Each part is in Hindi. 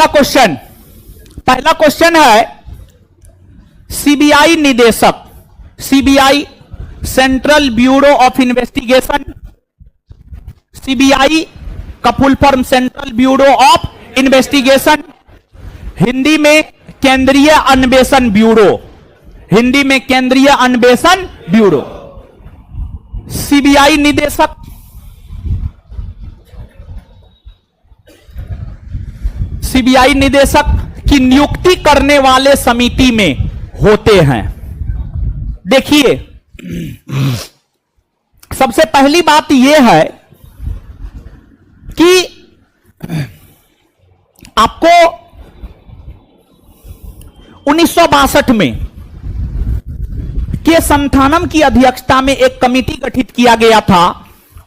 क्वेश्चन, पहला क्वेश्चन है सीबीआई निदेशक, CBI central bureau of investigation, CBI का full form central bureau of investigation, Hindi में केंद्रीय अन्वेषण ब्यूरो, हिंदी में केंद्रीय अन्वेषण ब्यूरो। सीबीआई निदेशक सीबीआई निदेशक की नियुक्ति करने वाले समिति में होते हैं। देखिए, सबसे पहली बात यह है कि आपको 1962 में के संथानम की अध्यक्षता में एक कमेटी गठित किया गया था,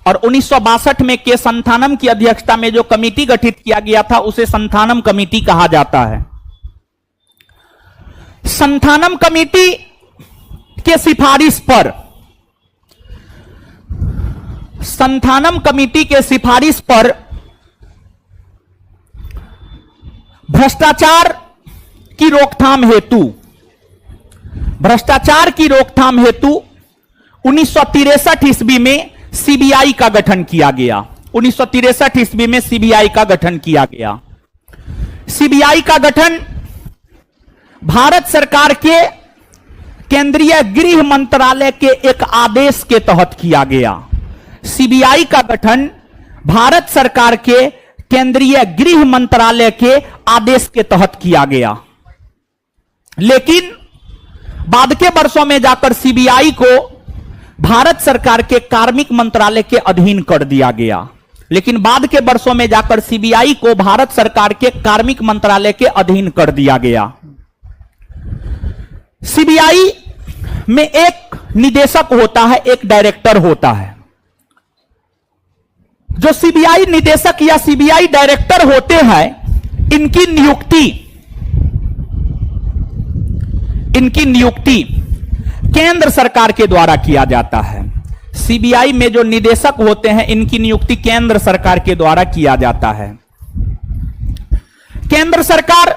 और 1962 में के संथानम की अध्यक्षता में जो कमेटी गठित किया गया था उसे संथानम कमेटी कहा जाता है। संथानम कमेटी के सिफारिश पर, संथानम कमेटी के सिफारिश पर भ्रष्टाचार की रोकथाम हेतु, भ्रष्टाचार की रोकथाम हेतु 1963 ईस्वी में सीबीआई का गठन किया गया। 1963 ईस्वी में सीबीआई का गठन किया गया। सीबीआई का गठन भारत सरकार के केंद्रीय गृह मंत्रालय के एक आदेश के तहत किया गया। सीबीआई का गठन भारत सरकार के केंद्रीय गृह मंत्रालय के आदेश के तहत किया गया, लेकिन बाद के वर्षों में जाकर सीबीआई को भारत सरकार के कार्मिक मंत्रालय के अधीन कर दिया गया। लेकिन बाद के वर्षों में जाकर सीबीआई को भारत सरकार के कार्मिक मंत्रालय के अधीन कर दिया गया। सीबीआई में एक निदेशक होता है, एक डायरेक्टर होता है। जो सीबीआई निदेशक या सीबीआई डायरेक्टर होते हैं, इनकी नियुक्ति केंद्र सरकार के द्वारा किया जाता है। सीबीआई में जो निदेशक होते हैं, इनकी नियुक्ति केंद्र सरकार के द्वारा किया जाता है। केंद्र सरकार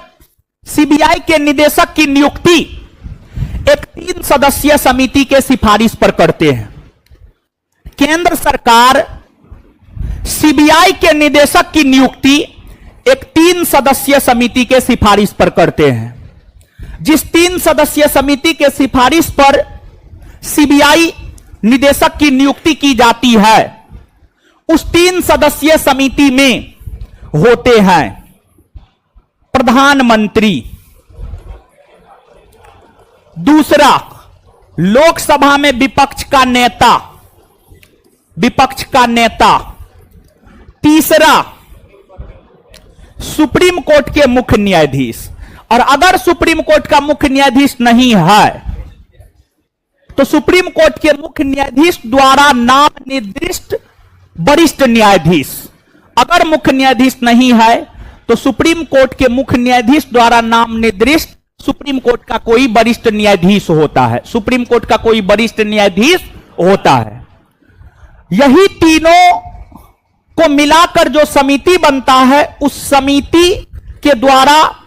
सीबीआई के निदेशक की नियुक्ति एक 3 सदस्यीय समिति के सिफारिश पर करते हैं। केंद्र सरकार सीबीआई के निदेशक की नियुक्ति एक 3 सदस्यीय समिति के सिफारिश पर करते हैं। जिस 3 सदस्यीय समिति के सिफारिश पर सीबीआई निदेशक की नियुक्ति की जाती है, उस 3 सदस्यीय समिति में होते हैं प्रधानमंत्री, दूसरा लोकसभा में विपक्ष का नेता, तीसरा सुप्रीम कोर्ट के मुख्य न्यायाधीश, और अगर सुप्रीम कोर्ट का मुख्य न्यायाधीश नहीं है तो सुप्रीम कोर्ट के मुख्य न्यायाधीश द्वारा नाम निर्दिष्ट वरिष्ठ न्यायाधीश। अगर मुख्य न्यायाधीश नहीं है तो सुप्रीम कोर्ट के मुख्य न्यायाधीश द्वारा नाम निर्दिष्ट सुप्रीम कोर्ट का कोई वरिष्ठ न्यायाधीश होता है। सुप्रीम कोर्ट का कोई वरिष्ठ न्यायाधीश होता है। यही तीनों को मिलाकर जो समिति बनता है, उस समिति के द्वारा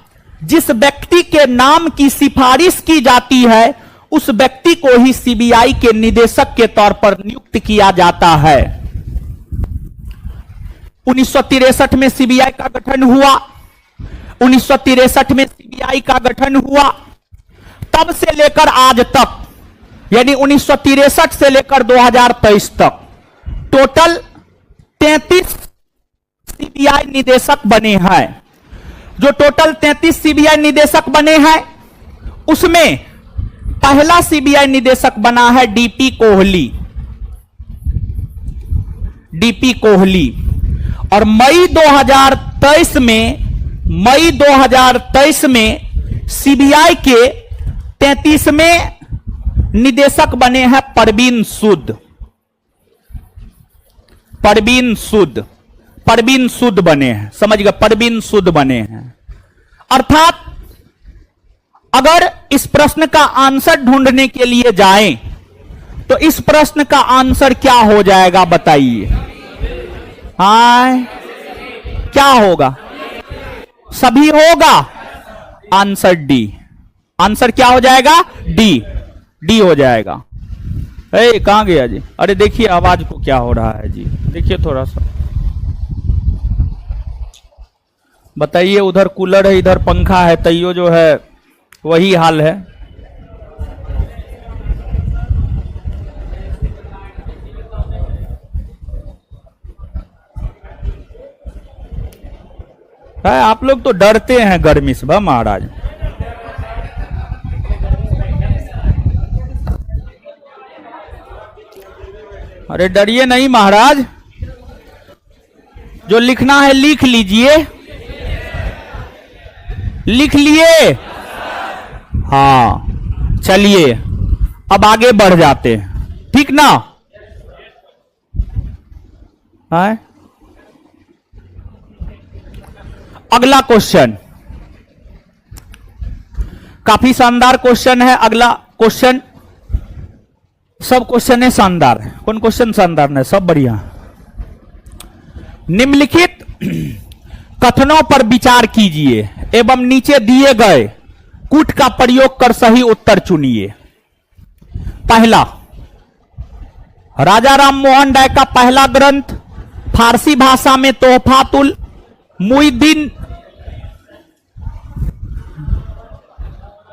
जिस व्यक्ति के नाम की सिफारिश की जाती है, उस व्यक्ति को ही सीबीआई के निदेशक के तौर पर नियुक्त किया जाता है। 1963 में सीबीआई का गठन हुआ। 1963 में सीबीआई का गठन हुआ, तब से लेकर आज तक, यानी 1963 से लेकर 2023 तक टोटल 33 सीबीआई निदेशक बने हैं। जो टोटल 33 सीबीआई निदेशक बने हैं, उसमें पहला सीबीआई निदेशक बना है डीपी कोहली, और मई 2023 में सीबीआई के 33वें निदेशक बने हैं परवीन सूद बने हैं। समझ गए, परवीन सूद बने हैं। अर्थात अगर इस प्रश्न का आंसर ढूंढने के लिए जाएं तो इस प्रश्न का आंसर क्या हो जाएगा बताइए? हाँ, क्या होगा? सभी होगा? Answer D. आंसर क्या हो जाएगा? डी। डी हो जाएगा। कहां गया जी? अरे देखिए आवाज को क्या हो रहा है जी, देखिए थोड़ा सा बताइए। उधर कूलर है, इधर पंखा है, तैयो जो है वही हाल है। आप लोग तो डरते हैं गर्मी से बा महाराज। अरे डरिए नहीं महाराज, जो लिखना है लिख लीजिए। लिख लिए? हाँ चलिए अब आगे बढ़ जाते हैं, ठीक ना? है अगला क्वेश्चन, काफी शानदार क्वेश्चन है अगला क्वेश्चन। सब क्वेश्चन है शानदार है, कौन क्वेश्चन शानदार नहीं, सब बढ़िया। निम्नलिखित कथनों पर विचार कीजिए एवं नीचे दिए गए कूट का प्रयोग कर सही उत्तर चुनिए। पहला, राजा राम मोहन राय का पहला ग्रंथ फारसी भाषा में तोहफातुल मुइद्दीन।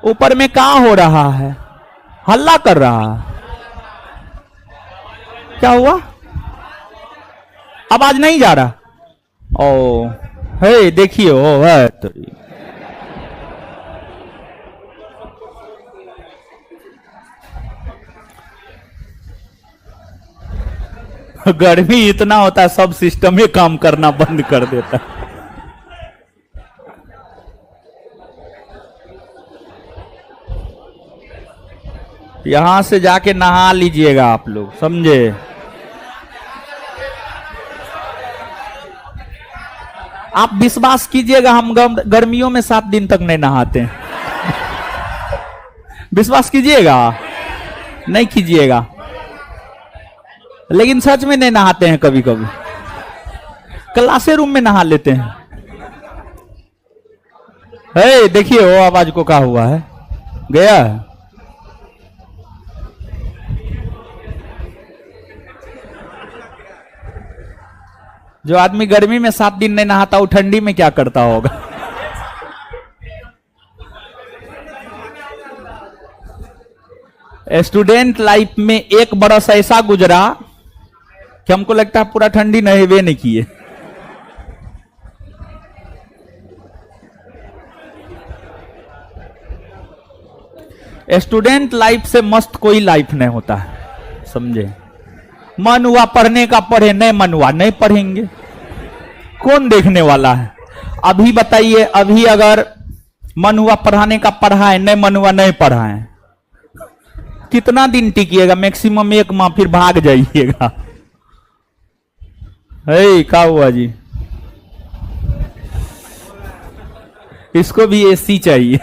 ऊपर में क्या हो रहा है? हल्ला कर रहा है, क्या हुआ? आवाज नहीं जा रहा? ओ है देखिए, ओ है तो गर्मी इतना होता है सब सिस्टम ही काम करना बंद कर देता है। यहां से जाके नहा लीजिएगा आप लोग, समझे? आप विश्वास कीजिएगा हम गर्मियों में 7 दिन तक नहीं नहाते हैं। विश्वास कीजिएगा, नहीं कीजिएगा, लेकिन सच में नहीं नहाते हैं। कभी कभी क्लासे रूम में नहा लेते हैं। देखिए वो आवाज को क्या हुआ है, गया है। जो आदमी गर्मी में 7 दिन नहीं नहाता वो ठंडी में क्या करता होगा? स्टूडेंट लाइफ में एक बरस ऐसा गुजरा कि हमको लगता है पूरा ठंडी नहावे नहीं किए। स्टूडेंट लाइफ से मस्त कोई लाइफ नहीं होता है, समझे? मन हुआ पढ़ने का पढ़े, नहीं मन हुआ नहीं पढ़ेंगे, कौन देखने वाला है? अभी बताइए, अभी अगर मन हुआ पढ़ाने का पढ़ाए, नहीं मन हुआ नहीं पढ़ाए, कितना दिन टिकिएगा? मैक्सिमम 1 माह, फिर भाग जाइएगा। क्या हुआ जी? इसको भी एसी चाहिए।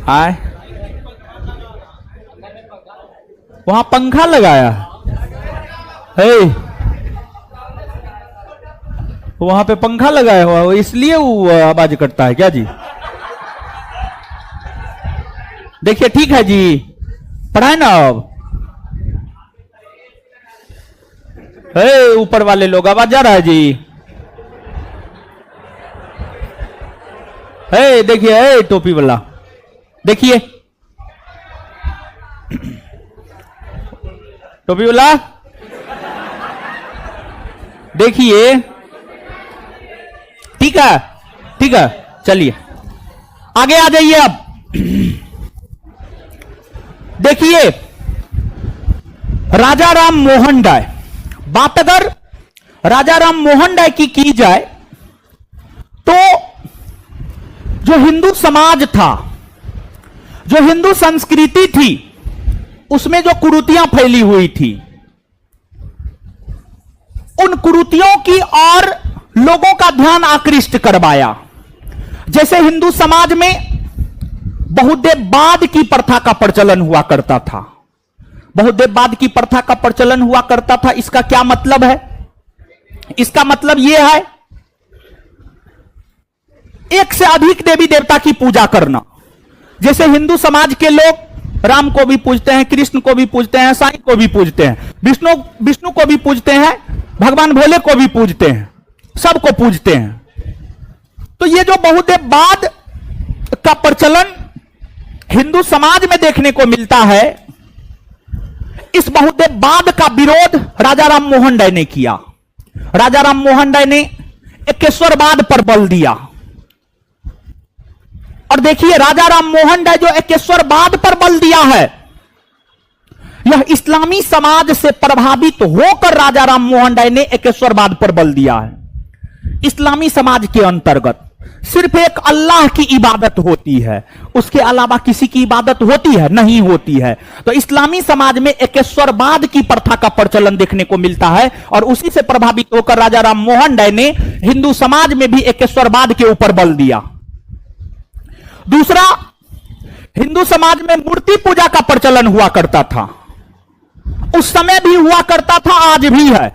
आए वहां पंखा लगाया है, वहां पे पंखा लगाया हुआ, इसलिए वो आवाज करता है क्या जी? देखिए ठीक है जी, पढ़ाए ना अब। ऊपर वाले लोग आवाज जा रहा है जी। देखिए टोपी वाला, देखिए टोपी वाला, देखिए। ठीक है, ठीक है, चलिए आगे आ जाइए। अब देखिए, राजा राम मोहन राय, बात अगर राजा राम मोहन राय की जाए तो जो हिंदू समाज था, जो हिंदू संस्कृति थी, उसमें जो कुरीतियां फैली हुई थी, उन कुरीतियों की ओर लोगों का ध्यान आकृष्ट करवाया। जैसे हिंदू समाज में बहुदेववाद की प्रथा का प्रचलन हुआ करता था। बहुदेववाद की प्रथा का प्रचलन हुआ करता था। इसका क्या मतलब है? इसका मतलब यह है एक से अधिक देवी देवता की पूजा करना। जैसे हिंदू समाज के लोग राम को भी पूजते हैं, कृष्ण को भी पूजते हैं, साईं को भी पूजते हैं, विष्णु को भी पूजते हैं, भगवान भोले को भी पूजते हैं, सबको पूजते हैं। तो ये जो बहुदेववाद का प्रचलन हिंदू समाज में देखने को मिलता है, इस बहुदेववाद का विरोध राजा राम मोहन राय ने किया। राजा राम मोहन राय ने एकेश्वरवाद पर बल दिया। और देखिए, राजा राम मोहन राय जो एकेश्वरवाद पर बल दिया है, यह इस्लामी समाज से प्रभावित होकर राजा राम मोहन राय ने एकेश्वरवाद पर बल दिया है। इस्लामी समाज के अंतर्गत सिर्फ एक अल्लाह की इबादत होती है, उसके अलावा किसी की इबादत होती है? नहीं होती है। तो इस्लामी समाज में एकेश्वरवाद की प्रथा का प्रचलन देखने को मिलता है और उसी से प्रभावित होकर राजा राम मोहन राय ने हिंदू समाज में भी एकेश्वरवाद के ऊपर बल दिया। दूसरा, हिंदू समाज में मूर्ति पूजा का प्रचलन हुआ करता था। उस समय भी हुआ करता था, आज भी है।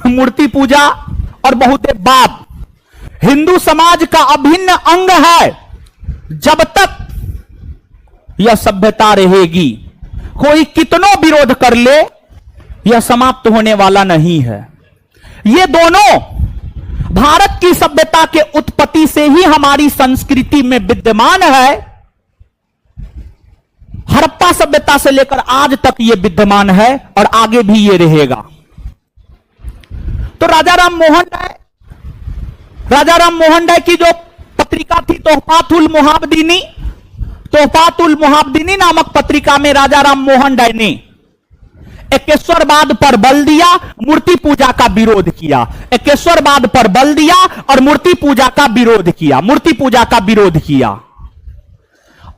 मूर्ति पूजा और बहुदेववाद हिंदू समाज का अभिन्न अंग है। जब तक यह सभ्यता रहेगी, कोई कितनों विरोध कर ले, यह समाप्त होने वाला नहीं है। ये दोनों भारत की सभ्यता के उत्पत्ति से ही हमारी संस्कृति में विद्यमान है। हड़प्पा सभ्यता से लेकर आज तक यह विद्यमान है और आगे भी यह रहेगा। तो राजा राम मोहन राय की जो पत्रिका थी तोहफातुल मुहाबदीनी नामक पत्रिका में राजा राम मोहन राय ने एकेश्वरवाद पर बल दिया, मूर्ति पूजा का विरोध किया। एकेश्वरवाद पर बल दिया और मूर्ति पूजा का विरोध किया।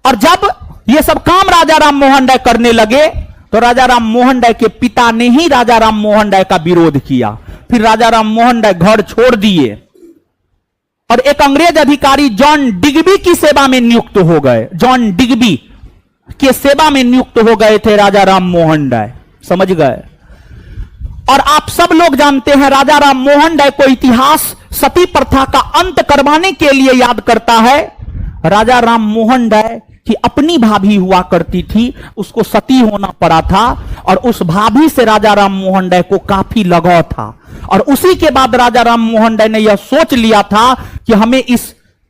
और जब यह सब काम राजा राम मोहन राय करने लगे, तो राजा राम मोहन राय के पिता ने ही राजा राम मोहन राय का विरोध किया। फिर राजा राम मोहन राय घर छोड़ दिए और एक अंग्रेज अधिकारी जॉन डिग्बी की सेवा में नियुक्त हो गए। जॉन डिग्बी के सेवा में नियुक्त हो गए थे राजा राम मोहन राय, समझ गए। और आप सब लोग जानते हैं, राजा राम मोहन राय को इतिहास सती प्रथा का अंत करवाने के लिए याद करता है। राजा राम मोहन राय की अपनी भाभी हुआ करती थी, उसको सती होना पड़ा था और उस भाभी से राजा राम मोहन राय को काफी लगाव था। और उसी के बाद राजा राम मोहन राय ने यह सोच लिया था कि हमें इस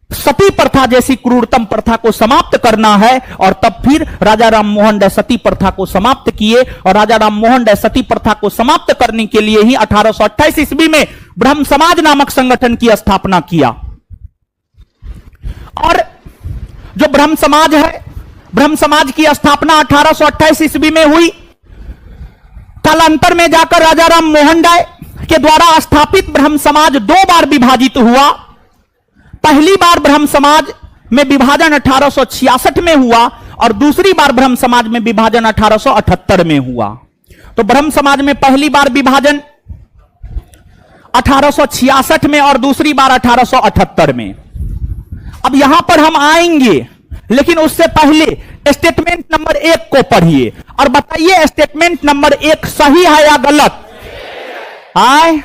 सती प्रथा जैसी क्रूरतम प्रथा को समाप्त करना है। और तब फिर राजा राम मोहन राय सती प्रथा को समाप्त किए। और राजा राम मोहन राय सती प्रथा को समाप्त करने के लिए ही 1828 ईस्वी में ब्रह्म समाज नामक संगठन की स्थापना किया। और जो ब्रह्म समाज है, ब्रह्म समाज की स्थापना 1828 ईस्वी में हुई। कालांतर में जाकर राजा राम मोहन राय के द्वारा स्थापित ब्रह्म समाज 2 बार विभाजित हुआ। पहली बार ब्रह्म समाज में विभाजन 1866 में हुआ और दूसरी बार ब्रह्म समाज में विभाजन 1878 में हुआ। तो ब्रह्म समाज में पहली बार विभाजन 1866 में और दूसरी बार 1878 में। अब यहां पर हम आएंगे, लेकिन उससे पहले स्टेटमेंट नंबर 1 को पढ़िए और बताइए स्टेटमेंट नंबर 1 सही है या गलत? आए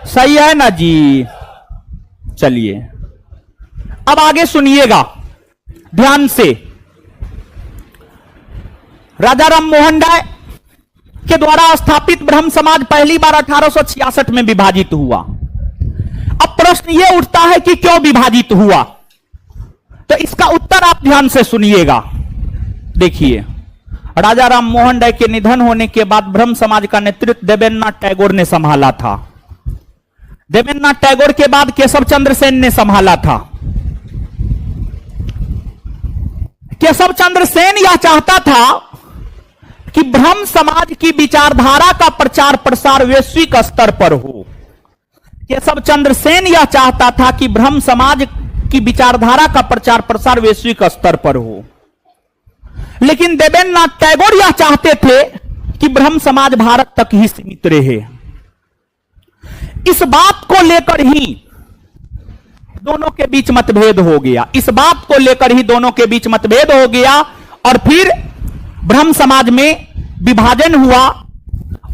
सही है ना जी? चलिए अब आगे सुनिएगा ध्यान से। राजा राम मोहन राय के द्वारा स्थापित ब्रह्म समाज पहली बार 1866 में विभाजित हुआ। अब प्रश्न यह उठता है कि क्यों विभाजित हुआ? तो इसका उत्तर आप ध्यान से सुनिएगा। देखिए, राजा राम मोहन राय के निधन होने के बाद ब्रह्म समाज का नेतृत्व देवेंद्रनाथ टैगोर ने संभाला था। देवेंद्रनाथ टैगोर के बाद केशव चंद्र सेन ने संभाला था। केशव चंद्र सेन यह चाहता था कि ब्रह्म समाज की विचारधारा का प्रचार प्रसार वैश्विक स्तर पर हो। केशव चंद्र सेन यह चाहता था कि ब्रह्म समाज की विचारधारा का प्रचार प्रसार वैश्विक स्तर पर हो। लेकिन देवेंद्रनाथ टैगोर यह चाहते थे कि ब्रह्म समाज भारत तक ही सीमित रहे। इस बात को लेकर ही दोनों के बीच मतभेद हो गया। इस बात को लेकर ही दोनों के बीच मतभेद हो गया और फिर ब्रह्म समाज में विभाजन हुआ,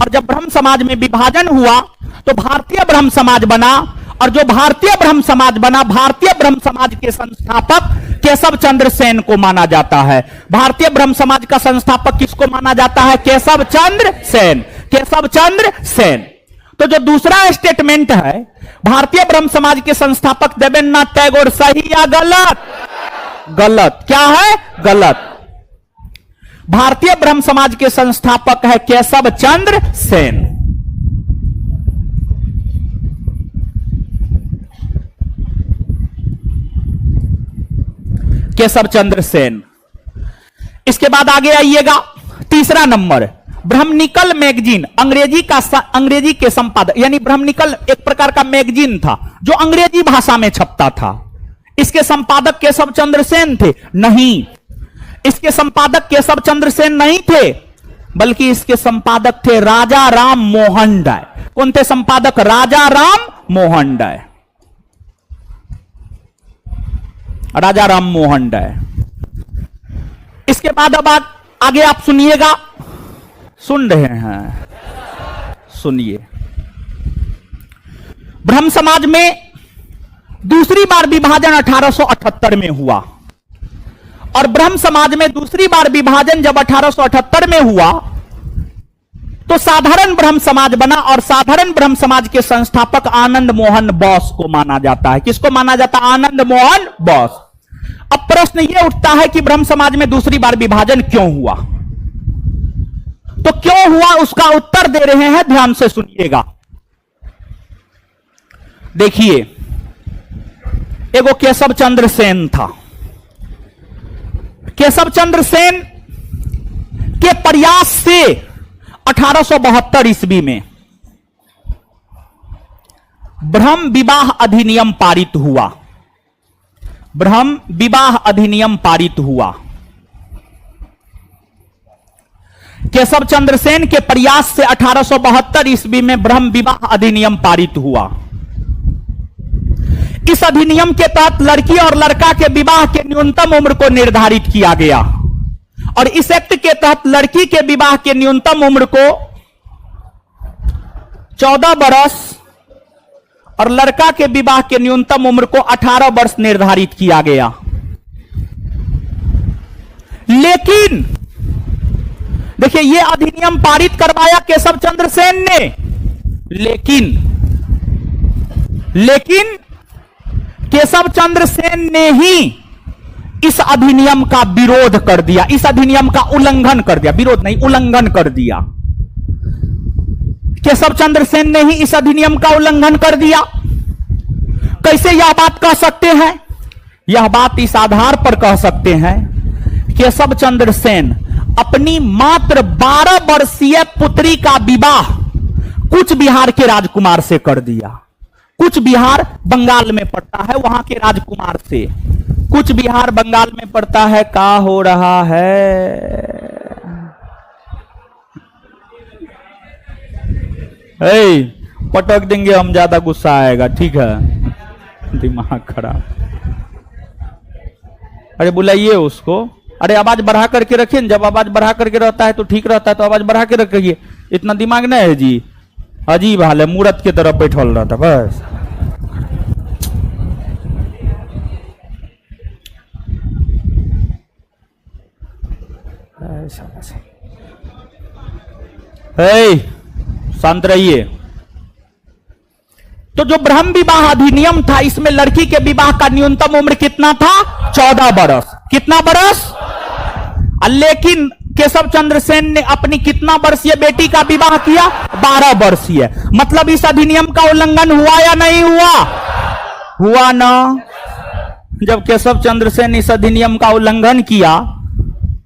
और जब ब्रह्म समाज में विभाजन हुआ तो भारतीय ब्रह्म समाज बना, और जो भारतीय ब्रह्म समाज बना, भारतीय ब्रह्म समाज के संस्थापक केशव चंद्र सेन को माना जाता है। भारतीय ब्रह्म समाज का संस्थापक किसको माना जाता है? केशव चंद्र सेन। केशव चंद्र सेन। तो जो दूसरा स्टेटमेंट है, भारतीय ब्रह्म समाज के संस्थापक देवेंद्रनाथ टैगोर, सही या गलत? गलत। क्या है? गलत। भारतीय ब्रह्म समाज के संस्थापक है केशव चंद्र सेन। केशव चंद्र सेन। इसके बाद आगे आइएगा, तीसरा नंबर, ब्रह्मनिकल मैगजीन, अंग्रेजी के संपादक, यानी ब्रह्मनिकल एक प्रकार का मैगजीन था जो अंग्रेजी भाषा में छपता था। इसके संपादक केशव चंद्र सेन थे? नहीं, इसके संपादक केशव चंद्र सेन नहीं थे, बल्कि इसके संपादक थे राजा राम मोहन राय। कौन थे संपादक? राजा राम मोहन राय। राजा राम मोहन राय। इसके बाद अब आगे आप सुनिएगा, सुन रहे हैं? सुनिए। ब्रह्म समाज में दूसरी बार विभाजन 1878 में हुआ, और ब्रह्म समाज में दूसरी बार विभाजन जब 1878 में हुआ तो साधारण ब्रह्म समाज बना, और साधारण ब्रह्म समाज के संस्थापक आनंद मोहन बोस को माना जाता है। किसको माना जाता है? आनंद मोहन बोस। अब प्रश्न यह उठता है कि ब्रह्म समाज में दूसरी बार विभाजन क्यों हुआ? तो क्यों हुआ उसका उत्तर दे रहे हैं, ध्यान से सुनिएगा। देखिए, एगो केशव चंद्र सेन था। केशव चंद्र सेन के प्रयास से 1872 ईस्वी में ब्रह्म विवाह अधिनियम पारित हुआ। ब्रह्म विवाह अधिनियम पारित हुआ। केशव चंद्र सेन के प्रयास से 1872 ईस्वी में ब्रह्म विवाह अधिनियम पारित हुआ। इस अधिनियम के तहत लड़की और लड़का के विवाह के न्यूनतम उम्र को निर्धारित किया गया, और इस एक्ट के तहत लड़की के विवाह के न्यूनतम उम्र को 14 वर्ष और लड़का के विवाह के न्यूनतम उम्र को 18 वर्ष निर्धारित किया गया। लेकिन देखिए, यह अधिनियम पारित करवाया केशव चंद्र सेन ने, लेकिन केशव चंद्र सेन ने ही इस अधिनियम का विरोध कर दिया, इस अधिनियम का उल्लंघन कर दिया। विरोध नहीं, उल्लंघन कर दिया। केशव चंद्र सेन ने ही इस अधिनियम का उल्लंघन कर दिया। कैसे यह बात कह सकते हैं? यह बात इस आधार पर कह सकते हैं, केशव चंद्र सेन अपनी मात्र 12 वर्षीय पुत्री का विवाह कूच बिहार के राजकुमार से कर दिया। कूच बिहार बंगाल में पड़ता है, वहां के राजकुमार से। कूच बिहार बंगाल में पड़ता है। का हो रहा है? पटक देंगे हम, ज्यादा गुस्सा आएगा, ठीक है? दिमाग खराब। अरे बुलाइए उसको। अरे आवाज बढ़ा करके रखिए, जब आवाज बढ़ा करके रहता है तो ठीक रहता है, तो आवाज बढ़ा के रखिए। इतना दिमाग नहीं है जी, अजीब हाल है, मूर्त की तरफ बैठल रहता बस। शांत रहिए। तो जो ब्रह्म विवाह अधिनियम था, इसमें लड़की के विवाह का न्यूनतम उम्र कितना था? 14 वर्ष। कितना वर्ष? लेकिन केशव चंद्र सेन ने अपनी कितना वर्षीय बेटी का विवाह किया? 12 वर्षीय। मतलब इस अधिनियम का उल्लंघन हुआ या नहीं हुआ? हुआ ना। जब केशव चंद्र सेन इस अधिनियम का उल्लंघन किया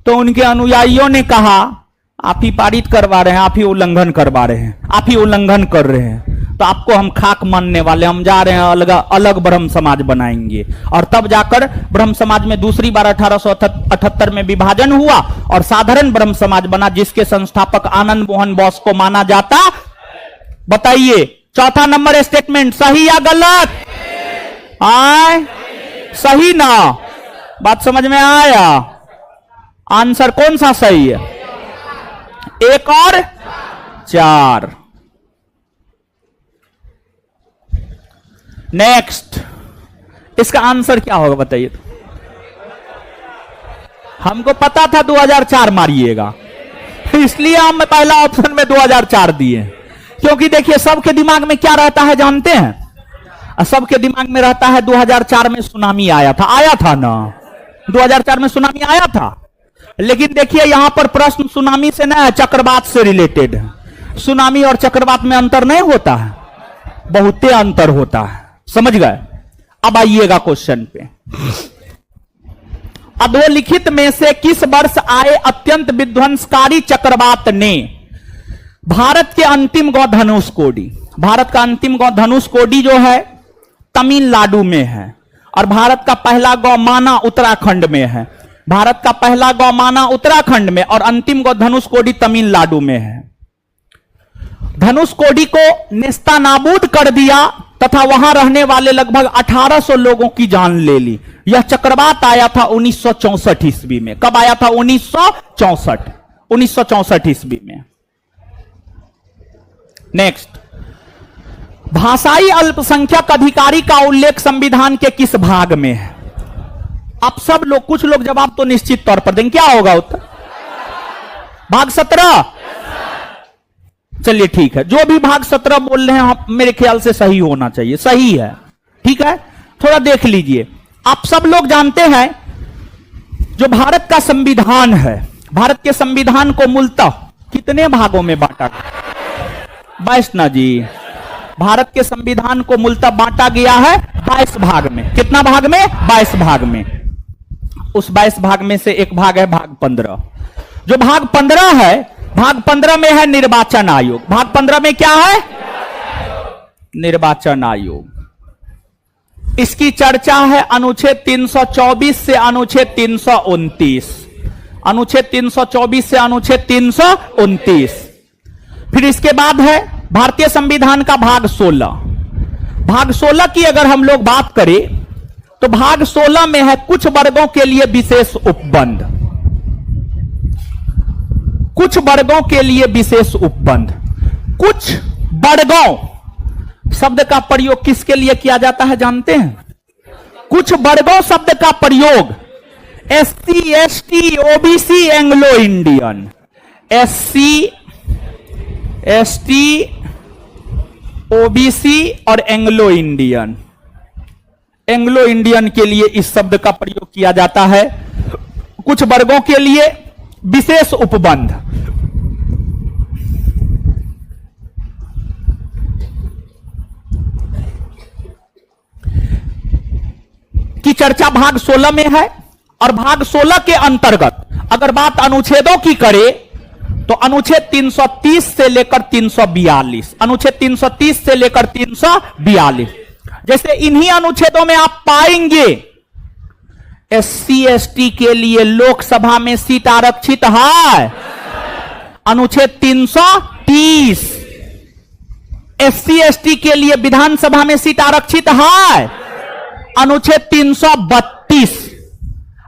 तो उनके अनुयायियों ने कहा, आप ही पारित करवा रहे हैं, आप ही उल्लंघन करवा रहे हैं, आप ही उल्लंघन कर रहे हैं, तो आपको हम खाक मानने वाले, हम जा रहे हैं अलग अलग ब्रह्म समाज बनाएंगे। और तब जाकर ब्रह्म समाज में दूसरी बार 1878 में विभाजन हुआ और साधारण ब्रह्म समाज बना, जिसके संस्थापक आनंद मोहन बोस को माना जाता। बताइए, चौथा नंबर स्टेटमेंट सही या गलत? आए सही ना? बात समझ में आया? आंसर कौन सा सही है? 1 और 4। नेक्स्ट, इसका आंसर क्या होगा बताइए? हमको पता था 2004 मारिएगा, इसलिए हम पहला ऑप्शन में 2004 दिए, क्योंकि देखिए सबके दिमाग में क्या रहता है जानते हैं? सबके दिमाग में रहता है 2004 में सुनामी आया था ना, 2004 में सुनामी आया था। लेकिन देखिए यहां पर प्रश्न सुनामी से ना है, चक्रवात से रिलेटेड है। सुनामी और चक्रवात में अंतर नहीं होता है, बहुते अंतर होता है, समझ गए? अब आइएगा क्वेश्चन पे। अधोलिखित में से किस वर्ष आए अत्यंत विध्वंसकारी चक्रवात ने भारत के अंतिम गौ धनुषकोडी? भारत का अंतिम गौ धनुषकोडी जो है तमिलनाडु में है, और भारत का पहला गौमाना उत्तराखंड में है। भारत का पहला गौमाना उत्तराखंड में और अंतिम गौ धनुषकोडी तमिलनाडु में है। धनुषकोडी को नेस्तानाबूद कर दिया तथा वहां रहने वाले लगभग 1800 लोगों की जान ले ली। यह चक्रवात आया था 1964 ईस्वी में। कब आया था? 1964 ईस्वी में। नेक्स्ट, भाषाई अल्पसंख्यक अधिकारी का उल्लेख संविधान के किस भाग में है? आप सब लोग, कुछ लोग जवाब तो निश्चित तौर पर देंगे। क्या होगा उत्तर? भाग 17। चलिए ठीक है, जो भी भाग 17 बोल रहे हैं मेरे ख्याल से सही होना चाहिए, सही है, ठीक है। थोड़ा देख लीजिए, आप सब लोग जानते हैं जो भारत का संविधान है, भारत के संविधान को मूलतः कितने भागों में बांटा गया? 22 ना जी, भारत के संविधान को मूलतः बांटा गया है 22 भाग में। कितना भाग में? 22 भाग में। उस 22 भाग में से एक भाग है भाग 15। जो भाग 15 है, भाग 15 में है निर्वाचन आयोग। भाग 15 में क्या है? निर्वाचन आयोग। इसकी चर्चा है अनुच्छेद 324 से अनुच्छेद 329। अनुच्छेद 324 से अनुच्छेद 329। फिर इसके बाद है भारतीय संविधान का भाग 16। भाग 16 की अगर हम लोग बात करें तो भाग 16 में है कुछ वर्गों के लिए विशेष उपबंध। कुछ वर्गों के लिए विशेष उपबंध। कुछ वर्गों शब्द का प्रयोग किसके लिए किया जाता है जानते हैं? कुछ वर्गों शब्द का प्रयोग SC, ST, OBC, Anglo Indian. SC, ST, OBC और एंग्लो इंडियन। एंग्लो इंडियन के लिए इस शब्द का प्रयोग किया जाता है। कुछ वर्गों के लिए विशेष उपबंध। की चर्चा भाग 16 में है, और भाग 16 के अंतर्गत अगर बात अनुच्छेदों की करें तो अनुच्छेद 330 से लेकर 342, अनुच्छेद 330 से लेकर 342, जैसे इन्हीं अनुच्छेदों में आप पाएंगे SC, ST के लिए लोकसभा में सीट आरक्षित है। अनुच्छेद 330 SC, ST के लिए विधानसभा में सीट आरक्षित है। अनुच्छेद 332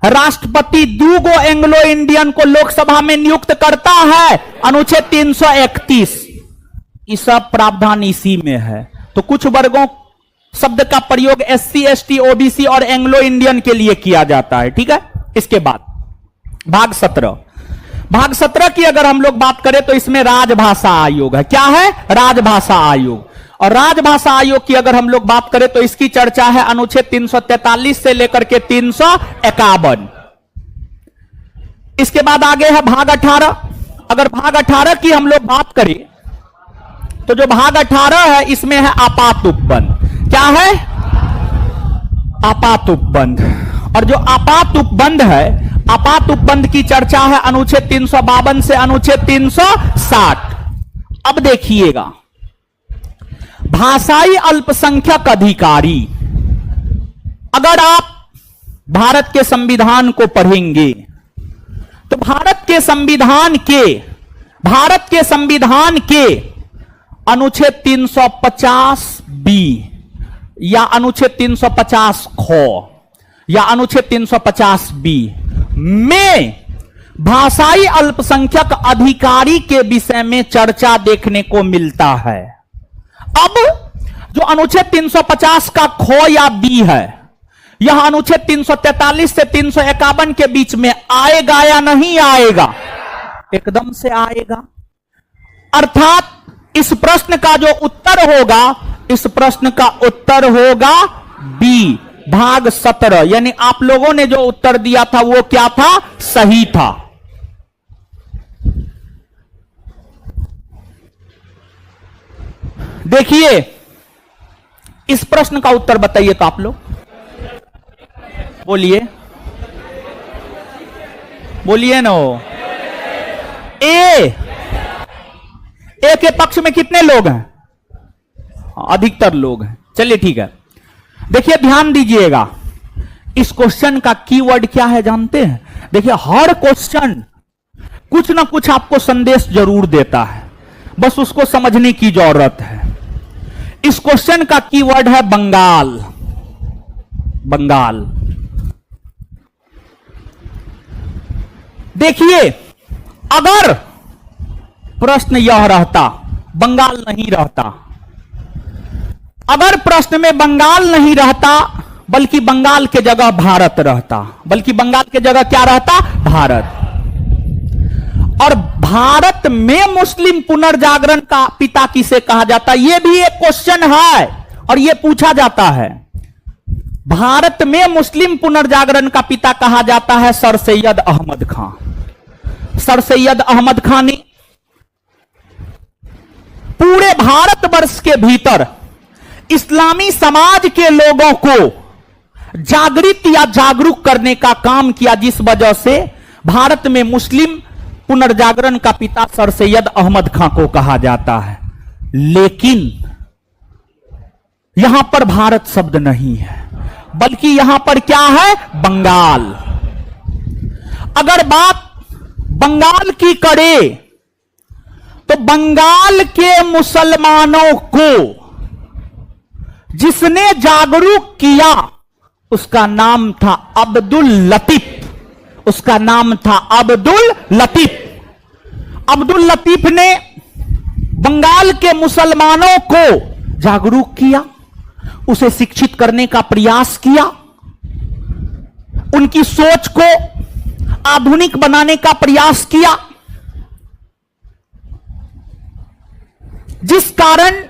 राष्ट्रपति 2 गो एंग्लो इंडियन को लोकसभा में नियुक्त करता है। अनुच्छेद 331 ये सब प्रावधान इसी में है। तो कुछ वर्गों शब्द का प्रयोग SC, ST, OBC और एंग्लो इंडियन के लिए किया जाता है, ठीक है। इसके बाद भाग 17। भाग 17 की अगर हम लोग बात करें तो इसमें राजभाषा आयोग है। क्या है? राजभाषा आयोग। और राजभाषा आयोग की अगर हम लोग बात करें तो इसकी चर्चा है अनुच्छेद 343 से लेकर के 351। इसके बाद आगे है भाग 18। अगर भाग 18 की हम लोग बात करें तो जो भाग 18 है इसमें है आपात उपबंध। क्या है? आपात उपबंध। और जो आपात उपबंध है, आपात उपबंध की चर्चा है अनुच्छेद 352 से अनुच्छेद 360। अब देखिएगा, भाषाई अल्पसंख्यक अधिकारी, अगर आप भारत के संविधान को पढ़ेंगे तो भारत के संविधान के अनुच्छेद 350 बी या अनुच्छेद 350 ख या अनुच्छेद 350 बी में भाषाई अल्पसंख्यक अधिकारी के विषय में चर्चा देखने को मिलता है। अब जो अनुच्छेद 350 का ख या बी है, यह अनुच्छेद 343 से 351 के बीच में आएगा या नहीं आएगा? एकदम से आएगा। अर्थात इस प्रश्न का जो उत्तर होगा, इस प्रश्न का उत्तर होगा बी, भाग 17। यानी आप लोगों ने जो उत्तर दिया था वो क्या था? सही था। देखिए, इस प्रश्न का उत्तर बताइए तो आप लोग बोलिए, बोलिए नो। ए के पक्ष में कितने लोग हैं? अधिकतर लोग हैं। चलिए ठीक है। देखिए ध्यान दीजिएगा, इस क्वेश्चन का कीवर्ड क्या है जानते हैं? देखिए, हर क्वेश्चन कुछ ना कुछ आपको संदेश जरूर देता है, बस उसको समझने की जरूरत है। इस क्वेश्चन का कीवर्ड है बंगाल। बंगाल। देखिए, अगर प्रश्न यह रहता, बंगाल नहीं रहता, अगर प्रश्न में बंगाल नहीं रहता बल्कि बंगाल के जगह भारत रहता, बल्कि बंगाल के जगह क्या रहता? भारत। और भारत में मुस्लिम पुनर्जागरण का पिता किसे कहा जाता है? यह भी एक क्वेश्चन है और यह पूछा जाता है। भारत में मुस्लिम पुनर्जागरण का पिता कहा जाता है सर सैयद अहमद खां। सर सैयद अहमद खां ने पूरे भारतवर्ष के भीतर इस्लामी समाज के लोगों को जागृत या जागरूक करने का काम किया, जिस वजह से भारत में मुस्लिम पुनर्जागरण का पिता सर सैयद अहमद खां को कहा जाता है। लेकिन यहां पर भारत शब्द नहीं है, बल्कि यहां पर क्या है? बंगाल। अगर बात बंगाल की करें तो बंगाल के मुसलमानों को जिसने जागरूक किया उसका नाम था अब्दुल लतीफ। उसका नाम था अब्दुल लतीफ। अब्दुल लतीफ ने बंगाल के मुसलमानों को जागरूक किया, उसे शिक्षित करने का प्रयास किया, उनकी सोच को आधुनिक बनाने का प्रयास किया, जिस कारण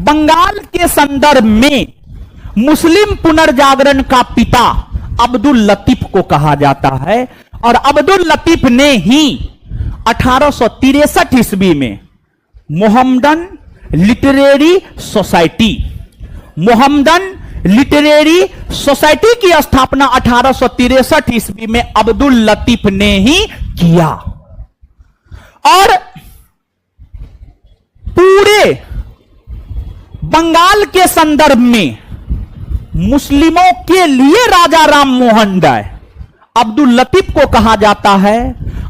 बंगाल के संदर्भ में मुस्लिम पुनर्जागरण का पिता अब्दुल लतीफ को कहा जाता है। और अब्दुल लतीफ ने ही 1863 ईस्वी में Mohammedan literary society, Mohammedan literary society की स्थापना 1863 ईस्वी में अब्दुल लतीफ ने ही किया। और पूरे बंगाल के संदर्भ में मुस्लिमों के लिए राजा राम मोहन राय अब्दुल लतीफ को कहा जाता है,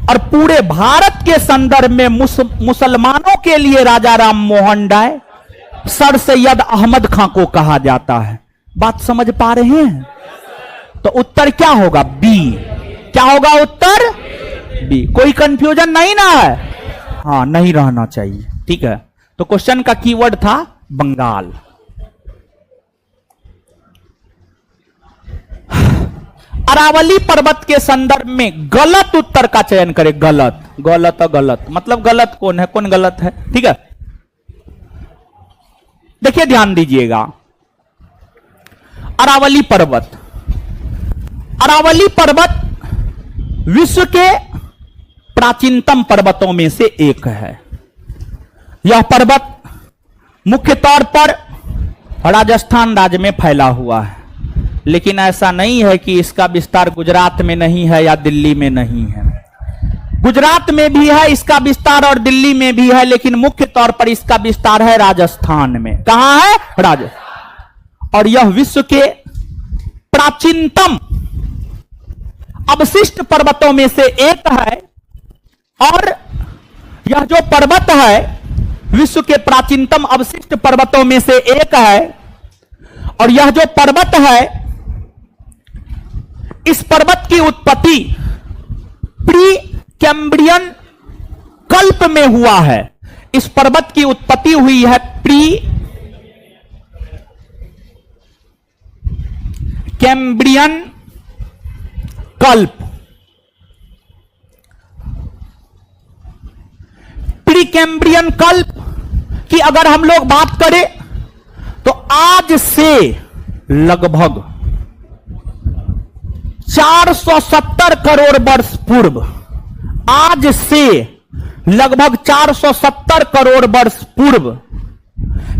और पूरे भारत के संदर्भ में मुसलमानों के लिए राजा राम मोहन राय सर सैयद अहमद खां को कहा जाता है। बात समझ पा रहे हैं? तो उत्तर क्या होगा? बी। क्या होगा उत्तर? बी। कोई कंफ्यूजन नहीं ना है? हाँ, नहीं रहना चाहिए। ठीक है। तो क्वेश्चन का कीवर्ड था बंगाल। अरावली पर्वत के संदर्भ में गलत उत्तर का चयन करें। गलत, गलत, गलत मतलब गलत कौन है, कौन गलत है? ठीक है। देखिए ध्यान दीजिएगा, अरावली पर्वत, अरावली पर्वत विश्व के प्राचीनतम पर्वतों में से एक है। यह पर्वत मुख्य तौर पर राजस्थान राज्य में फैला हुआ है, लेकिन ऐसा नहीं है कि इसका विस्तार गुजरात में नहीं है या दिल्ली में नहीं है। गुजरात में भी है इसका विस्तार और दिल्ली में भी है, लेकिन मुख्य तौर पर इसका विस्तार है राजस्थान में। कहां है? राजस्थान। और यह विश्व के प्राचीनतम अवशिष्ट पर्वतों में से एक है। और यह जो पर्वत है विश्व के प्राचीनतम अवशिष्ट पर्वतों में से एक है। और यह जो पर्वत है, इस पर्वत की उत्पत्ति प्री कैम्ब्रियन कल्प में हुआ है। इस पर्वत की उत्पत्ति हुई है प्री कैम्ब्रियन कल्प। प्री कैम्ब्रियन कल्प की अगर हम लोग बात करें तो आज से लगभग 470 करोड़ वर्ष पूर्व, आज से लगभग 470 करोड़ वर्ष पूर्व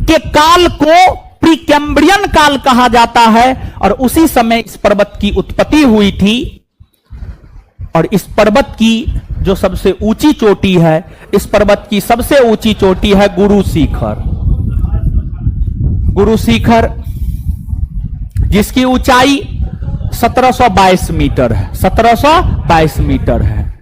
के काल को प्री कैम्ब्रियन काल कहा जाता है। और उसी समय इस पर्वत की उत्पत्ति हुई थी। और इस पर्वत की जो सबसे ऊंची चोटी है, इस पर्वत की सबसे ऊंची चोटी है गुरु शिखर। गुरु शिखर जिसकी ऊंचाई 1722 मीटर है, 1722 मीटर है।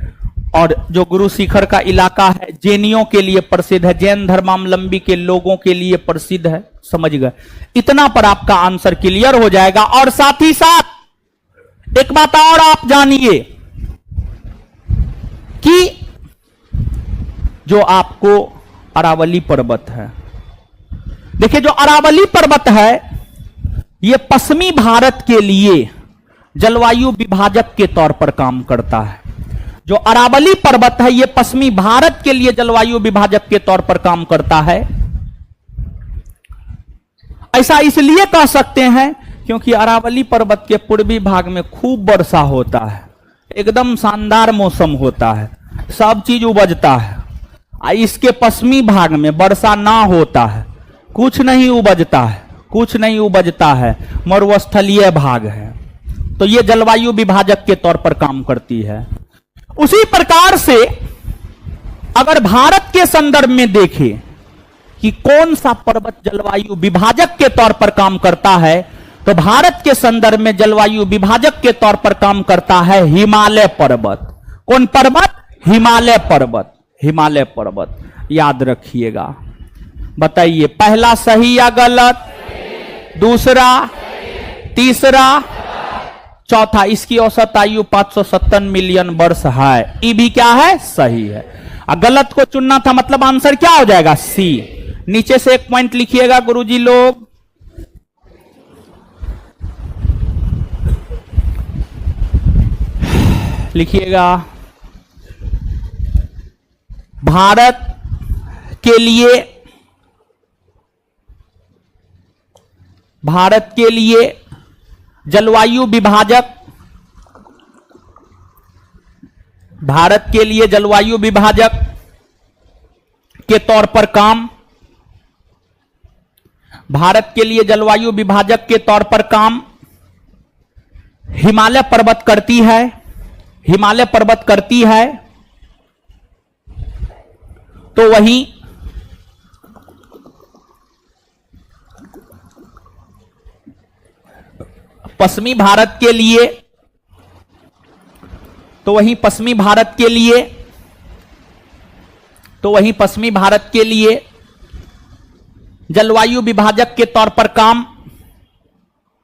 और जो गुरु शिखर का इलाका है जैनियों के लिए प्रसिद्ध है, जैन धर्मावलंबी के लोगों के लिए प्रसिद्ध है। समझ गए? इतना पर आपका आंसर क्लियर हो जाएगा। और साथ ही साथ एक बात और आप जानिए कि जो आपको अरावली पर्वत है, देखिए जो अरावली पर्वत है यह पश्चिमी भारत के लिए जलवायु विभाजक के तौर पर काम करता है। जो अरावली पर्वत है यह पश्चिमी भारत के लिए जलवायु विभाजक के तौर पर काम करता है। ऐसा इसलिए कह सकते हैं क्योंकि अरावली पर्वत के पूर्वी भाग में खूब वर्षा होता है, एकदम शानदार मौसम होता है, सब चीज उपजता है। इसके पश्चिमी भाग में वर्षा ना होता है, कुछ नहीं उपजता है, कुछ नहीं उपजता है, मरुस्थलीय भाग है। तो यह जलवायु विभाजक के तौर पर काम करती है। उसी प्रकार से अगर भारत के संदर्भ में देखें कि कौन सा पर्वत जलवायु विभाजक के तौर पर काम करता है, तो भारत के संदर्भ में जलवायु विभाजक के तौर पर काम करता है हिमालय पर्वत। कौन पर्वत? हिमालय पर्वत। हिमालय पर्वत याद रखिएगा। बताइए पहला सही या गलत? दूसरा, तीसरा, चौथा। इसकी औसत आयु 570 मिलियन वर्ष है। ये भी क्या है? सही है। गलत को चुनना था, मतलब आंसर क्या हो जाएगा? सी। नीचे से एक पॉइंट लिखिएगा गुरुजी लोग। लिखिएगा भारत के लिए जलवायु विभाजक, भारत के लिए जलवायु विभाजक के तौर पर काम, भारत के लिए जलवायु विभाजक के तौर पर काम हिमालय पर्वत करती है। हिमालय पर्वत करती है। तो वहीं पश्चिमी भारत के लिए, तो वहीं पश्चिमी भारत के लिए, तो वहीं पश्चिमी भारत के लिए जलवायु विभाजक के तौर पर काम,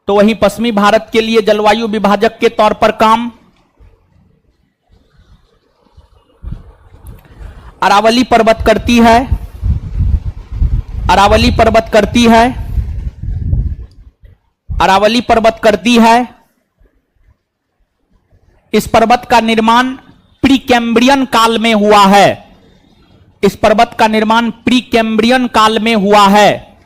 तो वहीं पश्चिमी भारत के लिए जलवायु विभाजक के तौर पर काम अरावली पर्वत करती है। अरावली पर्वत करती है। अरावली पर्वत करती है। इस पर्वत का निर्माण प्री कैम्ब्रियन काल में हुआ है। इस पर्वत का निर्माण प्री कैम्ब्रियन काल में हुआ है।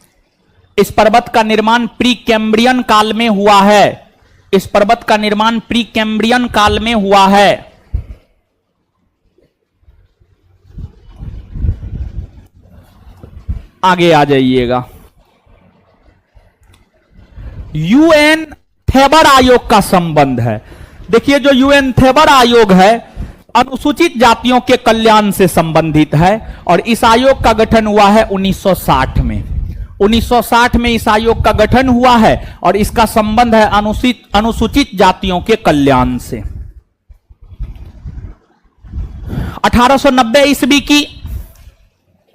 इस पर्वत का निर्माण प्री कैम्ब्रियन काल में हुआ है। इस पर्वत का निर्माण प्री कैम्ब्रियन काल में हुआ है। आगे आ जाइएगा। यूएन थेबर आयोग का संबंध है। देखिए जो यूएन थेबर आयोग है अनुसूचित जातियों के कल्याण से संबंधित है और इस आयोग का गठन हुआ है 1960 में। 1960 में इस आयोग का गठन हुआ है और इसका संबंध है अनुसूचित जातियों के कल्याण से। 1890 ईस्वी की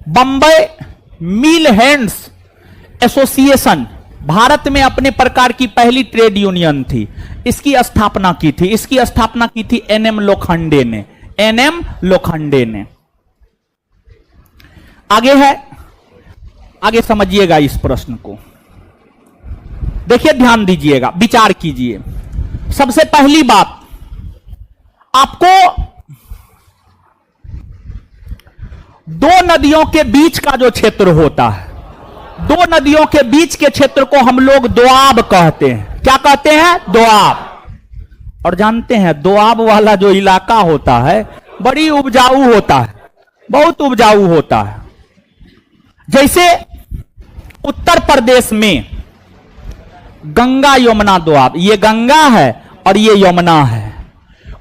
बंबई मिल हैंड्स एसोसिएशन भारत में अपने प्रकार की पहली ट्रेड यूनियन थी। इसकी स्थापना की थी एनएम लोखंडे ने। एनएम लोखंडे ने। आगे है, आगे समझिएगा इस प्रश्न को, देखिए ध्यान दीजिएगा, विचार कीजिए। सबसे पहली बात, आपको दो नदियों के बीच का जो क्षेत्र होता है, दो नदियों के बीच के क्षेत्र को हम लोग दोआब कहते हैं। क्या कहते हैं? दोआब। और जानते हैं दोआब वाला जो इलाका होता है बड़ी उपजाऊ होता है, बहुत उपजाऊ होता है। जैसे उत्तर प्रदेश में गंगा यमुना दोआब, ये गंगा है और ये यमुना है।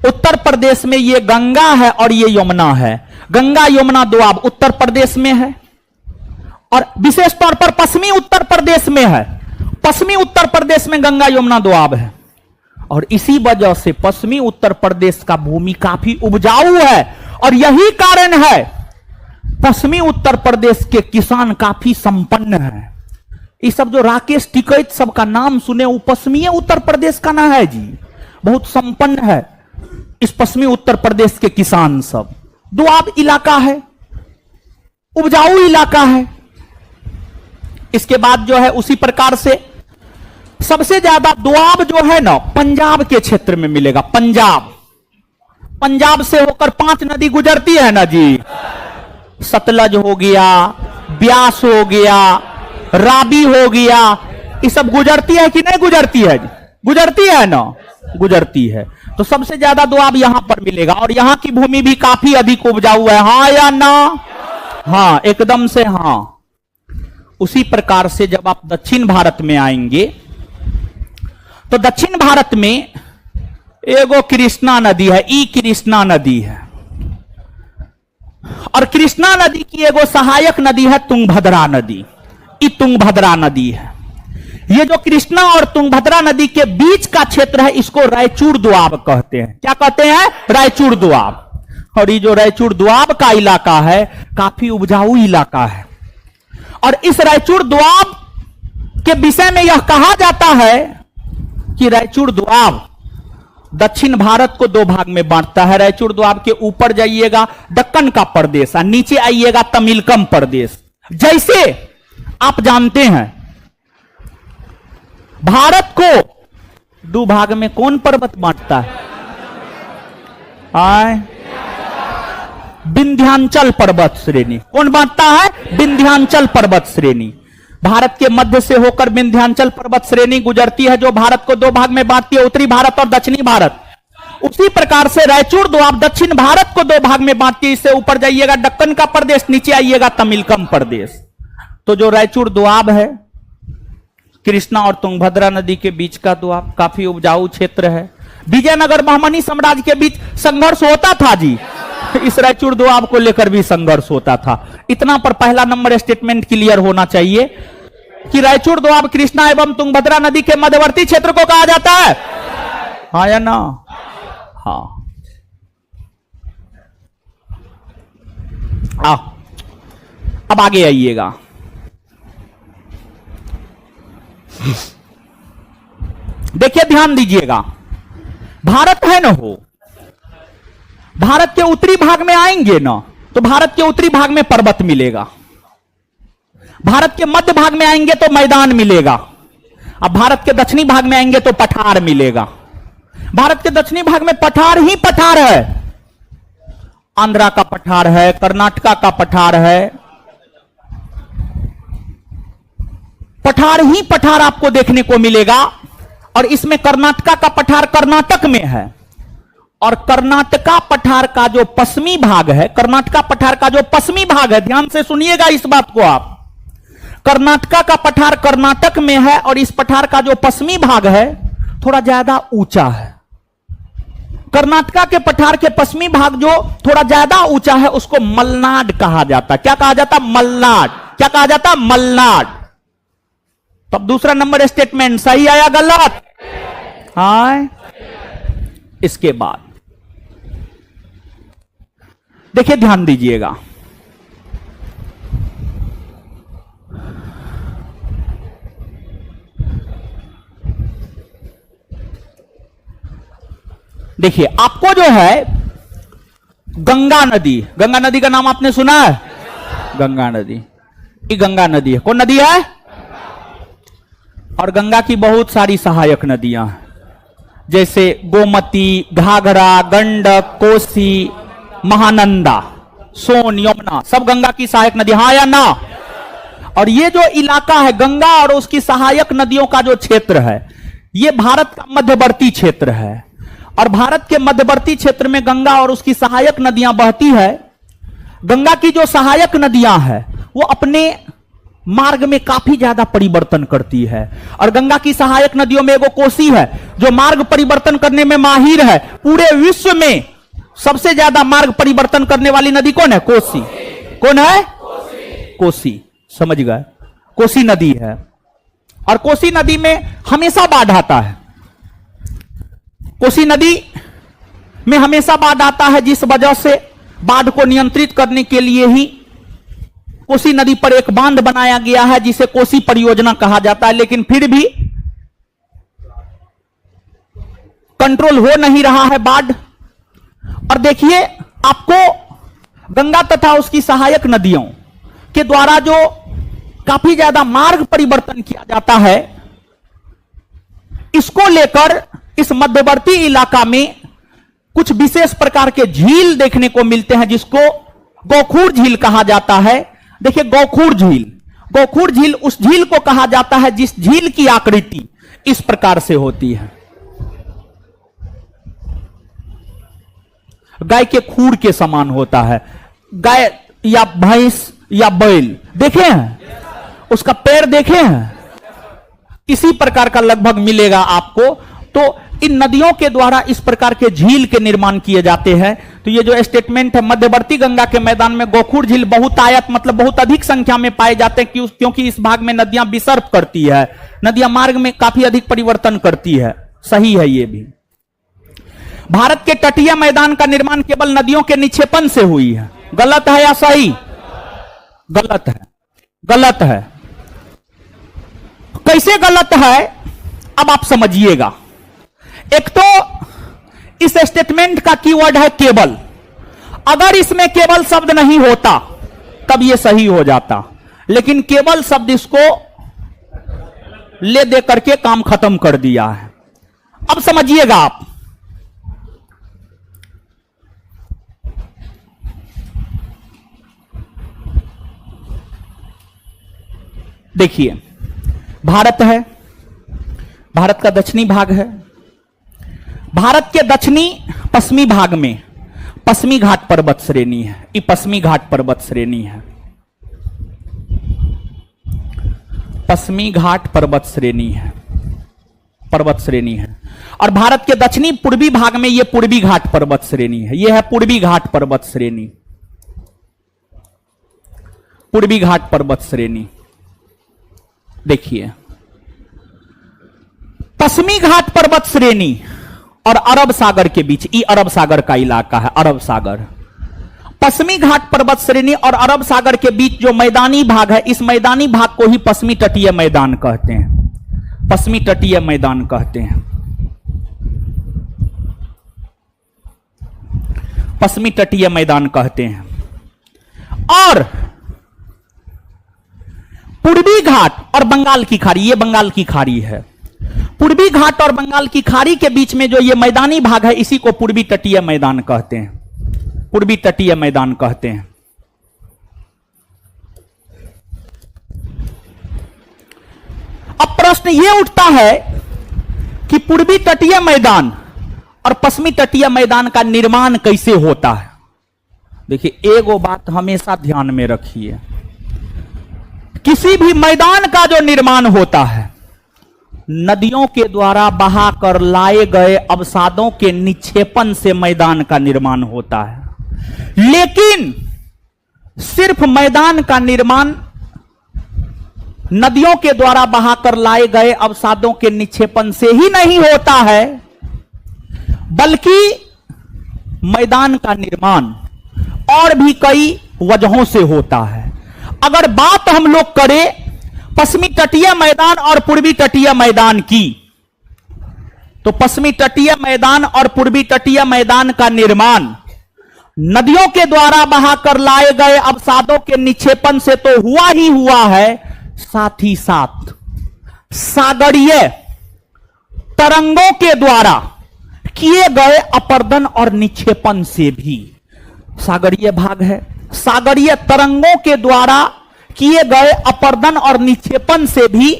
उत्तर प्रदेश में ये गंगा है और ये यमुना है। गंगा यमुना दोआब उत्तर प्रदेश में है और विशेष तौर पर पश्चिमी उत्तर प्रदेश में है। पश्चिमी उत्तर प्रदेश में गंगा यमुना दोआब है और इसी वजह से पश्चिमी उत्तर प्रदेश का भूमि काफी उपजाऊ है और यही कारण है पश्चिमी उत्तर प्रदेश के किसान काफी संपन्न हैं। ये सब जो राकेश टिकैत सबका नाम सुने, वो पश्चिमी उत्तर प्रदेश का ना है जी, बहुत संपन्न है इस पश्चिमी उत्तर प्रदेश के किसान सब। दोआब इलाका है, उपजाऊ इलाका है। इसके बाद जो है उसी प्रकार से सबसे ज्यादा दोआब जो है ना पंजाब के क्षेत्र में मिलेगा। पंजाब से होकर 5 नदी गुजरती है ना जी, सतलज हो गया, ब्यास हो गया, राबी हो गया, ये सब गुजरती है कि नहीं गुजरती है? गुजरती है ना, गुजरती है। तो सबसे ज्यादा दोआब यहां पर मिलेगा और यहां की भूमि भी काफी अधिक उपजाऊ है। हाँ या ना? हाँ, एकदम से हाँ। उसी प्रकार से जब आप दक्षिण भारत में आएंगे तो दक्षिण भारत में एगो कृष्णा नदी है, ई कृष्णा नदी है और कृष्णा नदी की एगो सहायक नदी है तुंगभद्रा नदी। ई तुंगभद्रा नदी है। ये जो कृष्णा और तुंगभद्रा नदी के बीच का क्षेत्र है इसको रायचूर दोआब कहते हैं। क्या कहते हैं? रायचूर दोआब। और ये जो रायचूर दोआब का इलाका है काफी उपजाऊ इलाका है और इस रायचूर दोआब के विषय में यह कहा जाता है कि रायचूर दोआब दक्षिण भारत को 2 भाग में बांटता है। रायचूर दोआब के ऊपर जाइएगा दक्कन का प्रदेश और नीचे आइएगा तमिलकम प्रदेश। जैसे आप जानते हैं भारत को 2 भाग में कौन पर्वत बांटता है? विंध्याचल पर्वत श्रेणी। कौन बांटता है? विंध्याचल पर्वत श्रेणी। भारत के मध्य से होकर विंध्याचल पर्वत श्रेणी गुजरती है जो भारत को 2 भाग में बांटती है, उत्तरी भारत और दक्षिणी भारत। उसी प्रकार से रायचूर दोआब दक्षिण भारत को 2 भाग में बांटती है। इससे ऊपर जाइएगा दक्कन का प्रदेश, नीचे आइएगा तमिलकम प्रदेश। तो जो रायचूर दोआब है कृष्णा और तुंगभद्रा नदी के बीच का दोआब काफी उपजाऊ क्षेत्र है। विजयनगर बहमनी साम्राज्य के बीच संघर्ष होता था जी, इस रायचूर दोआब को लेकर भी संघर्ष होता था। इतना पर पहला नंबर स्टेटमेंट क्लियर होना चाहिए कि रायचूर दोआब कृष्णा एवं तुंगभद्रा नदी के मध्यवर्ती क्षेत्र को कहा जाता है। हाँ या ना? हाँ। अब आगे आइएगा। देखिए ध्यान दीजिएगा, भारत है ना हो, भारत के उत्तरी भाग में आएंगे ना तो भारत के उत्तरी भाग में पर्वत मिलेगा। भारत के मध्य भाग में आएंगे तो मैदान मिलेगा। अब भारत के दक्षिणी भाग में आएंगे तो पठार मिलेगा। भारत के दक्षिणी भाग में पठार ही पठार है। आंध्रा का पठार है, कर्नाटका का पठार है, पठार ही पठार आपको देखने को मिलेगा। और इसमें कर्नाटका का पठार कर्नाटक में है और कर्नाटका पठार का जो पश्चिमी भाग है, कर्नाटका पठार का जो पश्चिमी भाग है, ध्यान से सुनिएगा इस बात को आप, कर्नाटका का पठार कर्नाटक में है और इस पठार का जो पश्चिमी भाग है थोड़ा ज्यादा ऊंचा है। कर्नाटका के पठार के पश्चिमी भाग जो थोड़ा ज्यादा ऊंचा है उसको मलनाड कहा जाता है। क्या कहा जाता? मलनाड। क्या कहा जाता? मलनाड। तब दूसरा नंबर स्टेटमेंट सही आया गलत? हाँ। इसके बाद देखिए ध्यान दीजिएगा, देखिए आपको जो है गंगा नदी। गंगा नदी का नाम आपने सुना है? गंगा नदी, ये गंगा नदी है। कौन नदी है? और गंगा की बहुत सारी सहायक नदियां हैं, जैसे गोमती, घाघरा, गंडक, कोसी, महानंदा, सोन, यमुना, सब गंगा की सहायक नदी। हाँ या ना? और ये जो इलाका है गंगा और उसकी सहायक नदियों का जो क्षेत्र है, ये भारत का मध्यवर्ती क्षेत्र है। और भारत के मध्यवर्ती क्षेत्र में गंगा और उसकी सहायक नदियां बहती है। गंगा की जो सहायक नदियां हैं वो अपने मार्ग में काफी ज्यादा परिवर्तन करती है। और गंगा की सहायक नदियों में एगो कोसी है जो मार्ग परिवर्तन करने में माहिर है। पूरे विश्व में सबसे ज्यादा मार्ग परिवर्तन करने वाली नदी कौन है? कोसी। कौन है? कोसी। समझ गए? कोसी नदी है। और कोसी नदी में हमेशा बाढ़ आता है। कोसी नदी में हमेशा बाढ़ आता है, जिस वजह से बाढ़ को नियंत्रित करने के लिए ही कोसी नदी पर एक बांध बनाया गया है जिसे कोसी परियोजना कहा जाता है। लेकिन फिर भी कंट्रोल हो नहीं रहा है बाढ़। और देखिए, आपको गंगा तथा उसकी सहायक नदियों के द्वारा जो काफी ज्यादा मार्ग परिवर्तन किया जाता है, इसको लेकर इस मध्यवर्ती इलाका में कुछ विशेष प्रकार के झील देखने को मिलते हैं, जिसको गोखूर झील कहा जाता है। देखिए, गोखूर झील, गोखूर झील उस झील को कहा जाता है जिस झील की आकृति इस प्रकार से होती है, गाय के खूर के समान होता है। गाय या भैंस या बैल देखे हैं, उसका पैर देखे हैं, इसी प्रकार का लगभग मिलेगा आपको। तो इन नदियों के द्वारा इस प्रकार के झील के निर्माण किए जाते हैं। तो ये जो स्टेटमेंट है, मध्यवर्ती गंगा के मैदान में गोखूर झील बहुतायत मतलब बहुत अधिक संख्या में पाए जाते हैं, क्योंकि इस भाग में नदियां विसर्प करती है, नदियां मार्ग में काफी अधिक परिवर्तन करती है। सही है ये भी। भारत के तटीय मैदान का निर्माण केवल नदियों के निक्षेपण से हुई है। गलत है या सही? गलत है। गलत है। कैसे गलत है अब आप समझिएगा। एक तो इस स्टेटमेंट का कीवर्ड है केवल। अगर इसमें केवल शब्द नहीं होता तब यह सही हो जाता, लेकिन केवल शब्द इसको ले दे करके काम खत्म कर दिया है। अब समझिएगा आप। देखिए, भारत है, भारत का दक्षिणी भाग है। भारत के दक्षिणी पश्चिमी भाग में पश्चिमी घाट पर्वत श्रेणी है। ये पश्चिमी घाट पर्वत श्रेणी है, पश्चिमी घाट पर्वत श्रेणी है, पर्वत श्रेणी है। और भारत के दक्षिणी पूर्वी भाग में यह पूर्वी घाट पर्वत श्रेणी है। यह है पूर्वी घाट पर्वत श्रेणी, पूर्वी घाट पर्वत श्रेणी। देखिए, पश्चिमी घाट पर्वत श्रेणी और अरब सागर के बीच, ये अरब सागर का इलाका है, अरब सागर। पश्चिमी घाट पर्वत श्रेणी और अरब सागर के बीच जो मैदानी भाग है, इस मैदानी भाग को ही पश्चिमी तटीय मैदान कहते हैं। पश्चिमी तटीय मैदान कहते हैं, पश्चिमी तटीय मैदान कहते हैं। और पूर्वी घाट और बंगाल की खाड़ी, ये बंगाल की खाड़ी है। पूर्वी घाट और बंगाल की खाड़ी के बीच में जो ये मैदानी भाग है, इसी को पूर्वी तटीय मैदान कहते हैं, पूर्वी तटीय मैदान कहते हैं। अब प्रश्न ये उठता है कि पूर्वी तटीय मैदान और पश्चिमी तटीय मैदान का निर्माण कैसे होता है। देखिए, एगो बात हमेशा ध्यान में रखिए, किसी भी मैदान का जो निर्माण होता है, नदियों के द्वारा बहाकर लाए गए अवसादों के निक्षेपण से मैदान का निर्माण होता है। लेकिन सिर्फ मैदान का निर्माण नदियों के द्वारा बहाकर लाए गए अवसादों के निक्षेपण से ही नहीं होता है, बल्कि मैदान का निर्माण और भी कई वजहों से होता है। अगर बात हम लोग करें पश्चिमी तटीय मैदान और पूर्वी तटीय मैदान की, तो पश्चिमी तटीय मैदान और पूर्वी तटीय मैदान का निर्माण नदियों के द्वारा बहाकर लाए गए अवसादों के निक्षेपण से तो हुआ ही हुआ है, साथ ही साथ सागरीय तरंगों के द्वारा किए गए अपर्दन और निक्षेपण से भी, सागरीय भाग है, सागरीय तरंगों के द्वारा किए गए अपर्दन और निक्षेपण से भी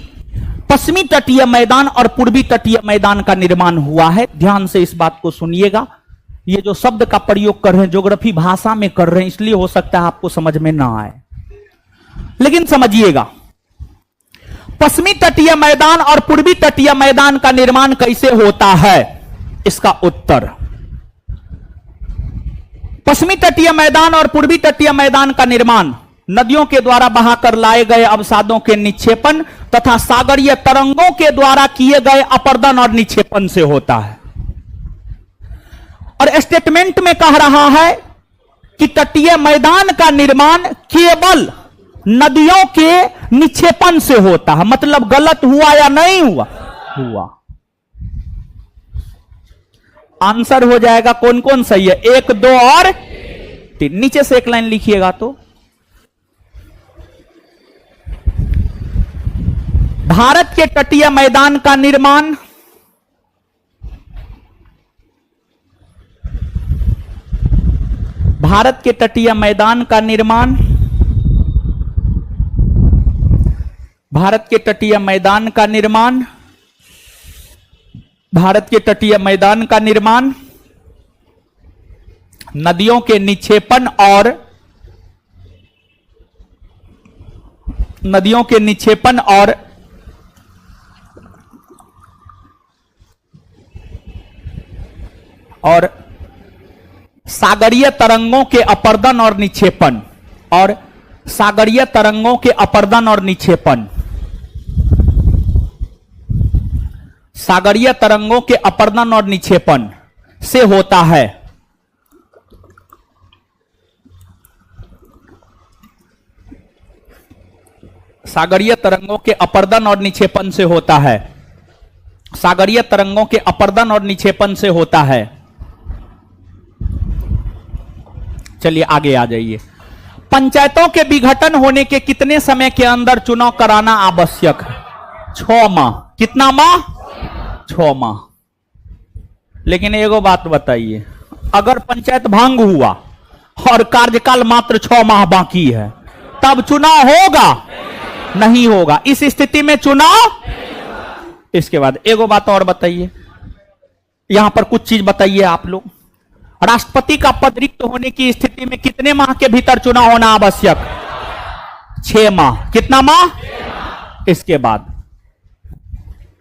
पश्चिमी तटीय मैदान और पूर्वी तटीय मैदान का निर्माण हुआ है। ध्यान से इस बात को सुनिएगा। ये जो शब्द का प्रयोग कर रहे हैं ज्योग्राफी भाषा में कर रहे हैं, इसलिए हो सकता है आपको समझ में ना आए, लेकिन समझिएगा। पश्चिमी तटीय मैदान और पूर्वी तटीय मैदान का निर्माण कैसे होता है, इसका उत्तर, पश्चिमी तटीय मैदान और पूर्वी तटीय मैदान का निर्माण नदियों के द्वारा बहाकर लाए गए अवसादों के निक्षेपण तथा सागरीय तरंगों के द्वारा किए गए अपर्दन और निक्षेपण से होता है। और स्टेटमेंट में कह रहा है कि तटीय मैदान का निर्माण केवल नदियों के निक्षेपण से होता है। मतलब गलत हुआ या नहीं हुआ? हुआ। आंसर हो जाएगा कौन कौन सही है, 1, 2 और 3। नीचे से एक लाइन लिखिएगा तो, भारत के तटीय मैदान का निर्माण भारत के तटीय मैदान का निर्माण भारत के तटीय मैदान का निर्माण भारत के तटीय मैदान का निर्माण नदियों के निक्षेपण और नदियों के निक्षेपण और सागरीय तरंगों के अपर्दन और निक्षेपण और सागरीय तरंगों के अपर्दन और निक्षेपण सागरीय तरंगों के अपर्दन और निक्षेपण से होता है। सागरीय तरंगों के अपर्दन और निक्षेपण से होता है। सागरीय तरंगों के अपर्दन और निक्षेपण से होता है। चलिए आगे आ जाइए। पंचायतों के विघटन होने के कितने समय के अंदर चुनाव कराना आवश्यक है? 6 माह। कितना माह? 6 माह। लेकिन एगो बात बताइए, अगर पंचायत भंग हुआ और कार्यकाल मात्र 6 माह बाकी है, तब चुनाव होगा? नहीं होगा। इस स्थिति में चुनाव, इसके बाद एगो बात और बताइए, यहां पर कुछ चीज बताइए आप लोग। राष्ट्रपति का पद रिक्त होने की स्थिति में कितने माह के भीतर चुनाव होना आवश्यक? 6 माह। कितना माह? इसके बाद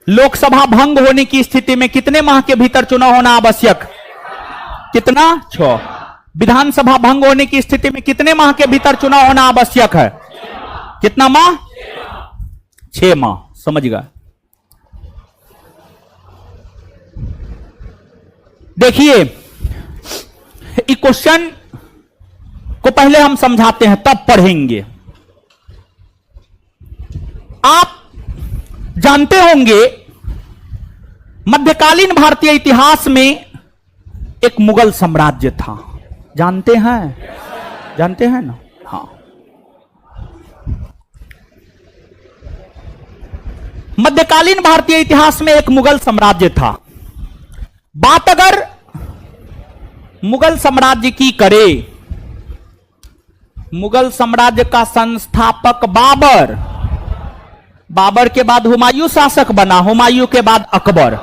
लोकसभा भंग होने की स्थिति में कितने माह के भीतर चुनाव होना आवश्यक? कितना? 6। विधानसभा भंग होने की स्थिति में कितने माह के भीतर चुनाव होना आवश्यक है? कितना माह? 6 माह। समझ गए? देखिए, इस क्वेश्चन को पहले हम समझाते हैं, तब पढ़ेंगे। आप जानते होंगे मध्यकालीन भारतीय इतिहास में एक मुगल साम्राज्य था। जानते हैं? जानते हैं ना? हाँ। मध्यकालीन भारतीय इतिहास में एक मुगल साम्राज्य था। बात अगर मुगल साम्राज्य की करे, मुगल साम्राज्य का संस्थापक बाबर, बाबर के बाद हुमायूं शासक बना, हुमायूं के बाद अकबर।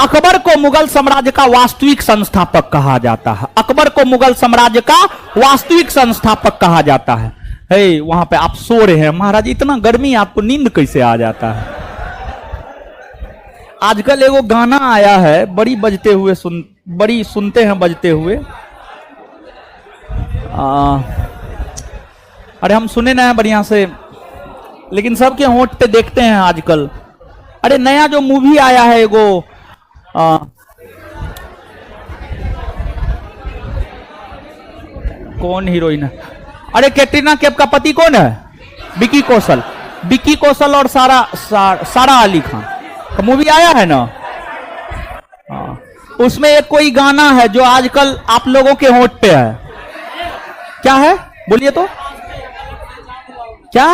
अकबर को मुगल साम्राज्य का वास्तविक संस्थापक कहा जाता है। अकबर को मुगल साम्राज्य का वास्तविक संस्थापक कहा जाता है। हे, वहां पे आप सो रहे हैं महाराज, इतना गर्मी, आपको नींद कैसे आ जाता है? आजकल एगो गाना आया है, बड़ी बजते हुए बड़ी सुनते हैं बजते हुए। अरे हम सुने ना है बढ़िया से, लेकिन सबके होंठ पे देखते हैं आजकल। अरे नया जो मूवी आया है एगो, कौन हीरोइन है? अरे कैटरीना कैफ का पति कौन है? विकी कौशल। विकी कौशल और सारा अली खान का मूवी आया है ना? उसमें एक कोई गाना है जो आजकल आप लोगों के होंठ पे है। क्या है बोलिए तो? क्या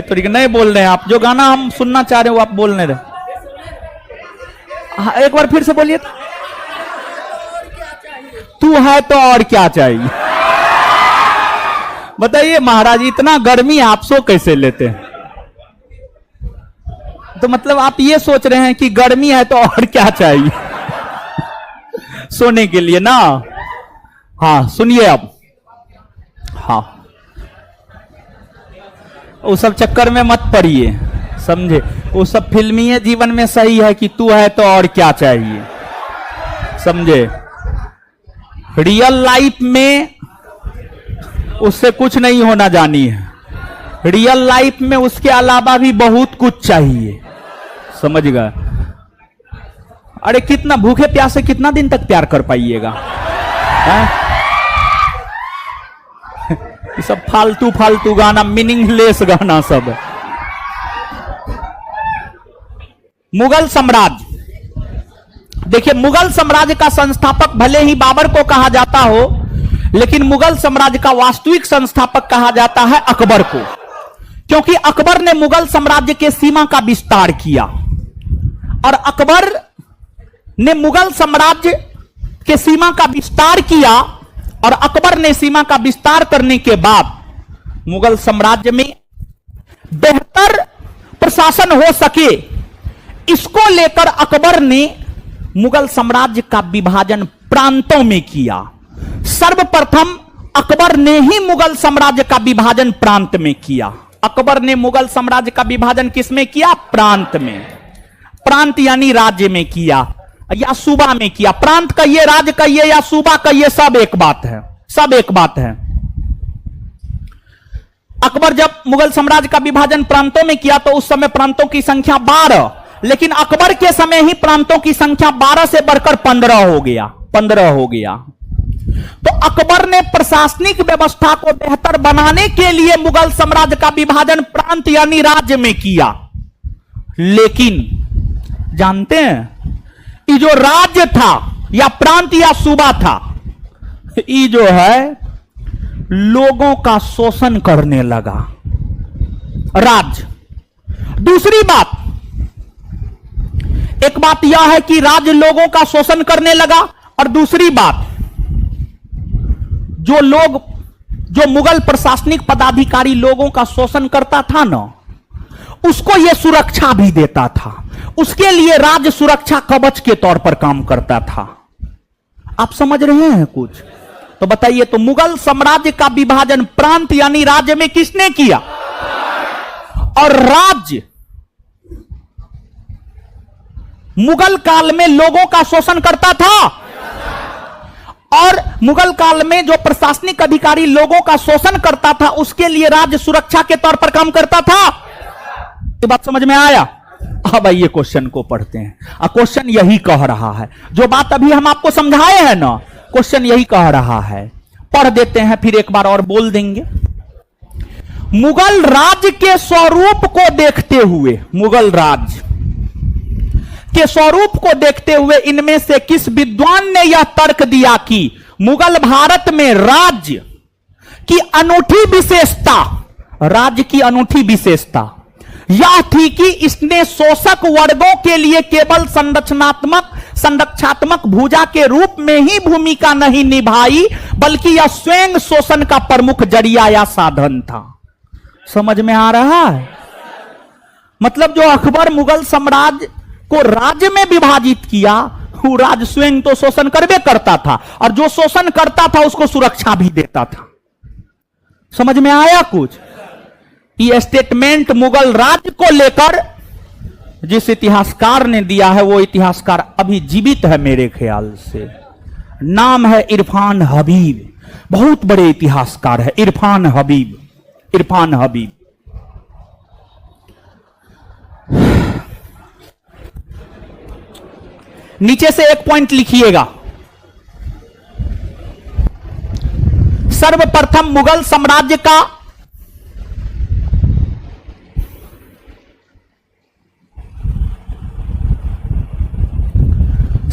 तोरी नहीं बोल रहे हैं आप। जो गाना हम सुनना चाह रहे हो आप बोल नहीं रहे। हाँ, एक बार फिर से बोलिए तो। तू है तो और क्या चाहिए? बताइए महाराज, इतना गर्मी आप सो कैसे लेते हैं? तो मतलब आप ये सोच रहे हैं कि गर्मी है तो और क्या चाहिए सोने के लिए ना? हाँ सुनिए अब। हाँ, वो सब चक्कर में मत पड़िए, समझे? वो सब फिल्मी जीवन में सही है कि तू है तो और क्या चाहिए, समझे? रियल लाइफ में उससे कुछ नहीं होना जानी है। रियल लाइफ में उसके अलावा भी बहुत कुछ चाहिए, समझ गए? अरे कितना भूखे प्यासे कितना दिन तक प्यार कर पाइएगा? ये सब फालतू फालतू गाना, मीनिंगलेस गाना सब। मुगल साम्राज्य, देखिए मुगल साम्राज्य का संस्थापक भले ही बाबर को कहा जाता हो, लेकिन मुगल साम्राज्य का वास्तविक संस्थापक कहा जाता है अकबर को, क्योंकि अकबर ने मुगल साम्राज्य के सीमा का विस्तार किया। और अकबर ने मुगल साम्राज्य के सीमा का विस्तार किया, और अकबर ने सीमा का विस्तार करने के बाद मुगल साम्राज्य में बेहतर प्रशासन हो सके, इसको लेकर अकबर ने मुगल साम्राज्य का विभाजन प्रांतों में किया। सर्वप्रथम अकबर ने ही मुगल साम्राज्य का विभाजन प्रांत में किया। अकबर ने मुगल साम्राज्य का विभाजन किसमें किया? प्रांत में। प्रांत यानी राज्य में किया या सूबा में किया। प्रांत कहिए, राज्य कहिए या सूबा कहिए, सब एक बात है, सब एक बात है। अकबर जब मुगल साम्राज्य का विभाजन प्रांतों में किया तो उस समय प्रांतों की संख्या 12, लेकिन अकबर के समय ही प्रांतों की संख्या 12 से बढ़कर 15 हो गया। 15 हो गया। तो अकबर ने प्रशासनिक व्यवस्था को बेहतर बनाने के लिए मुगल साम्राज्य का विभाजन प्रांत यानी राज्य में किया। लेकिन जानते हैं, ये जो राज्य था या प्रांत या सूबा था, ये जो है लोगों का शोषण करने लगा, राज्य। दूसरी बात, एक बात यह है कि राज्य लोगों का शोषण करने लगा, और दूसरी बात, जो मुगल प्रशासनिक पदाधिकारी लोगों का शोषण करता था ना, उसको यह सुरक्षा भी देता था। उसके लिए राज्य सुरक्षा कवच के तौर पर काम करता था। आप समझ रहे हैं कुछ? तो बताइए, तो मुगल साम्राज्य का विभाजन प्रांत यानी राज्य में किसने किया? और राज्य मुगल काल में लोगों का शोषण करता था, और मुगल काल में जो प्रशासनिक अधिकारी लोगों का शोषण करता था, उसके लिए राज्य सुरक्षा के तौर पर काम करता था। ये बात समझ में आया? अब आइए क्वेश्चन को पढ़ते हैं। क्वेश्चन यही कह रहा है, जो बात अभी हम आपको समझाए हैं ना, क्वेश्चन यही कह रहा है। पढ़ देते हैं, फिर एक बार और बोल देंगे। मुगल राज्य के स्वरूप को देखते हुए, मुगल राज्य के स्वरूप को देखते हुए इनमें से किस विद्वान ने यह तर्क दिया कि मुगल भारत में राज्य की अनूठी विशेषता, राज्य की अनूठी विशेषता यह थी कि इसने शोषक वर्गों के लिए केवल संरक्षात्मक भुजा के रूप में ही भूमिका नहीं निभाई, बल्कि यह स्वयं शोषण का प्रमुख जरिया या साधन था। समझ में आ रहा है? मतलब जो अकबर मुगल साम्राज्य को राज्य में विभाजित किया, वो राज्य स्वयं तो शोषण करबे करता था, और जो शोषण करता था उसको सुरक्षा भी देता था। समझ में आया कुछ? ये स्टेटमेंट मुगल राज्य को लेकर जिस इतिहासकार ने दिया है, वो इतिहासकार अभी जीवित है मेरे ख्याल से। नाम है इरफान हबीब। बहुत बड़े इतिहासकार है इरफान हबीब। इरफान हबीब नीचे से एक पॉइंट लिखिएगा। सर्वप्रथम मुगल साम्राज्य का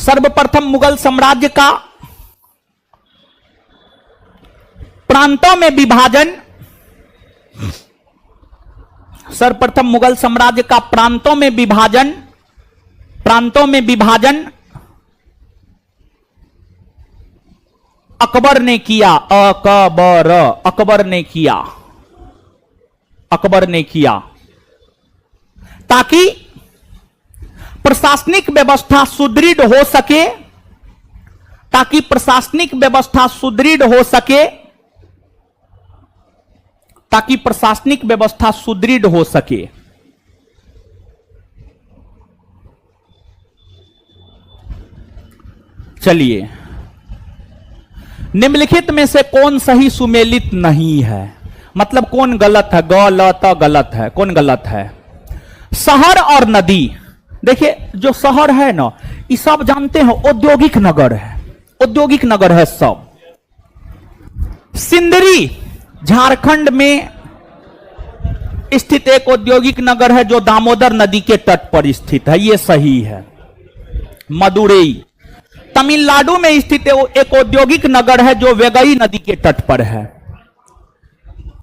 सर्वप्रथम मुगल साम्राज्य का प्रांतों में विभाजन, सर्वप्रथम मुगल साम्राज्य का प्रांतों में विभाजन अकबर ने किया। अकबर ने किया ताकि प्रशासनिक व्यवस्था सुदृढ़ हो सके, चलिए, निम्नलिखित में से कौन सही सुमेलित नहीं है, मतलब कौन गलत है? गलत है। कौन गलत है? शहर और नदी। देखिए, जो शहर है ना, ये सब जानते हैं औद्योगिक नगर है सब। सिंदरी झारखंड में स्थित एक औद्योगिक नगर है जो दामोदर नदी के तट पर स्थित है, यह सही है। मदुरई तमिलनाडु में स्थित एक औद्योगिक नगर है जो वेगई नदी के तट पर है।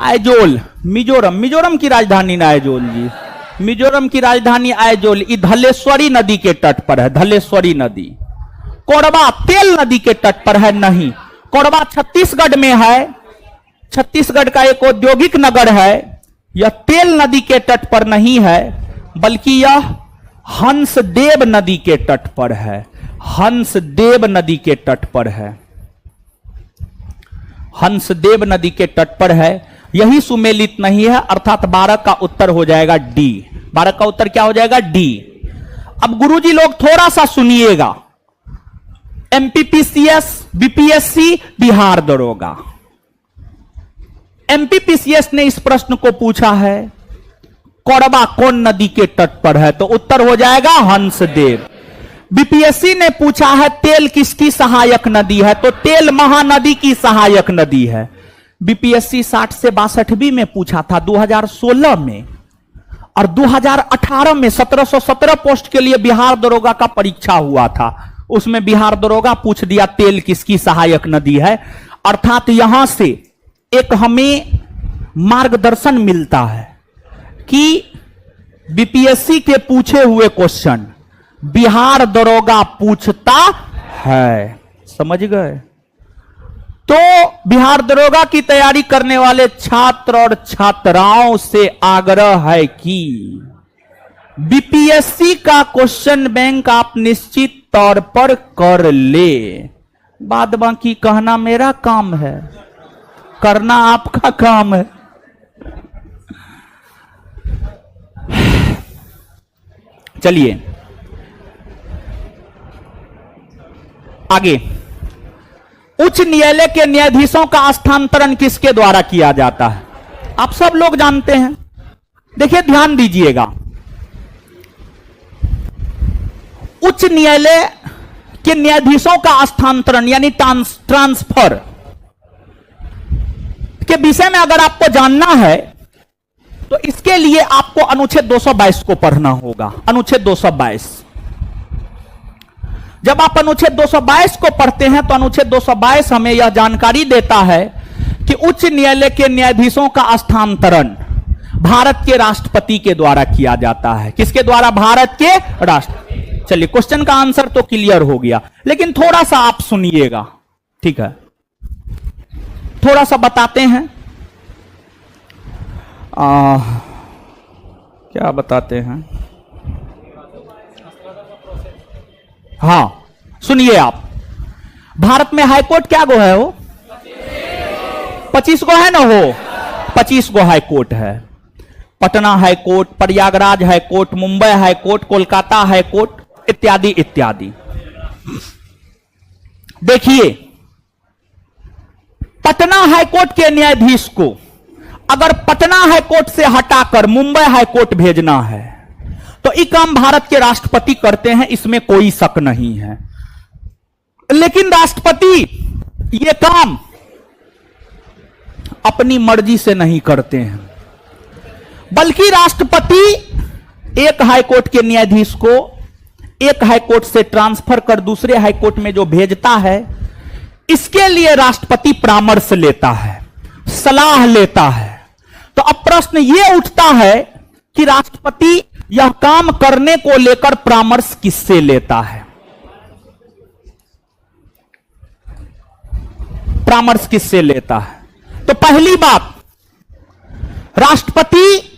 आइजोल मिजोरम की राजधानी ना आइजोल जी, मिजोरम की राजधानी आइजोल, ये धलेश्वरी नदी के तट पर है, धलेश्वरी नदी। कोरबा तेल नदी के तट पर है, नहीं, कोरबा छत्तीसगढ़ में है, छत्तीसगढ़ का एक औद्योगिक नगर है। यह तेल नदी के तट पर नहीं है, बल्कि यह हंसदेव नदी के तट पर है, हंसदेव नदी के तट पर है, हंसदेव नदी के तट पर है। यही सुमेलित नहीं है, अर्थात 12 का उत्तर हो जाएगा डी। 12 का उत्तर क्या हो जाएगा? डी। अब गुरुजी लोग थोड़ा सा सुनिएगा, एमपीपीसीएस, बीपीएससी, बिहार दरोगा, एमपीपीसीएस ने इस प्रश्न को पूछा है कोरबा कौन नदी के तट पर है, तो उत्तर हो जाएगा हंसदेव। बीपीएससी ने पूछा है तेल किसकी सहायक नदी है, तो तेल महानदी की सहायक नदी है। बीपीएससी 60 से 62 में पूछा था 2016 में, और 2018 में 1717 पोस्ट के लिए बिहार दरोगा का परीक्षा हुआ था, उसमें बिहार दरोगा पूछ दिया तेल किसकी सहायक नदी है। अर्थात यहां से एक हमें मार्गदर्शन मिलता है कि बीपीएससी के पूछे हुए क्वेश्चन बिहार दरोगा पूछता है, समझ गए? तो बिहार दरोगा की तैयारी करने वाले छात्र और छात्राओं से आग्रह है कि बीपीएससी का क्वेश्चन बैंक आप निश्चित तौर पर कर ले। बाद बाकी कहना मेरा काम है, करना आपका काम है। चलिए आगे, उच्च न्यायालय के न्यायाधीशों का स्थानांतरण किसके द्वारा किया जाता है? आप सब लोग जानते हैं। देखिए, ध्यान दीजिएगा, उच्च न्यायालय के न्यायाधीशों का स्थानांतरण यानी ट्रांसफर के विषय में अगर आपको जानना है तो इसके लिए आपको अनुच्छेद 222 को पढ़ना होगा। अनुच्छेद 222, जब आप अनुच्छेद 222 को पढ़ते हैं तो अनुच्छेद 222 हमें यह जानकारी देता है कि उच्च न्यायालय के न्यायाधीशों का स्थानांतरण भारत के राष्ट्रपति के द्वारा किया जाता है। किसके द्वारा? भारत के राष्ट्रपति। चलिए, क्वेश्चन का आंसर तो क्लियर हो गया, लेकिन थोड़ा सा आप सुनिएगा, ठीक है? थोड़ा सा बताते हैं। क्या बताते हैं? हां, सुनिए आप, भारत में हाईकोर्ट क्या गो है? वो 25 गो है ना, हो 25 गो हाईकोर्ट है। Patna high court, Prayagraj high court, Mumbai high court, Kolkata high court, इत्यादि इत्यादि। देखिए, पटना हाईकोर्ट के न्यायाधीश को अगर पटना हाईकोर्ट से हटाकर मुंबई हाईकोर्ट भेजना है तो ये काम भारत के राष्ट्रपति करते हैं, इसमें कोई शक नहीं है। लेकिन राष्ट्रपति ये काम अपनी मर्जी से नहीं करते हैं, बल्कि राष्ट्रपति एक हाईकोर्ट के न्यायाधीश को एक हाईकोर्ट से ट्रांसफर कर दूसरे हाईकोर्ट में जो भेजता है, इसके लिए राष्ट्रपति परामर्श लेता है, सलाह लेता है। तो अब प्रश्न यह उठता है कि राष्ट्रपति यह काम करने को लेकर परामर्श किससे लेता है? परामर्श किससे लेता है? तो पहली बात, राष्ट्रपति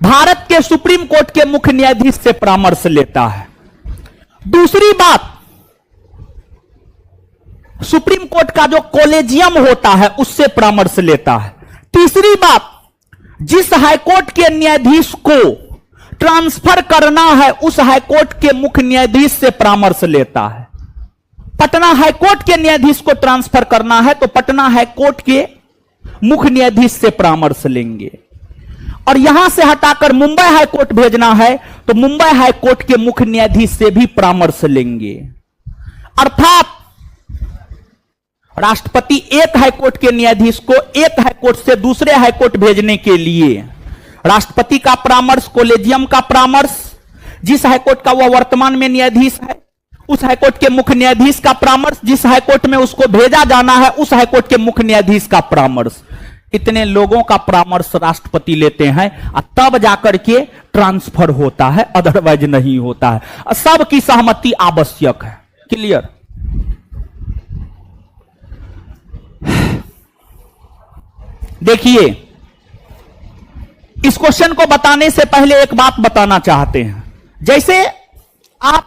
भारत के सुप्रीम कोर्ट के मुख्य न्यायाधीश से परामर्श लेता है। दूसरी बात, सुप्रीम कोर्ट का जो कॉलेजियम होता है उससे परामर्श लेता है। तीसरी बात, जिस हाईकोर्ट के न्यायाधीश को ट्रांसफर करना है उस हाईकोर्ट के मुख्य न्यायाधीश से परामर्श लेता है। पटना हाईकोर्ट के न्यायाधीश को ट्रांसफर करना है तो पटना हाईकोर्ट के मुख्य न्यायाधीश से परामर्श लेंगे, और यहां से हटाकर मुंबई हाईकोर्ट भेजना है तो मुंबई हाईकोर्ट के मुख्य न्यायाधीश से भी परामर्श लेंगे। अर्थात राष्ट्रपति एक हाईकोर्ट के न्यायाधीश को एक हाईकोर्ट से दूसरे हाईकोर्ट भेजने के लिए राष्ट्रपति का परामर्श, कॉलेजियम का परामर्श, जिस हाईकोर्ट का वह वर्तमान में न्यायाधीश है उस हाईकोर्ट के मुख्य न्यायाधीश का परामर्श, जिस हाईकोर्ट में उसको भेजा जाना है उस हाईकोर्ट के मुख्य न्यायाधीश का परामर्श, इतने लोगों का परामर्श राष्ट्रपति लेते हैं और तब जाकर के ट्रांसफर होता है, अदरवाइज नहीं होता है। सबकी सहमति आवश्यक है। क्लियर? देखिए, इस क्वेश्चन को बताने से पहले एक बात बताना चाहते हैं। जैसे आप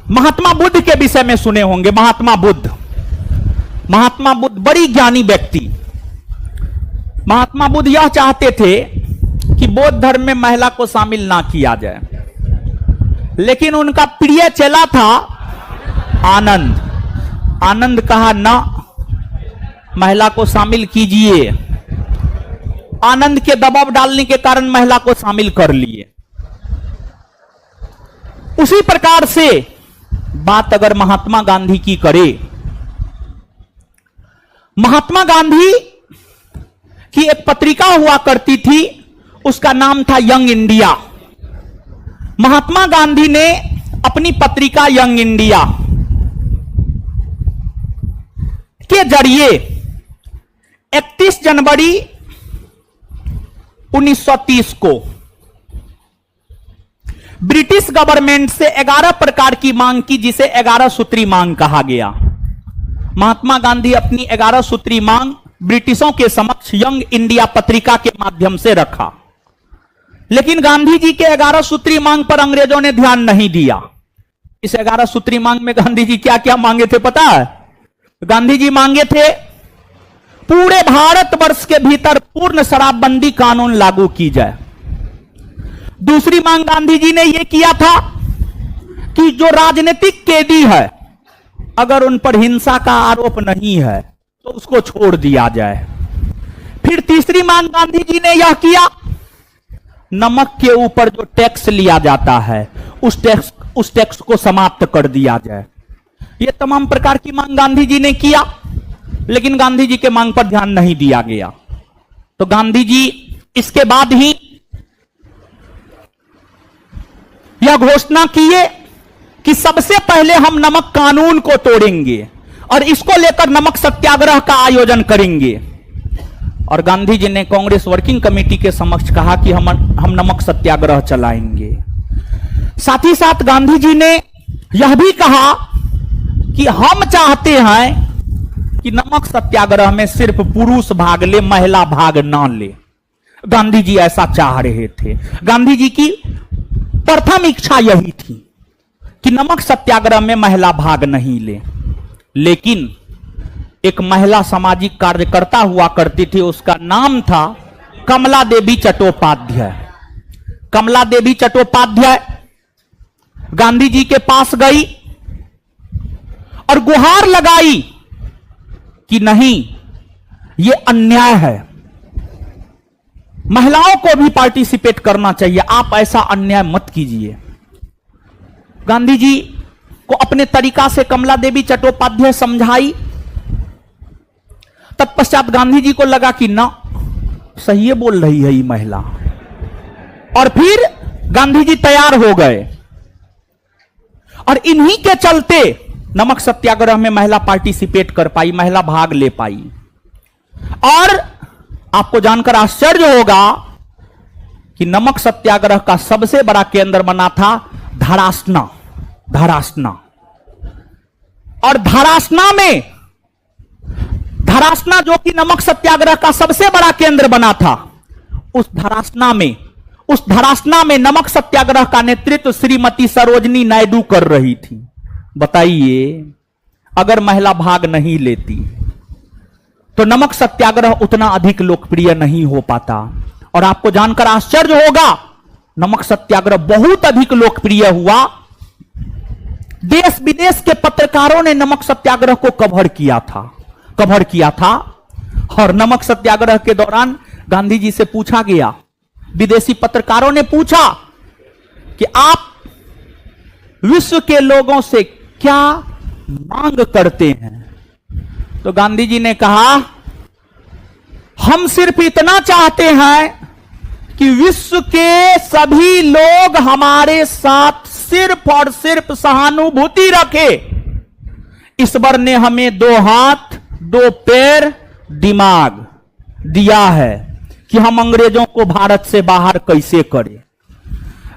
महात्मा बुद्ध के विषय में सुने होंगे। महात्मा बुद्ध बड़ी ज्ञानी व्यक्ति। महात्मा बुद्ध यह चाहते थे कि बौद्ध धर्म में महिला को शामिल ना किया जाए, लेकिन उनका प्रिय चेला था आनंद कहा ना, महिला को शामिल कीजिए। आनंद के दबाव डालने के कारण महिला को शामिल कर लिए। उसी प्रकार से बात अगर महात्मा गांधी की करे, महात्मा गांधी की एक पत्रिका हुआ करती थी, उसका नाम था यंग इंडिया। महात्मा गांधी ने अपनी पत्रिका यंग इंडिया के जरिए 31 जनवरी 1930 को ब्रिटिश गवर्नमेंट से 11 प्रकार की मांग की, जिसे 11 सूत्री मांग कहा गया। महात्मा गांधी अपनी 11 सूत्री मांग ब्रिटिशों के समक्ष यंग इंडिया पत्रिका के माध्यम से रखा, लेकिन गांधी जी के 11 सूत्री मांग पर अंग्रेजों ने ध्यान नहीं दिया। इस 11 सूत्री मांग में गांधी जी क्या क्या मांगे थे पता है? गांधी जी मांगे थे पूरे भारतवर्ष के भीतर पूर्ण शराबबंदी कानून लागू की जाए। दूसरी मांग गांधी जी ने यह किया था कि जो राजनीतिक कैदी है, अगर उन पर हिंसा का आरोप नहीं है तो उसको छोड़ दिया जाए। फिर तीसरी मांग गांधी जी ने यह किया, नमक के ऊपर जो टैक्स लिया जाता है उस टैक्स को समाप्त कर दिया जाए। ये तमाम प्रकार की मांग गांधी जी ने किया, लेकिन गांधी जी के मांग पर ध्यान नहीं दिया गया। तो गांधी जी इसके बाद ही यह घोषणा किए कि सबसे पहले हम नमक कानून को तोड़ेंगे और इसको लेकर नमक सत्याग्रह का आयोजन करेंगे। और गांधी जी ने कांग्रेस वर्किंग कमेटी के समक्ष कहा कि हम नमक सत्याग्रह चलाएंगे। साथ ही साथ गांधी जी ने यह भी कहा कि हम चाहते हैं कि नमक सत्याग्रह में सिर्फ पुरुष भाग ले, महिला भाग ना ले। गांधी जी ऐसा चाह रहे थे। गांधी जी की प्रथम इच्छा यही थी कि नमक सत्याग्रह में महिला भाग नहीं ले। लेकिन एक महिला सामाजिक कार्यकर्ता हुआ करती थी, उसका नाम था कमला देवी चट्टोपाध्याय। कमला देवी चट्टोपाध्याय गांधी जी के पास गई और गुहार लगाई कि नहीं, यह अन्याय है, महिलाओं को भी पार्टिसिपेट करना चाहिए, आप ऐसा अन्याय मत कीजिए। गांधी जी को अपने तरीका से कमला देवी चट्टोपाध्याय समझाई। तत्पश्चात गांधी जी को लगा कि ना, सही बोल रही है ये महिला। और फिर गांधी जी तैयार हो गए और इन्हीं के चलते नमक सत्याग्रह में महिला पार्टिसिपेट कर पाई, महिला भाग ले पाई। और आपको जानकर आश्चर्य होगा कि नमक सत्याग्रह का सबसे बड़ा केंद्र बना था धरासना। और धरासना जो कि नमक सत्याग्रह का सबसे बड़ा केंद्र बना था, उस धरासना में नमक सत्याग्रह का नेतृत्व श्रीमती सरोजनी नायडू कर रही थी। बताइए, अगर महिला भाग नहीं लेती तो नमक सत्याग्रह उतना अधिक लोकप्रिय नहीं हो पाता। और आपको जानकर आश्चर्य होगा, नमक सत्याग्रह बहुत अधिक लोकप्रिय हुआ। देश विदेश के पत्रकारों ने नमक सत्याग्रह को कवर किया था। और नमक सत्याग्रह के दौरान गांधी जी से पूछा गया, विदेशी पत्रकारों ने पूछा कि आप विश्व के लोगों से क्या मांग करते हैं? तो गांधी जी ने कहा, हम सिर्फ इतना चाहते हैं कि विश्व के सभी लोग हमारे साथ सिर्फ और सिर्फ सहानुभूति रखे। ईश्वर ने हमें 2 हाथ 2 पैर दिमाग दिया है कि हम अंग्रेजों को भारत से बाहर कैसे करें।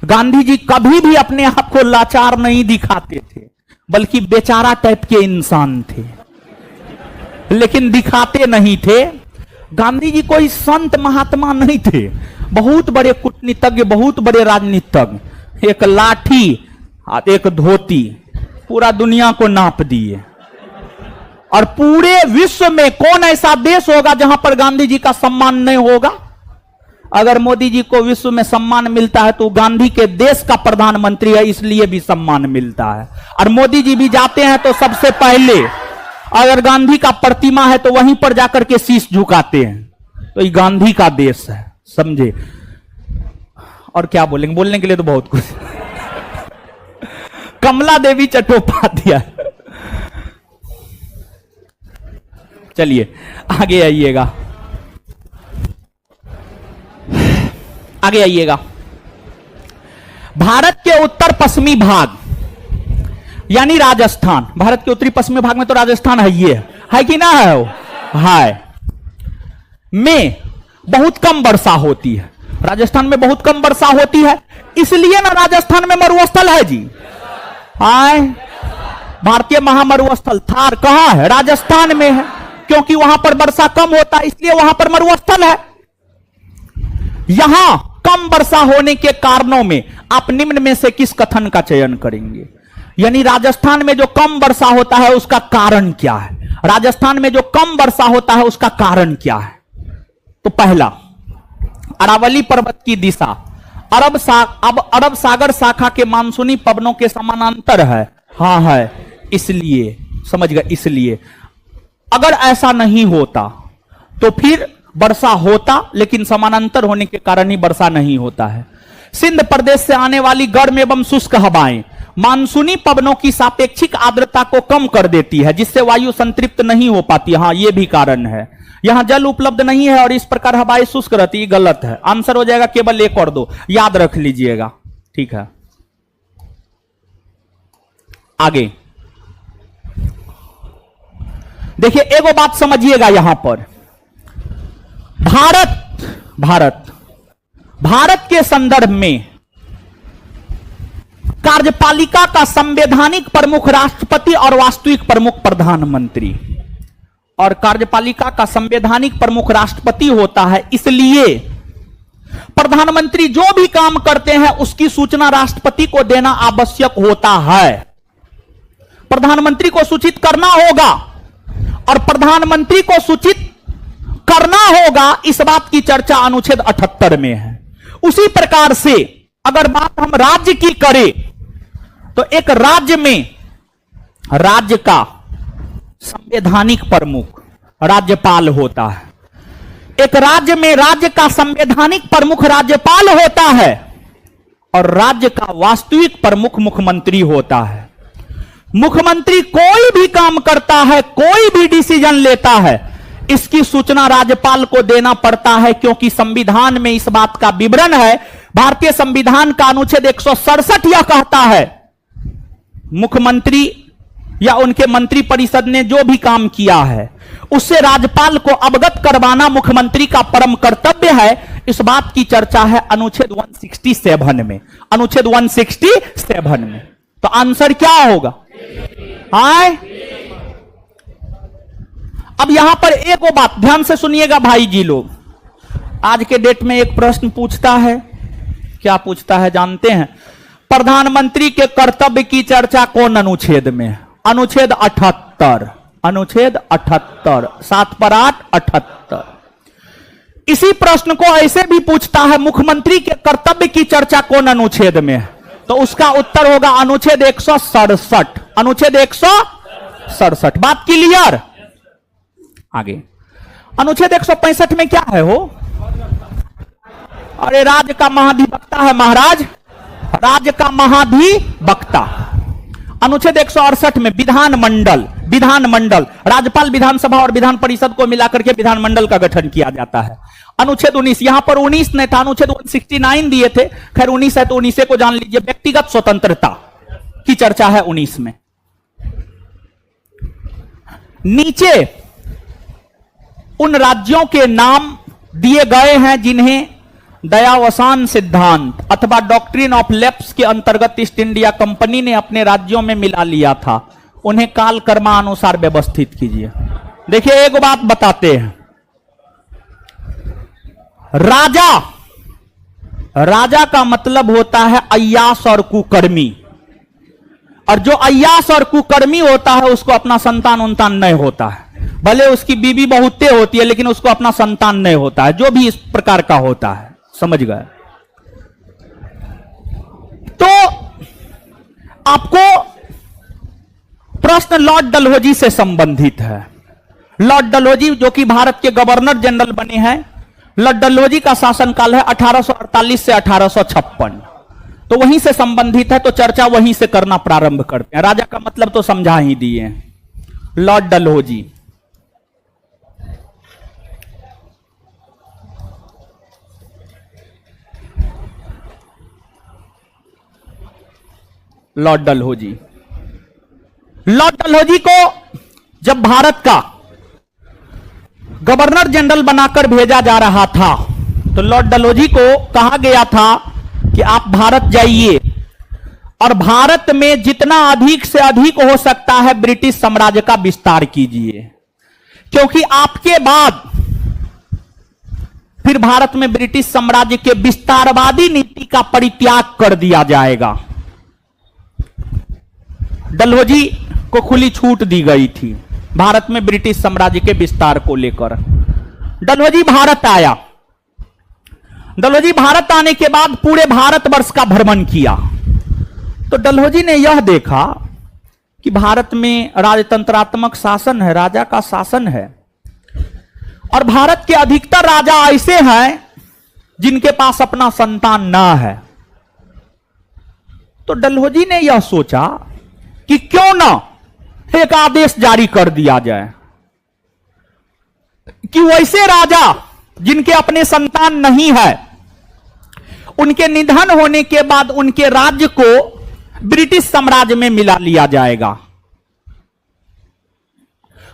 गांधी जी कभी भी अपने आप को लाचार नहीं दिखाते थे, बल्कि बेचारा टाइप के इंसान थे, लेकिन दिखाते नहीं थे। गांधी जी कोई संत महात्मा नहीं थे, बहुत बड़े कूटनीतिज्ञ, बहुत बड़े राजनीतिज्ञ। एक लाठी और एक धोती पूरा दुनिया को नाप दिए। और पूरे विश्व में कौन ऐसा देश होगा जहां पर गांधी जी का सम्मान नहीं होगा? अगर मोदी जी को विश्व में सम्मान मिलता है तो गांधी के देश का प्रधानमंत्री है, इसलिए भी सम्मान मिलता है। और मोदी जी भी जाते हैं तो सबसे पहले अगर गांधी का प्रतिमा है तो वहीं पर जाकर के शीश झुकाते हैं। तो ये गांधी का देश है, समझे? और क्या बोलेंगे, बोलने के लिए तो बहुत कुछ। कमला देवी चट्टोपाध्याय। चलिए आगे आइएगा, आगे आइएगा। भारत के उत्तर पश्चिमी भाग यानी राजस्थान, भारत के उत्तरी पश्चिमी भाग में तो राजस्थान है, ये है कि ना है? वो है में बहुत कम वर्षा होती है। राजस्थान में बहुत कम वर्षा होती है, इसलिए ना राजस्थान में मरुस्थल है जी। हाय, भारतीय महामरुस्थल थार कहां है? राजस्थान में है, क्योंकि वहां पर वर्षा कम होता है, इसलिए वहां पर मरुस्थल है। यहां कम वर्षा होने के कारणों में आप निम्न में से किस कथन का चयन करेंगे? यानी राजस्थान में जो कम वर्षा होता है उसका कारण क्या है? राजस्थान में जो कम वर्षा होता है उसका कारण क्या है? तो पहला, अरावली पर्वत की दिशा अरब सागर शाखा के मानसूनी पवनों के समानांतर है। हाँ है, इसलिए समझ गए। इसलिए अगर ऐसा नहीं होता तो फिर वर्षा होता, लेकिन समानांतर होने के कारण ही वर्षा नहीं होता है। सिंध प्रदेश से आने वाली गर्म एवं शुष्क हवाएं मानसूनी पवनों की सापेक्षिक आर्द्रता को कम कर देती है, जिससे वायु संतृप्त नहीं हो पाती। हाँ, यह भी कारण है। यहां जल उपलब्ध नहीं है और इस प्रकार हवाएं शुष्क रहती है। गलत है, आंसर हो जाएगा केवल 1 और 2, याद रख लीजिएगा। ठीक है, आगे देखिए, एगो बात समझिएगा। यहां पर भारत के संदर्भ में कार्यपालिका का संवैधानिक प्रमुख राष्ट्रपति और वास्तविक प्रमुख प्रधानमंत्री, और कार्यपालिका का संवैधानिक प्रमुख राष्ट्रपति होता है। इसलिए प्रधानमंत्री जो भी काम करते हैं उसकी सूचना राष्ट्रपति को देना आवश्यक होता है। प्रधानमंत्री को सूचित करना होगा, और प्रधानमंत्री को सूचित करना होगा, इस बात की चर्चा अनुच्छेद 78 में है। उसी प्रकार से अगर बात हम राज्य की करें तो एक राज्य में राज्य का संवैधानिक प्रमुख राज्यपाल होता है। एक राज्य में राज्य का संवैधानिक प्रमुख राज्यपाल होता है, और राज्य का वास्तविक प्रमुख मुख्यमंत्री होता है। मुख्यमंत्री कोई भी काम करता है, कोई भी डिसीजन लेता है, इसकी सूचना राज्यपाल को देना पड़ता है, क्योंकि संविधान में इस बात का विवरण है, भारतीय संविधान का अनुच्छेद 167 यह कहता है मुख्यमंत्री या उनके मंत्री परिषद ने जो भी काम किया है उससे राज्यपाल को अवगत करवाना मुख्यमंत्री का परम कर्तव्य है। इस बात की चर्चा है अनुच्छेद 167 में, अनुच्छेद 167 में। तो आंसर क्या होगा? आए अब यहां पर एक बात ध्यान से सुनिएगा भाई जी लोग, आज के डेट में एक प्रश्न पूछता है, क्या पूछता है जानते हैं? प्रधानमंत्री के कर्तव्य की चर्चा कौन अनुच्छेद में है? अनुच्छेद 78, अनुच्छेद 78, 7 पर 8 78। इसी प्रश्न को ऐसे भी पूछता है मुख्यमंत्री के कर्तव्य की चर्चा कौन अनुच्छेद में है? तो उसका उत्तर होगा अनुच्छेद 167, अनुच्छेद 167। बात क्लियर? आगे अनुच्छेद 165 में क्या है हो? अरे राज्य का महाधिवक्ता है महाराज, राज्य का महाधिवक्ता। अनुच्छेद 168 में विधानमंडल, विधानमंडल राज्यपाल, विधानसभा और विधान परिषद को मिलाकर के विधानमंडल का गठन किया जाता है। अनुच्छेद 19, यहां पर 19 नहीं था, अनुच्छेद 169 दिए थे, खैर 19 है तो 19 को जान लीजिए। व्यक्तिगत स्वतंत्रता की चर्चा है 19 में। नीचे उन राज्यों के नाम दिए गए हैं जिन्हें दयावसान सिद्धांत अथवा डॉक्ट्रिन ऑफ लैप्स के अंतर्गत ईस्ट इंडिया कंपनी ने अपने राज्यों में मिला लिया था। उन्हें काल कर्मानुसार व्यवस्थित कीजिए। देखिए एक बात बताते हैं, राजा, राजा का मतलब होता है अय्यास और कुकर्मी, और जो अय्यास और कुकर्मी होता है उसको अपना संतान उन्तान नहीं होता है। भले उसकी बीबी बहुते होती है लेकिन उसको अपना संतान नहीं होता है, जो भी इस प्रकार का होता है, समझ गए? तो आपको प्रश्न लॉर्ड डलहौजी से संबंधित है। लॉर्ड डलहौजी जो कि भारत के गवर्नर जनरल बने हैं, लॉर्ड डलहौजी का शासनकाल है 1848 से 1856, तो वहीं से संबंधित है, तो चर्चा वहीं से करना प्रारंभ करते हैं। राजा का मतलब तो समझा ही दिए, Lord Dalhousie. Lord Dalhousie, Lord Dalhousie को जब भारत का गवर्नर जनरल बनाकर भेजा जा रहा था तो लॉर्ड डलहौजी को कहा गया था कि आप भारत जाइए और भारत में जितना अधिक से अधिक हो सकता है ब्रिटिश साम्राज्य का विस्तार कीजिए, क्योंकि आपके बाद फिर भारत में ब्रिटिश साम्राज्य के विस्तारवादी नीति का परित्याग कर दिया जाएगा। डलहौजी को खुली छूट दी गई थी भारत में ब्रिटिश साम्राज्य के विस्तार को लेकर। डलहौजी भारत आया। डलहौजी भारत आने के बाद पूरे भारतवर्ष का भ्रमण किया। तो डलहौजी ने यह देखा कि भारत में राजतंत्रात्मक शासन है, राजा का शासन है, और भारत के अधिकतर राजा ऐसे हैं जिनके पास अपना संतान ना है। तो डलहौजी ने यह सोचा कि क्यों ना एक आदेश जारी कर दिया जाए कि वैसे राजा जिनके अपने संतान नहीं है, उनके निधन होने के बाद उनके राज्य को ब्रिटिश साम्राज्य में मिला लिया जाएगा।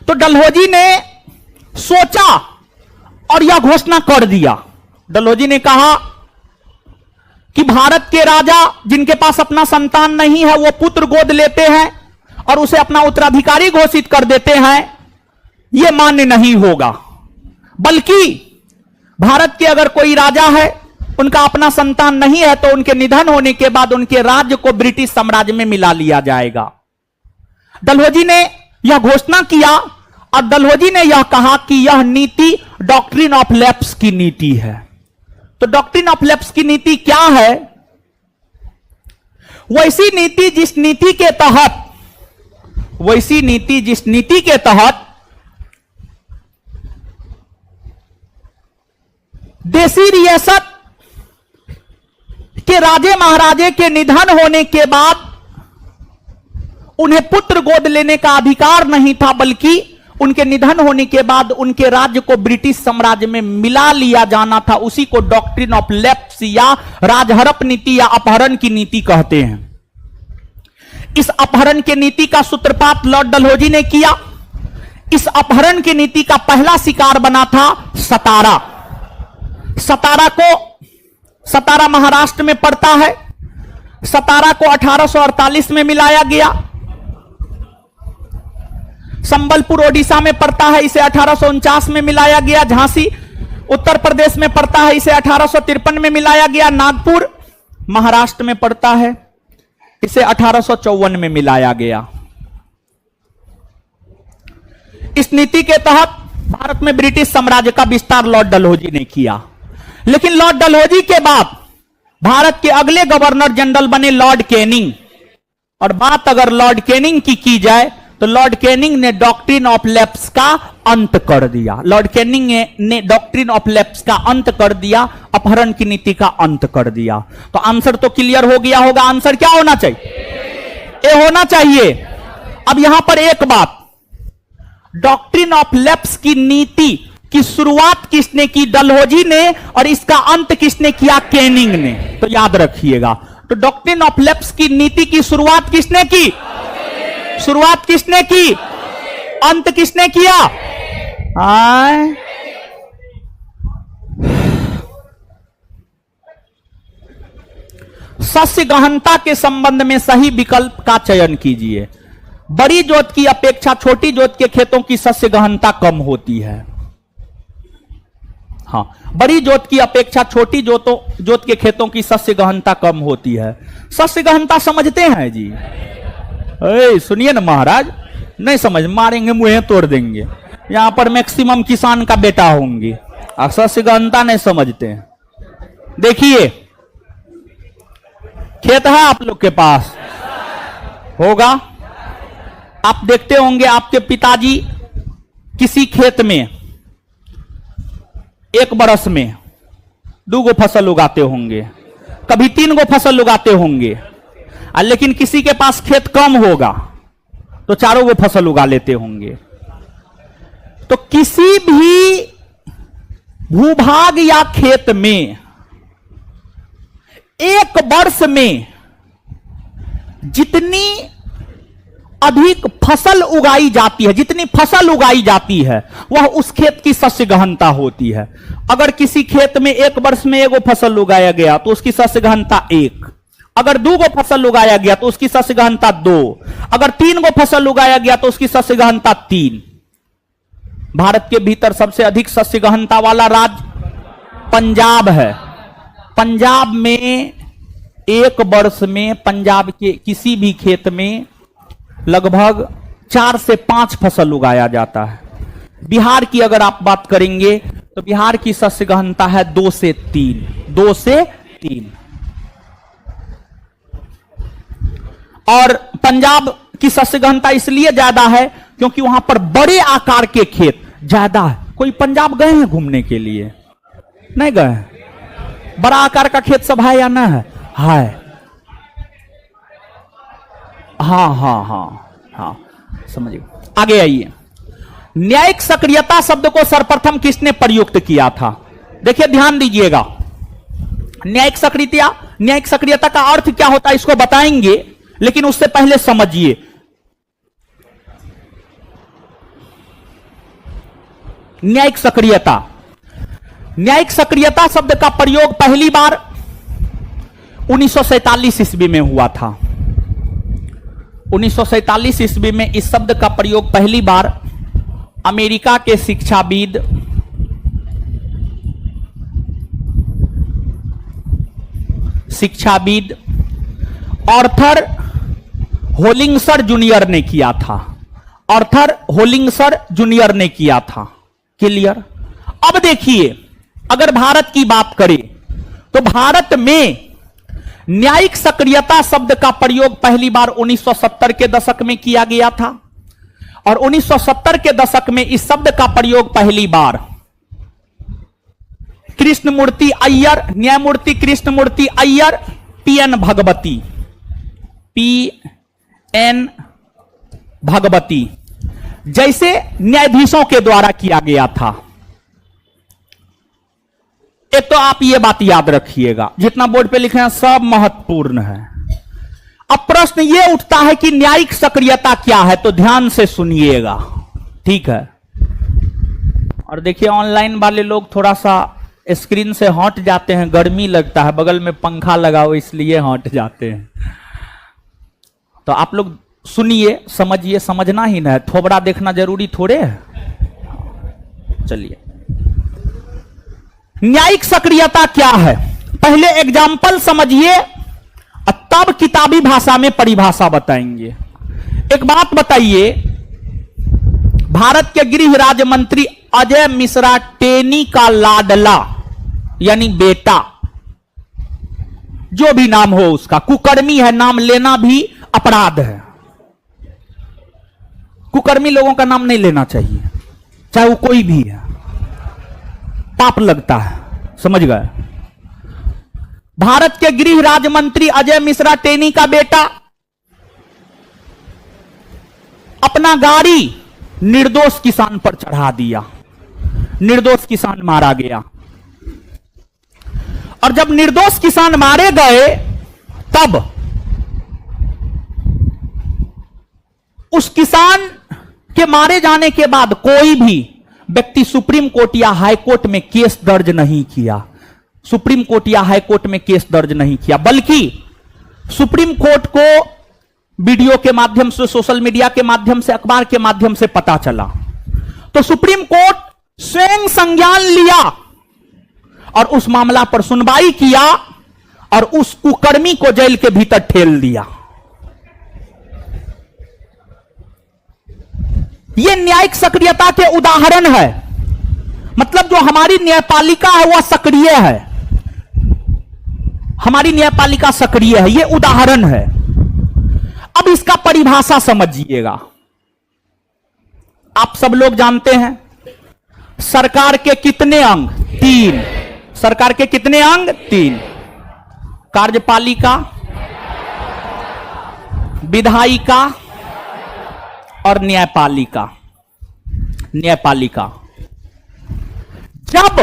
तो डलहौजी ने सोचा और यह घोषणा कर दिया। डलहौजी ने कहा कि भारत के राजा जिनके पास अपना संतान नहीं है वो पुत्र गोद लेते हैं और उसे अपना उत्तराधिकारी घोषित कर देते हैं, यह मान्य नहीं होगा। बल्कि भारत के अगर कोई राजा है, उनका अपना संतान नहीं है, तो उनके निधन होने के बाद उनके राज्य को ब्रिटिश साम्राज्य में मिला लिया जाएगा। डलहौजी ने यह घोषणा किया और डलहौजी ने यह कहा कि यह नीति डॉक्ट्रिन ऑफ लैप्स की नीति है। तो डॉक्ट्रिन ऑफ लैप्स की नीति क्या है? वैसी नीति जिस नीति के तहत देशी रियासत के राजे महाराजे के निधन होने के बाद उन्हें पुत्र गोद लेने का अधिकार नहीं था, बल्कि उनके निधन होने के बाद उनके राज्य को ब्रिटिश साम्राज्य में मिला लिया जाना था। उसी को डॉक्ट्रिन ऑफ लैप्स या राजहड़प नीति या अपहरण की नीति कहते हैं। इस अपहरण की नीति का सूत्रपात लॉर्ड डलहौजी ने किया। इस अपहरण की नीति का पहला शिकार बना था सतारा। सतारा महाराष्ट्र में पड़ता है। सतारा को 1848 में मिलाया गया। संबलपुर ओडिशा में पड़ता है, इसे 1849 में मिलाया गया। झांसी उत्तर प्रदेश में पड़ता है, इसे 1853 में मिलाया गया। नागपुर महाराष्ट्र में पड़ता है, इसे 1854 में मिलाया गया। इस नीति के तहत भारत में ब्रिटिश साम्राज्य का विस्तार लॉर्ड डलहौजी ने किया। लेकिन लॉर्ड डलहौजी के बाद भारत के अगले गवर्नर जनरल बने लॉर्ड कैनिंग। और बात अगर लॉर्ड कैनिंग की जाए तो लॉर्ड कैनिंग ने डॉक्ट्रिन ऑफ लैप्स का अंत कर दिया। लॉर्ड कैनिंग ने डॉक्ट्रिन ऑफ लैप्स का अंत कर दिया, अपहरण की नीति का अंत कर दिया। तो आंसर तो क्लियर हो गया होगा। आंसर क्या होना चाहिए? ए होना चाहिए। अब यहां पर एक बात, डॉक्ट्रिन ऑफ लैप्स की नीति की शुरुआत किसने की? डलहौजी ने। और इसका अंत किसने किया? कैनिंग ने। तो याद रखिएगा, तो डॉक्ट्रिन ऑफ लैप्स की नीति की शुरुआत किसने की? शुरुआत किसने की? अंत किसने किया? सस्य गहनता के संबंध में सही विकल्प का चयन कीजिए। बड़ी जोत की अपेक्षा छोटी जोत के खेतों की सस्य गहनता कम होती है। हाँ, बड़ी जोत की अपेक्षा छोटी जोत के खेतों की सस्य गहनता कम होती है। सस्य गहनता समझते हैं जी? सुनिए ना महाराज, नहीं समझ मारेंगे, मुंह तोड़ देंगे। यहां पर मैक्सिमम किसान का बेटा होंगे, सस्य गहनता नहीं समझते हैं। देखिए, खेत है आप लोग के पास, होगा, आप देखते होंगे आपके पिताजी किसी खेत में एक बरस में 2 गो फसल उगाते होंगे, कभी 3 गो फसल उगाते होंगे। लेकिन किसी के पास खेत कम होगा तो 4 गो फसल उगा लेते होंगे। तो किसी भी भूभाग या खेत में एक वर्ष में जितनी अधिक फसल उगाई जाती है, जितनी फसल उगाई जाती है, वह उस खेत की सस्य गहनता होती है। अगर किसी खेत में एक वर्ष में 1 गो फसल उगाया गया तो उसकी सस्य गहनता 1। अगर 2 गो फसल उगाया गया तो उसकी सस्य गहनता 2। अगर 3 गो फसल उगाया गया तो उसकी सस्य गहनता 3। भारत के भीतर सबसे अधिक सस्य गहनता वाला राज्य पंजाब है। पंजाब में एक वर्ष में पंजाब के किसी भी खेत में लगभग 4 से 5 फसल उगाया जाता है। बिहार की अगर आप बात करेंगे तो बिहार की सस्य गहनता है 2 से 3। 2 से 3। और पंजाब की सस्य गहनता इसलिए ज्यादा है क्योंकि वहां पर बड़े आकार के खेत ज्यादा है। कोई पंजाब गए हैं घूमने के लिए? नहीं गए? बड़ा आकार का खेत सब है या ना है? है। हाँ हाँ हाँ हाँ, समझिए। आगे आइए। न्यायिक सक्रियता शब्द को सर्वप्रथम किसने प्रयुक्त किया था? देखिए, ध्यान दीजिएगा। न्यायिक सक्रियता का अर्थ क्या होता है इसको बताएंगे, लेकिन उससे पहले समझिए। न्यायिक सक्रियता शब्द का प्रयोग पहली बार 1947 ईस्वी में हुआ था। 1947 ईस्वी में इस शब्द का प्रयोग पहली बार अमेरिका के शिक्षाविद आर्थर होलिंगसर जूनियर ने किया था। आर्थर होलिंगसर जूनियर ने किया था। क्लियर? अब देखिए, अगर भारत की बात करें तो भारत में न्यायिक सक्रियता शब्द का प्रयोग पहली बार 1970 के दशक में किया गया था। और 1970 के दशक में इस शब्द का प्रयोग पहली बार कृष्णमूर्ति अय्यर, न्यायमूर्ति कृष्णमूर्ति अय्यर, पीएन भगवती जैसे न्यायाधीशों के द्वारा किया गया था। एक तो आप ये बात याद रखिएगा, जितना बोर्ड पे लिखे हैं सब महत्वपूर्ण है। अब प्रश्न ये उठता है कि न्यायिक सक्रियता क्या है, तो ध्यान से सुनिएगा, ठीक है। और देखिए ऑनलाइन वाले लोग थोड़ा सा स्क्रीन से हट जाते हैं, गर्मी लगता है, बगल में पंखा लगा हो इसलिए हट जाते हैं। तो आप लोग सुनिए, समझिए, समझना ही ना है, थोबड़ा देखना जरूरी थोड़े है। चलिए, न्यायिक सक्रियता क्या है, पहले एग्जाम्पल समझिए और तब किताबी भाषा में परिभाषा बताएंगे। एक बात बताइए, भारत के गृह राज्य मंत्री अजय मिश्रा टेनी का लाडला यानी बेटा, जो भी नाम हो उसका, कुकर्मी है, नाम लेना भी अपराध है। कुकर्मी लोगों का नाम नहीं लेना चाहिए, चाहे वो कोई भी है, पाप लगता है, समझ गए। भारत के गृह राज्य मंत्री अजय मिश्रा टेनी का बेटा अपना गाड़ी निर्दोष किसान पर चढ़ा दिया, निर्दोष किसान मारा गया। और जब निर्दोष किसान मारे गए तब उस किसान के मारे जाने के बाद कोई भी व्यक्ति सुप्रीम कोर्ट या हाई कोर्ट में केस दर्ज नहीं किया, सुप्रीम कोर्ट या हाई कोर्ट में केस दर्ज नहीं किया, बल्कि सुप्रीम कोर्ट को वीडियो के माध्यम से, सोशल मीडिया के माध्यम से, अखबार के माध्यम से पता चला, तो सुप्रीम कोर्ट स्वयं संज्ञान लिया और उस मामला पर सुनवाई किया और उस कुकर्मी को जेल के भीतर ठेल दिया। यह न्यायिक सक्रियता के उदाहरण है, मतलब जो हमारी न्यायपालिका है वह सक्रिय है, हमारी न्यायपालिका सक्रिय है, यह उदाहरण है। अब इसका परिभाषा समझिएगा। आप सब लोग जानते हैं सरकार के कितने अंग? 3। सरकार के कितने अंग? 3। कार्यपालिका, विधायिका और न्यायपालिका। न्यायपालिका, जब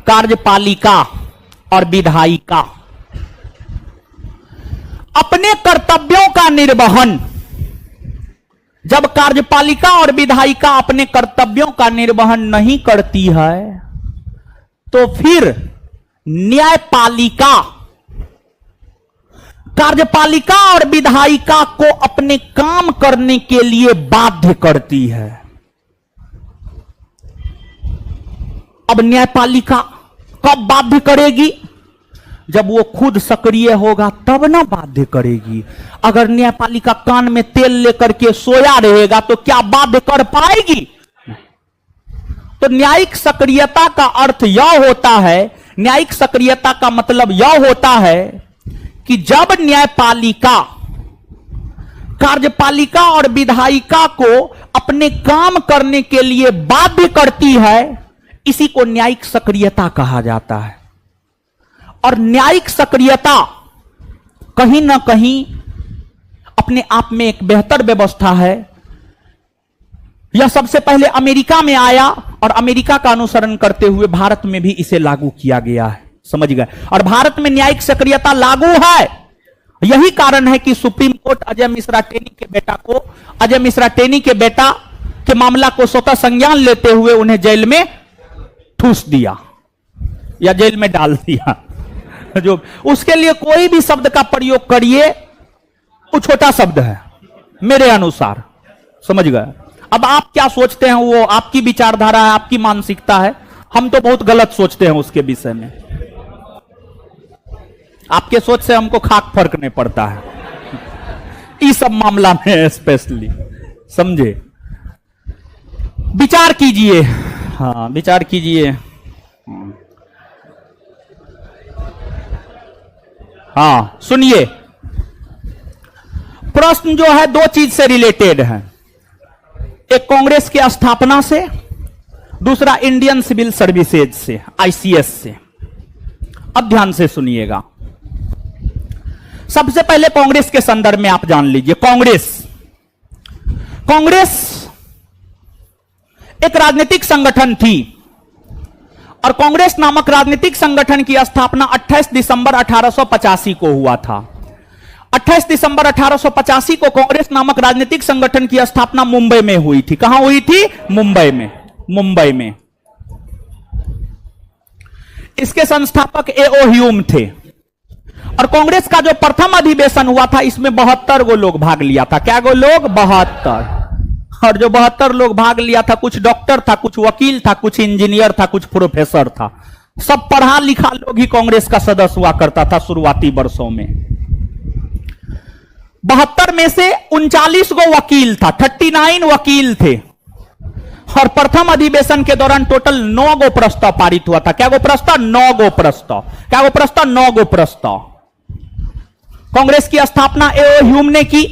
कार्यपालिका और विधायिका अपने कर्तव्यों का निर्वहन, जब कार्यपालिका और विधायिका अपने कर्तव्यों का निर्वहन नहीं करती है, तो फिर न्यायपालिका कार्यपालिका और विधायिका को अपने काम करने के लिए बाध्य करती है। अब न्यायपालिका कब बाध्य करेगी? जब वो खुद सक्रिय होगा तब ना बाध्य करेगी। अगर न्यायपालिका कान में तेल लेकर के सोया रहेगा तो क्या बाध्य कर पाएगी? तो न्यायिक सक्रियता का अर्थ यह होता है, न्यायिक सक्रियता का मतलब यह होता है कि जब न्यायपालिका कार्यपालिका और विधायिका को अपने काम करने के लिए बाध्य करती है, इसी को न्यायिक सक्रियता कहा जाता है। और न्यायिक सक्रियता कहीं ना कहीं अपने आप में एक बेहतर व्यवस्था है। यह सबसे पहले अमेरिका में आया और अमेरिका का अनुसरण करते हुए भारत में भी इसे लागू किया गया है, समझ गए। और भारत में न्यायिक सक्रियता लागू है। यही कारण है कि सुप्रीम कोर्ट अजय मिश्रा टेनी के बेटा को, अजय मिश्रा टेनी के बेटा के मामला को स्वतः संज्ञान लेते हुए उन्हें जेल में ठूस दिया या जेल में डाल दिया। जो उसके लिए कोई भी शब्द का प्रयोग करिए, वो छोटा शब्द है मेरे अनुसार, समझ गए। अब आप क्या सोचते हैं वो आपकी विचारधारा है, आपकी मानसिकता है। हम तो बहुत गलत सोचते हैं उसके विषय में। आपके सोच से हमको खाक फर्क नहीं पड़ता है इस सब मामला में स्पेशली, समझे। विचार कीजिए, हाँ विचार कीजिए। हाँ सुनिए, प्रश्न जो है दो चीज से रिलेटेड है, एक कांग्रेस के स्थापना से, दूसरा इंडियन सिविल सर्विसेज से, आईसीएस से। अब ध्यान से सुनिएगा। सबसे पहले कांग्रेस के संदर्भ में आप जान लीजिए। कांग्रेस एक राजनीतिक संगठन थी और कांग्रेस नामक राजनीतिक संगठन की स्थापना 28 दिसंबर 1885 को हुआ था। 28 दिसंबर 1885 को कांग्रेस नामक राजनीतिक संगठन की स्थापना मुंबई में हुई थी। कहां हुई थी? मुंबई में। इसके संस्थापक ए.ओ. ह्यूम थे और कांग्रेस का जो प्रथम अधिवेशन हुआ था इसमें 72 गो लोग भाग लिया था। क्या गो लोग? 72। और जो 72 लोग भाग लिया था, कुछ डॉक्टर था, कुछ वकील था, कुछ इंजीनियर था, कुछ प्रोफेसर था। सब पढ़ा लिखा लोग ही कांग्रेस का सदस्य हुआ करता था शुरुआती वर्षों में। 72 में से 39 गो वकील था, 39 वकील थे। और प्रथम अधिवेशन के दौरान टोटल 9 गो प्रस्ताव पारित हुआ था। क्या गो प्रस्ताव? 9 गो प्रस्ताव। क्या गो प्रस्ताव? 9 गो प्रस्ताव। कांग्रेस की स्थापना ए.ओ. ह्यूम ने की,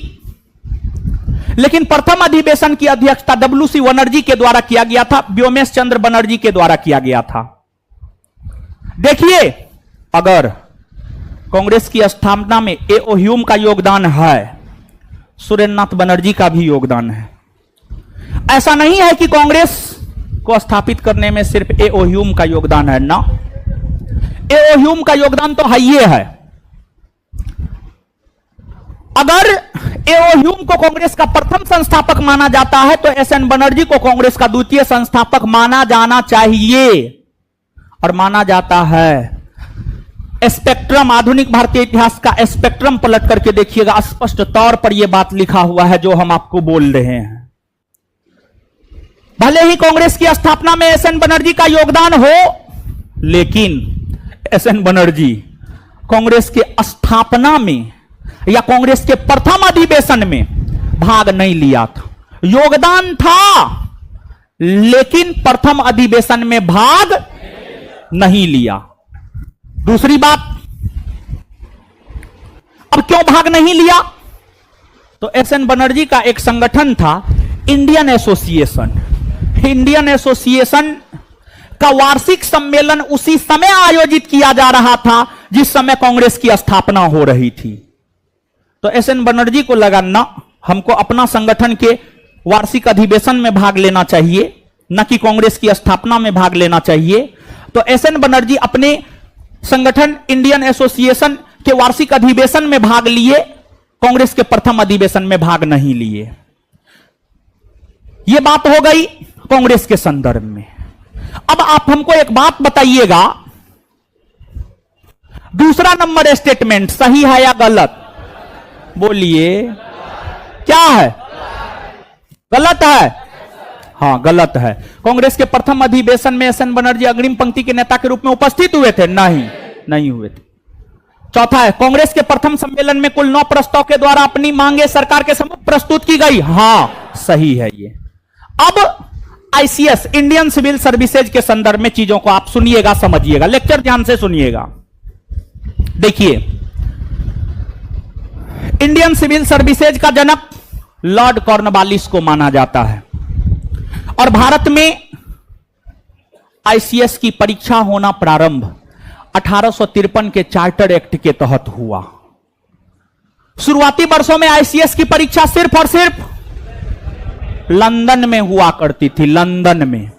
लेकिन प्रथम अधिवेशन की अध्यक्षता डब्ल्यू.सी. बनर्जी के द्वारा किया गया था, व्योमेश चंद्र बनर्जी के द्वारा किया गया था। देखिए, अगर कांग्रेस की स्थापना में ए.ओ. ह्यूम का योगदान है, सुरेंद्रनाथ बनर्जी का भी योगदान है। ऐसा नहीं है कि कांग्रेस को स्थापित करने में सिर्फ ए.ओ. ह्यूम का योगदान है ना, ए.ओ. ह्यूम का योगदान तो है ही है। अगर ए.ओ. ह्यूम को कांग्रेस का प्रथम संस्थापक माना जाता है तो एस.एन. बनर्जी को कांग्रेस का द्वितीय संस्थापक माना जाना चाहिए और माना जाता है। स्पेक्ट्रम, आधुनिक भारतीय इतिहास का स्पेक्ट्रम पलट करके देखिएगा, स्पष्ट तौर पर यह बात लिखा हुआ है जो हम आपको बोल रहे हैं। भले ही कांग्रेस की स्थापना में एस.एन. बनर्जी का योगदान हो, लेकिन एस.एन. बनर्जी कांग्रेस के स्थापना में या कांग्रेस के प्रथम अधिवेशन में भाग नहीं लिया था। योगदान था, लेकिन प्रथम अधिवेशन में भाग नहीं लिया। दूसरी बात, अब क्यों भाग नहीं लिया? तो एस.एन. बनर्जी का एक संगठन था इंडियन एसोसिएशन। इंडियन एसोसिएशन का वार्षिक सम्मेलन उसी समय आयोजित किया जा रहा था जिस समय कांग्रेस की स्थापना हो रही थी। तो एस.एन. बनर्जी को लगा ना, हमको अपना संगठन के वार्षिक अधिवेशन में भाग लेना चाहिए, न कि कांग्रेस की स्थापना में भाग लेना चाहिए। तो एस.एन. बनर्जी अपने संगठन इंडियन एसोसिएशन के वार्षिक अधिवेशन में भाग लिए, कांग्रेस के प्रथम अधिवेशन में भाग नहीं लिए। यह बात हो गई कांग्रेस के संदर्भ में। अब आप हमको एक बात बताइएगा, दूसरा नंबर स्टेटमेंट सही है या गलत? बोलिए, क्या है? गलत है। हाँ, गलत है। कांग्रेस के प्रथम अधिवेशन में एस.एन. बनर्जी अग्रिम पंक्ति के नेता के रूप में उपस्थित हुए थे? नहीं हुए थे। चौथा है, कांग्रेस के प्रथम सम्मेलन में कुल 9 प्रस्ताव के द्वारा अपनी मांगे सरकार के सम्मुख प्रस्तुत की गई। हाँ, सही है ये। अब आईसीएस, इंडियन सिविल सर्विसेज के संदर्भ में चीजों को आप सुनिएगा, समझिएगा, लेक्चर ध्यान से सुनिएगा। देखिए, इंडियन सिविल सर्विसेज का जनक लॉर्ड कॉर्नवालिस को माना जाता है और भारत में आईसीएस की परीक्षा होना प्रारंभ 1853 के चार्टर एक्ट के तहत हुआ। शुरुआती वर्षों में आईसीएस की परीक्षा सिर्फ और सिर्फ लंदन में हुआ करती थी। लंदन में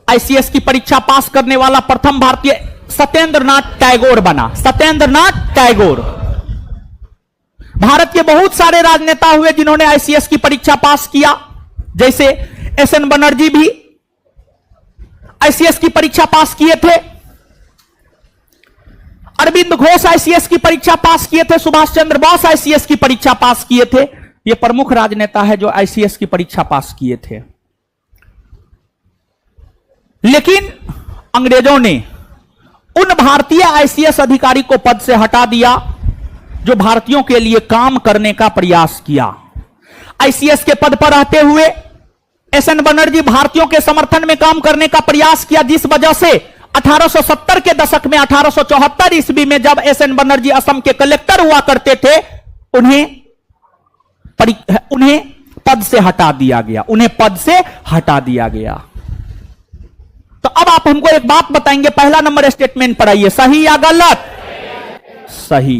आईसीएस की परीक्षा पास करने वाला प्रथम भारतीय सत्येंद्रनाथ टैगोर बना। सत्येंद्रनाथ टैगोर। भारत के बहुत सारे राजनेता हुए जिन्होंने आईसीएस की परीक्षा पास किया, जैसे एस.एन. बनर्जी भी आईसीएस की परीक्षा पास किए थे, अरविंद घोष आईसीएस की परीक्षा पास किए थे, सुभाष चंद्र बोस आईसीएस की परीक्षा पास किए थे। ये प्रमुख राजनेता है जो आईसीएस की परीक्षा पास किए थे। लेकिन अंग्रेजों ने उन भारतीय आईसीएस अधिकारी को पद से हटा दिया जो भारतीयों के लिए काम करने का प्रयास किया। आईसीएस के पद पर रहते हुए एस.एन. बनर्जी भारतीयों के समर्थन में काम करने का प्रयास किया, जिस वजह से 1870 के दशक में 1874 ईस्वी में जब एस.एन. बनर्जी असम के कलेक्टर हुआ करते थे, उन्हें पद से हटा दिया गया। उन्हें पद से हटा दिया गया। तो अब आप हमको एक बात बताएंगे, पहला नंबर स्टेटमेंट पढ़ाइए, सही या गलत? सही।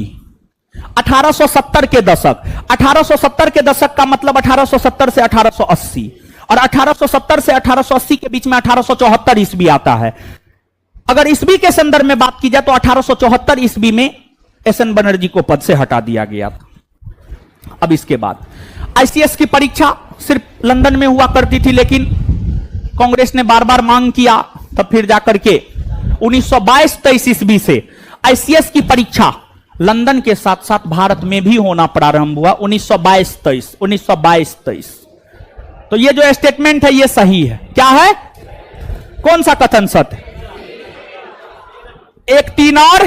1870 के दशक। 1870 के दशक का मतलब 1870 से 1880, और 1870 से 1880 के बीच में 1874 ईस्वी आता है। अगर ईस्वी के संदर्भ में बात की जाए तो 1874 ईस्वी में एसएन बनर्जी को पद से हटा दिया गया था। अब इसके बाद आईसीएस की परीक्षा सिर्फ लंदन में हुआ करती थी, लेकिन कांग्रेस ने बार बार मांग किया, तब फिर जाकर के 1922-23 ईस्वी से आईसीएस की परीक्षा लंदन के साथ साथ भारत में भी होना प्रारंभ हुआ। 1922-23 तो ये जो स्टेटमेंट है ये सही है। क्या है? कौन सा कथन सत्य? 1, 3 और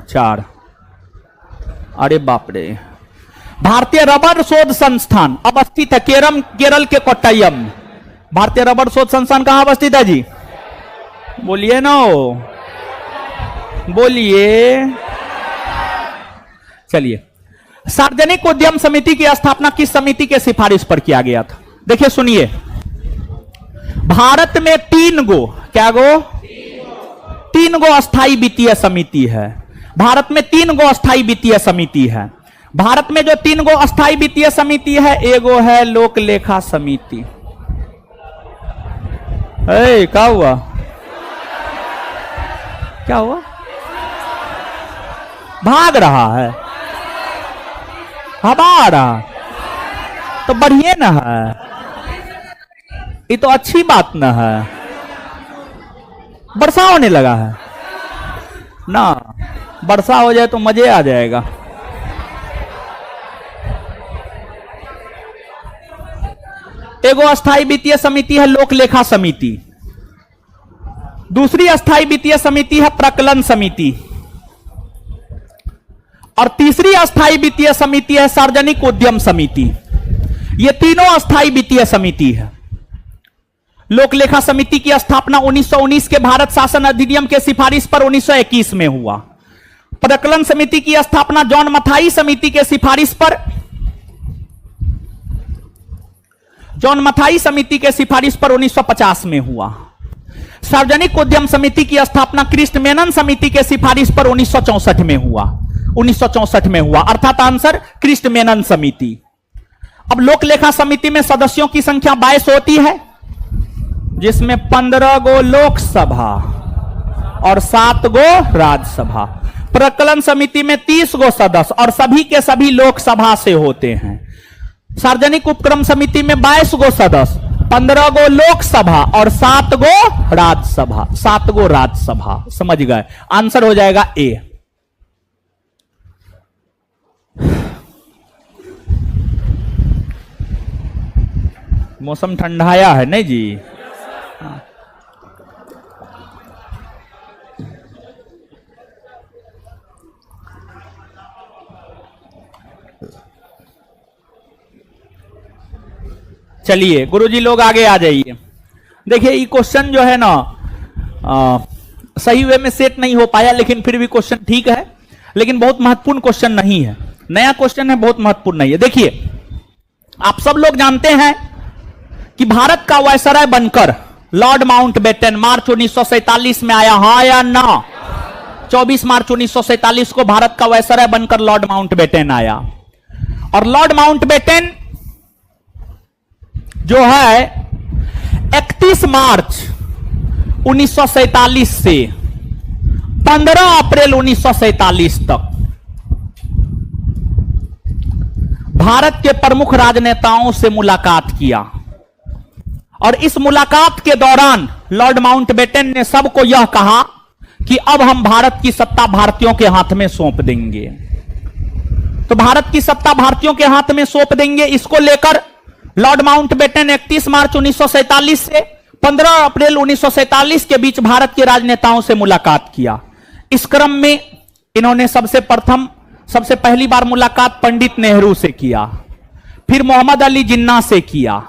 4। अरे बाप रे। भारतीय रबर शोध संस्थान अवस्थित है केरल के कोट्टयम। भारतीय रबर शोध संस्थान कहां अवस्थित है जी? बोलिए ना, बोलिए। चलिए, सार्वजनिक उद्यम समिति की स्थापना किस समिति के सिफारिश पर किया गया था? देखिए सुनिए, भारत में 3 गो, क्या गो? 3 गो अस्थाई वित्तीय समिति है। भारत में 3 गो अस्थाई वित्तीय समिति है। भारत में जो 3 गो अस्थाई वित्तीय समिति है, एगो है लोक लेखा समिति। क्या हुआ? क्या हुआ? भाग रहा है, हवा आ रहा तो बढ़िया ना है, ये तो अच्छी बात ना है। वर्षा होने लगा है ना, वर्षा हो जाए तो मजे आ जाएगा। एगो अस्थाई वित्तीय समिति है लोक लेखा समिति, दूसरी अस्थाई वित्तीय समिति है प्रकलन समिति, और तीसरी अस्थाई वित्तीय समिति है सार्वजनिक उद्यम समिति। ये तीनों अस्थाई वित्तीय समिति है। लोक लेखा समिति की स्थापना 1919 के भारत शासन अधिनियम के सिफारिश पर 1921 में हुआ। प्रकलन समिति की स्थापना जॉन मथाई समिति के सिफारिश पर 1950 में हुआ। सार्वजनिक उद्यम समिति की स्थापना क्रिस्ट मेनन समिति के सिफारिश पर 1964 में हुआ। 1964 में हुआ, अर्थात आंसर क्रिस्ट मेनन समिति। अब लोक लेखा समिति में सदस्यों की संख्या 22 होती है, जिसमें 15 गो लोकसभा और 7 गो राज्यसभा। प्रकलन समिति में 30 गो सदस्य और सभी के सभी लोकसभा से होते हैं। सार्वजनिक उपक्रम समिति में 22 गो सदस्य, 15 गो लोकसभा और 7 गो राज्यसभा। 7 गो राज्यसभा, समझ गए? आंसर हो जाएगा ए। मौसम ठंडाया है नहीं जी? चलिए गुरुजी लोग आगे आ जाइए। देखिए ये क्वेश्चन जो है ना सही वे में सेट नहीं हो पाया, लेकिन फिर भी क्वेश्चन ठीक है, लेकिन बहुत महत्वपूर्ण क्वेश्चन नहीं है। नया क्वेश्चन है, बहुत महत्वपूर्ण नहीं है। देखिए आप सब लोग जानते हैं कि भारत का वायसराय बनकर लॉर्ड माउंटबेटन मार्च 1947 में आया, हाँ या ना? 24 मार्च 1947 को भारत का वायसराय बनकर लॉर्ड माउंटबेटन आया। और लॉर्ड माउंटबेटन जो है 31 मार्च 1947 से 15 अप्रैल 1947 तक भारत के प्रमुख राजनेताओं से मुलाकात किया। और इस मुलाकात के दौरान लॉर्ड माउंटबेटन ने सबको यह कहा कि अब हम भारत की सत्ता भारतीयों के हाथ में सौंप देंगे। तो भारत की सत्ता भारतीयों के हाथ में सौंप देंगे, इसको लेकर लॉर्ड माउंटबेटन 31 मार्च 1947 से 15 अप्रैल 1947 के बीच भारत के राजनेताओं से मुलाकात किया। इस क्रम में इन्होंने सबसे पहली बार मुलाकात पंडित नेहरू से किया, फिर मोहम्मद अली जिन्ना से किया,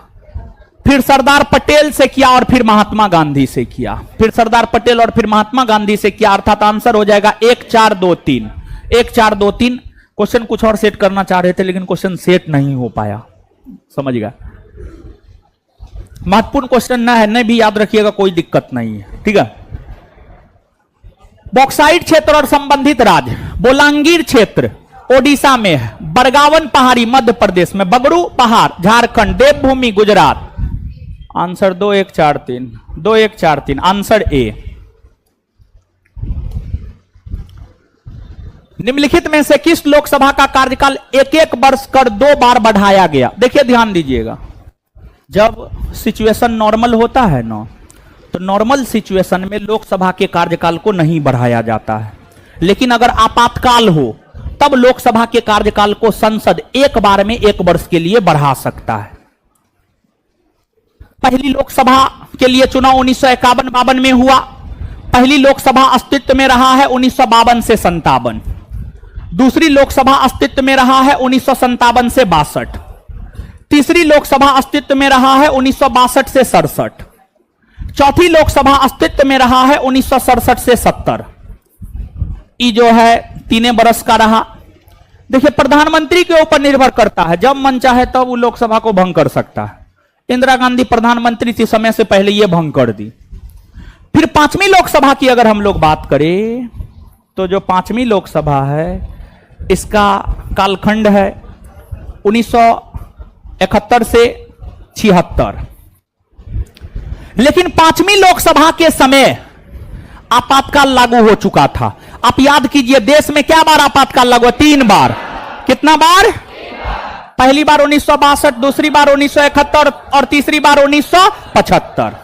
फिर सरदार पटेल से किया, और फिर महात्मा गांधी से किया। फिर सरदार पटेल और फिर महात्मा गांधी से किया, अर्थात आंसर हो जाएगा 1 4 2 3। 1 4 2 3। क्वेश्चन कुछ और सेट करना चाह रहे थे, लेकिन क्वेश्चन सेट नहीं हो पाया, समझ गया? महत्वपूर्ण क्वेश्चन ना है, नहीं भी याद रखिएगा, कोई दिक्कत नहीं है, ठीक है? बॉक्साइट क्षेत्र और संबंधित राज्य। बोलांगीर क्षेत्र ओडिशा में है, बरगावन पहाड़ी मध्य प्रदेश में, बगड़ू पहाड़ झारखंड, देवभूमि गुजरात। Answer 2143, 2143 answer A. निम्नलिखित में से किस लोकसभा का कार्यकाल एक एक वर्ष कर 2 बार बढ़ाया गया? देखिए ध्यान दीजिएगा, जब सिचुएशन नॉर्मल होता है ना, तो नॉर्मल सिचुएशन में लोकसभा के कार्यकाल को नहीं बढ़ाया जाता है, लेकिन अगर आपातकाल हो तब लोकसभा के कार्यकाल को संसद एक बार में 1 वर्ष के लिए बढ़ा सकता है। पहली लोकसभा के लिए चुनाव 1951-52 में हुआ। पहली लोकसभा अस्तित्व में रहा है 1952 से 57। दूसरी लोकसभा अस्तित्व में रहा है 1957 से 62। तीसरी लोकसभा अस्तित्व में रहा है 1962 से 67। चौथी लोकसभा अस्तित्व में रहा है 1967 से 70। ये जो है 3 बरस का रहा। देखिए प्रधानमंत्री के ऊपर निर्भर करता है, जब मन चाहे तब वो लोकसभा को भंग कर सकता है। इंदिरा गांधी प्रधानमंत्री थी, समय से पहले ये भंग कर दी। फिर 5वीं लोकसभा की अगर हम लोग बात करें तो जो 5वीं लोकसभा है इसका कालखंड है 1971 से 76। लेकिन 5वीं लोकसभा के समय आपातकाल लागू हो चुका था। आप याद कीजिए देश में क्या बार आपातकाल लागू? 3 बार। कितना बार? पहली बार 1962, दूसरी बार 1971 और तीसरी बार 1975।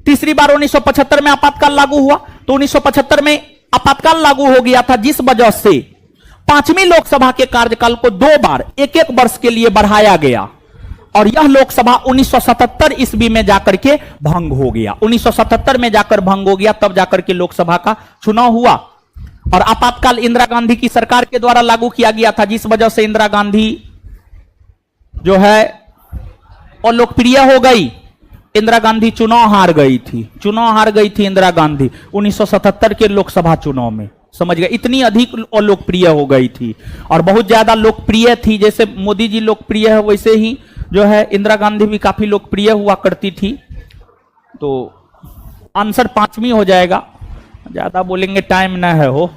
तीसरी बार 1975 में आपातकाल लागू हुआ। तो 1975 में आपातकाल लागू हो गया था, जिस वजह से 5वीं लोकसभा के कार्यकाल को 2 बार 1-1 वर्ष के लिए बढ़ाया गया। और यह लोकसभा 1977 ईस्वी में जाकर के भंग हो गया। 1977 में जाकर भंग हो गया, तब जाकर के लोकसभा का चुनाव हुआ। और आपातकाल इंदिरा गांधी की सरकार के द्वारा लागू किया गया था, जिस वजह से इंदिरा गांधी जो है अलोकप्रिय हो गई। इंदिरा गांधी चुनाव हार गई थी इंदिरा गांधी 1977 के लोकसभा चुनाव में। समझ गए? इतनी अधिक अलोकप्रिय हो गई थी और बहुत ज्यादा लोकप्रिय थी। जैसे मोदी जी लोकप्रिय है, वैसे ही जो है इंदिरा गांधी भी काफी लोकप्रिय हुआ करती थी। तो आंसर 5वीं हो जाएगा। ज्यादा बोलेंगे टाइम ना है हो।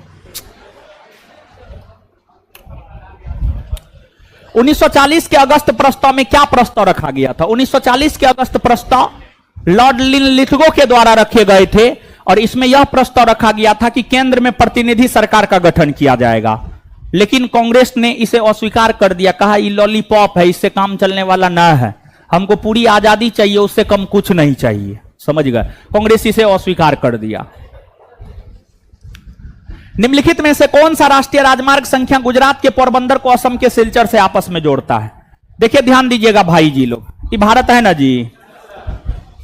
1940 के अगस्त प्रस्ताव में क्या प्रस्ताव रखा गया था? 1940 के अगस्त प्रस्ताव लॉर्ड लिथगो के द्वारा रखे गए थे और इसमें यह प्रस्ताव रखा गया था कि केंद्र में प्रतिनिधि सरकार का गठन किया जाएगा। लेकिन कांग्रेस ने इसे अस्वीकार कर दिया, कहा ये लॉलीपॉप है, इससे काम चलने वाला ना है, हमको पूरी आजादी चाहिए, उससे कम कुछ नहीं चाहिए। समझ गए? कांग्रेस इसे अस्वीकार कर दिया। निम्नलिखित में से कौन सा राष्ट्रीय राजमार्ग संख्या गुजरात के पोरबंदर को असम के सिलचर से आपस में जोड़ता है? देखिए ध्यान दीजिएगा भाई जी लोग, ये भारत है ना जी,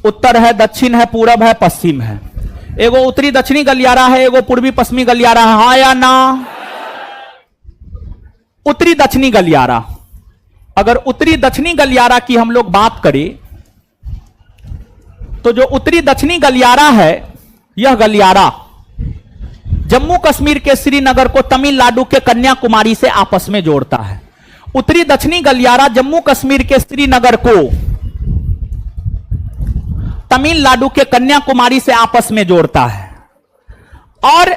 उत्तर है, दक्षिण है, पूरब है, पश्चिम है। एगो उत्तरी दक्षिणी गलियारा है, एगो पूर्वी पश्चिमी गलियारा है, हाँ या ना? उत्तरी दक्षिणी गलियारा। अगर उत्तरी दक्षिणी गलियारा की हम लोग बात करें तो जो उत्तरी दक्षिणी गलियारा है, यह गलियारा जम्मू कश्मीर के श्रीनगर को तमिलनाडु के कन्याकुमारी से आपस में जोड़ता है। उत्तरी दक्षिणी गलियारा जम्मू कश्मीर के श्रीनगर को तमिलनाडु के कन्याकुमारी से आपस में जोड़ता है। और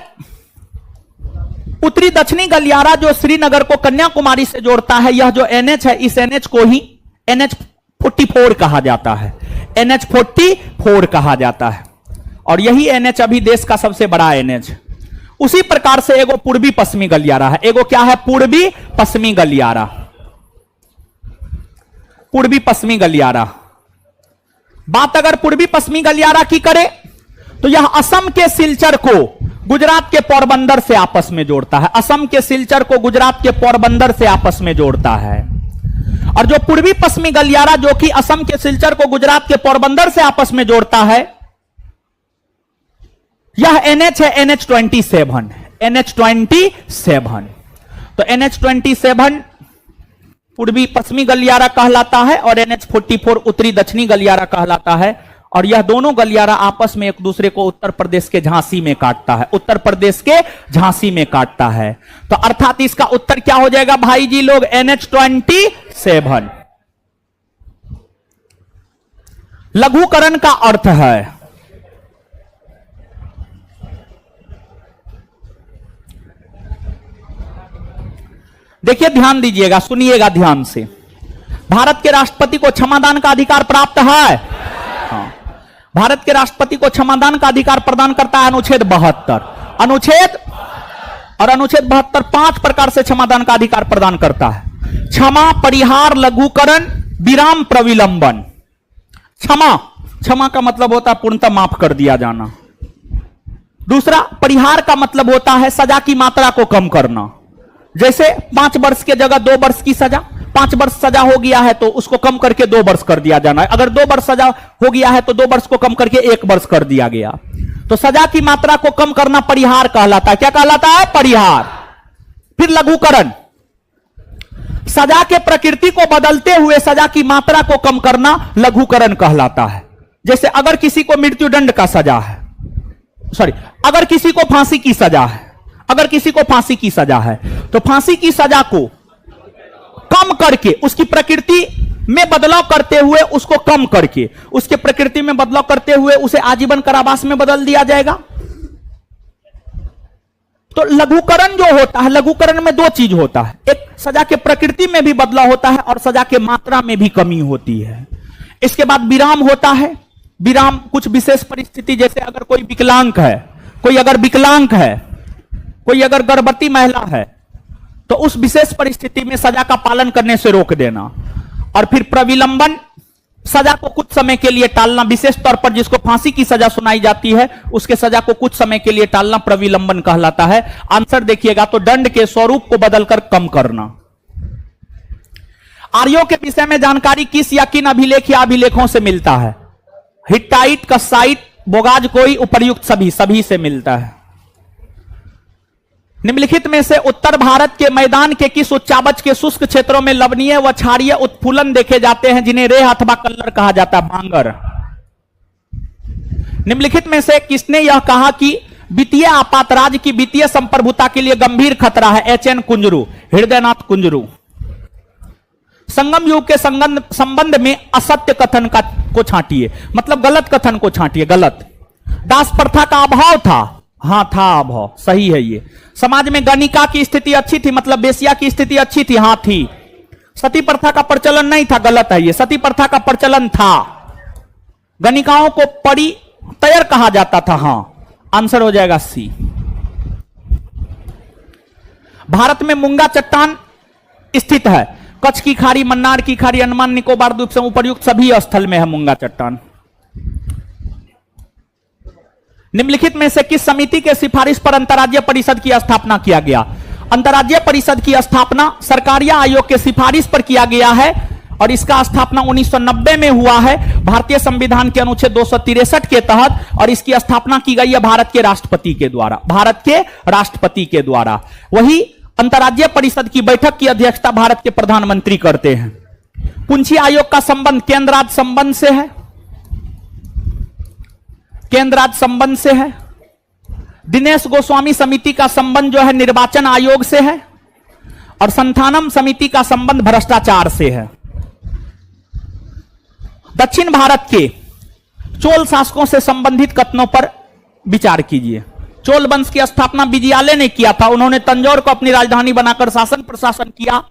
उत्तरी दक्षिणी गलियारा जो श्रीनगर को कन्याकुमारी से जोड़ता है, यह जो NH है, इस NH को ही NH-44 कहा जाता है। NH-44 कहा जाता है और यही NH अभी देश का सबसे बड़ा NH। उसी प्रकार से एगो पूर्वी पश्चिमी गलियारा है। एगो क्या है? पूर्वी पश्चिमी गलियारा। पूर्वी पश्चिमी गलियारा। बात अगर पूर्वी पश्चिमी गलियारा की करें तो यह असम के सिलचर को गुजरात के पोरबंदर से आपस में जोड़ता है। असम के सिलचर को गुजरात के पोरबंदर से आपस में जोड़ता है। और जो पूर्वी पश्चिमी गलियारा जो कि असम के सिलचर को गुजरात के पोरबंदर से आपस में जोड़ता है, यह NH है, NH-27। NH-27। तो NH-27 पूर्वी पश्चिमी गलियारा कहलाता है और NH-44 उत्तरी दक्षिणी गलियारा कहलाता है। और यह दोनों गलियारा आपस में एक दूसरे को उत्तर प्रदेश के झांसी में काटता है। उत्तर प्रदेश के झांसी में काटता है। तो अर्थात इसका उत्तर क्या हो जाएगा भाई जी लोग? NH-27। लघुकरण का अर्थ है देखिए ध्यान दीजिएगा, सुनिएगा ध्यान से। भारत के राष्ट्रपति को क्षमादान का अधिकार प्राप्त है। हाँ, भारत के राष्ट्रपति को क्षमादान का अधिकार प्रदान करता है अनुच्छेद 72। अनुच्छेद 72 5 प्रकार से क्षमादान का अधिकार प्रदान करता है। क्षमा, परिहार, लघुकरण, विराम, प्रविलंबन। क्षमा का मतलब होता है पूर्णतः माफ कर दिया जाना। दूसरा, परिहार का मतलब होता है सजा की मात्रा को कम करना। जैसे 5 वर्ष के जगह 2 वर्ष की सजा, 5 वर्ष सजा हो गया है तो उसको कम करके 2 वर्ष कर दिया जाना है। अगर 2 वर्ष सजा हो गया है तो 2 वर्ष को कम करके 1 वर्ष कर दिया गया। तो सजा की मात्रा को कम करना परिहार कहलाता है। क्या कहलाता है? परिहार। फिर लघुकरण, सजा के प्रकृति को बदलते हुए सजा की मात्रा को कम करना लघुकरण कहलाता है। जैसे अगर किसी को मृत्युदंड का सजा है, अगर किसी को फांसी की सजा है, अगर किसी को फांसी की सजा है तो फांसी की सजा को कम करके उसकी प्रकृति में बदलाव करते हुए, उसको कम करके उसके प्रकृति में बदलाव करते हुए उसे आजीवन कारावास में बदल दिया जाएगा। तो लघुकरण जो होता है, लघुकरण में 2 चीज होता है, एक सजा के प्रकृति में भी बदलाव होता है और सजा के मात्रा में भी कमी होती है। इसके बाद विराम होता है। विराम कुछ विशेष परिस्थिति, जैसे अगर कोई विकलांग है, कोई अगर गर्भवती महिला है तो उस विशेष परिस्थिति में सजा का पालन करने से रोक देना। और फिर प्रविलंबन, सजा को कुछ समय के लिए टालना, विशेष तौर पर जिसको फांसी की सजा सुनाई जाती है उसके सजा को कुछ समय के लिए टालना प्रविलंबन कहलाता है। आंसर देखिएगा तो दंड के स्वरूप को बदलकर कम करना। आर्यों के विषय में जानकारी किस या किन अभिलेख या अभिलेखों से मिलता है? हिट्टाइट, कस्साइट, बोगाज, कोई, उपर्युक्त सभी से मिलता है। निम्नलिखित में से उत्तर भारत के मैदान के किस उच्चावच के शुष्क क्षेत्रों में लवणीय व क्षारीय उत्फुलन देखे जाते हैं जिन्हें रेह अथवा कल्लर कहा जाता है? बांगर। निम्नलिखित में से किसने यह कहा कि वित्तीय आपात राज्य की वित्तीय संप्रभुता के लिए गंभीर खतरा है? एच.एन. कुंजरू, हृदयनाथ कुंजरू। संगम युग के संबंध में असत्य कथन को छांटिए, मतलब गलत कथन को छांटिए। गलत। दास प्रथा का अभाव था? हाँ था अभाव, सही है ये। समाज में गणिका की स्थिति अच्छी थी, मतलब बेसिया की स्थिति अच्छी थी? हाँ थी। सती प्रथा का प्रचलन नहीं था? गलत है ये, सती प्रथा का प्रचलन था। गणिकाओं को परितयर कहा जाता था? हाँ। आंसर हो जाएगा सी। भारत में मूंगा चट्टान स्थित है? कच्छ की खाड़ी, मन्नार की खाड़ी, अंडमान निकोबार द्वीप समूह, उपर्युक्त सभी स्थल में है मूंगा चट्टान। निम्नलिखित में से किस समिति के सिफारिश पर अंतर्राज्यीय परिषद की स्थापना किया गया? अंतर्राज्यीय परिषद की स्थापना सरकारिया आयोग के सिफारिश पर किया गया है और इसका स्थापना 1990 में हुआ है भारतीय संविधान के अनुच्छेद 263 के तहत, और इसकी स्थापना की गई है भारत के राष्ट्रपति के द्वारा। भारत के राष्ट्रपति के द्वारा। वही अंतर्राज्यीय परिषद की बैठक की अध्यक्षता भारत के प्रधानमंत्री करते हैं। पुंछी आयोग का संबंध केंद्र राज्य संबंध से है? केंद्र राज्य संबंध से है। दिनेश गोस्वामी समिति का संबंध जो है निर्वाचन आयोग से है, और संथानम समिति का संबंध भ्रष्टाचार से है। दक्षिण भारत के चोल शासकों से संबंधित कथनों पर विचार कीजिए। चोल वंश की स्थापना विजयालय ने किया था। उन्होंने तंजौर को अपनी राजधानी बनाकर शासन प्रशासन किया।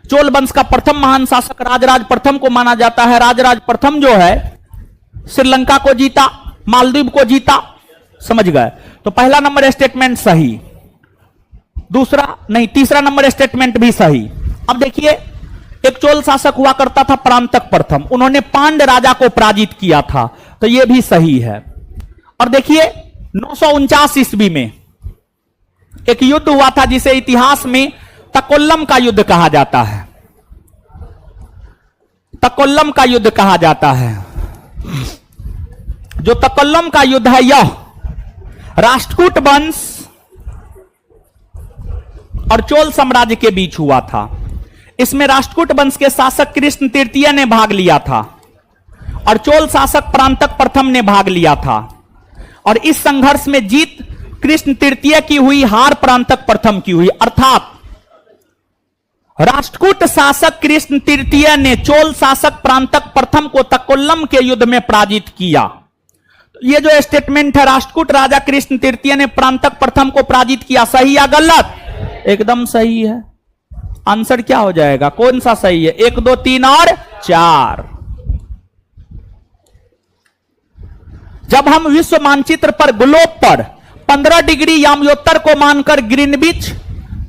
चोल वंश का प्रथम महान शासक राजराज प्रथम को माना जाता है। राजराज प्रथम जो है श्रीलंका को जीता, मालदीव को जीता। समझ गए? तो पहला नंबर स्टेटमेंट सही, दूसरा नहीं, तीसरा नंबर स्टेटमेंट भी सही। अब देखिए, एक चोल शासक हुआ करता था परांतक प्रथम, उन्होंने पांड्य राजा को पराजित किया था, तो यह भी सही है। और देखिए 949 ईस्वी में एक युद्ध हुआ था जिसे इतिहास में तकोल्लम का युद्ध कहा जाता है। तकोल्लम का युद्ध कहा जाता है। जो तकोल्लम का युद्ध है यह राष्ट्रकूट वंश और चोल साम्राज्य के बीच हुआ था। इसमें राष्ट्रकूट वंश के शासक कृष्ण तृतीय ने भाग लिया था और चोल शासक परांतक प्रथम ने भाग लिया था। और इस संघर्ष में जीत कृष्ण तृतीय की हुई, हार परांतक प्रथम की हुई। अर्थात राष्ट्रकूट शासक कृष्ण तृतीय ने चोल शासक परांतक प्रथम को तकोल्लम के युद्ध में पराजित किया। ये जो स्टेटमेंट है, राष्ट्रकूट राजा कृष्ण तृतीय ने परांतक प्रथम को पराजित किया, सही या गलत? एकदम सही है। आंसर क्या हो जाएगा, कौन सा सही है? 1 2 3 और 4। जब हम विश्व मानचित्र पर ग्लोब पर 15 डिग्री यामयोत्तर को मानकर ग्रीनविच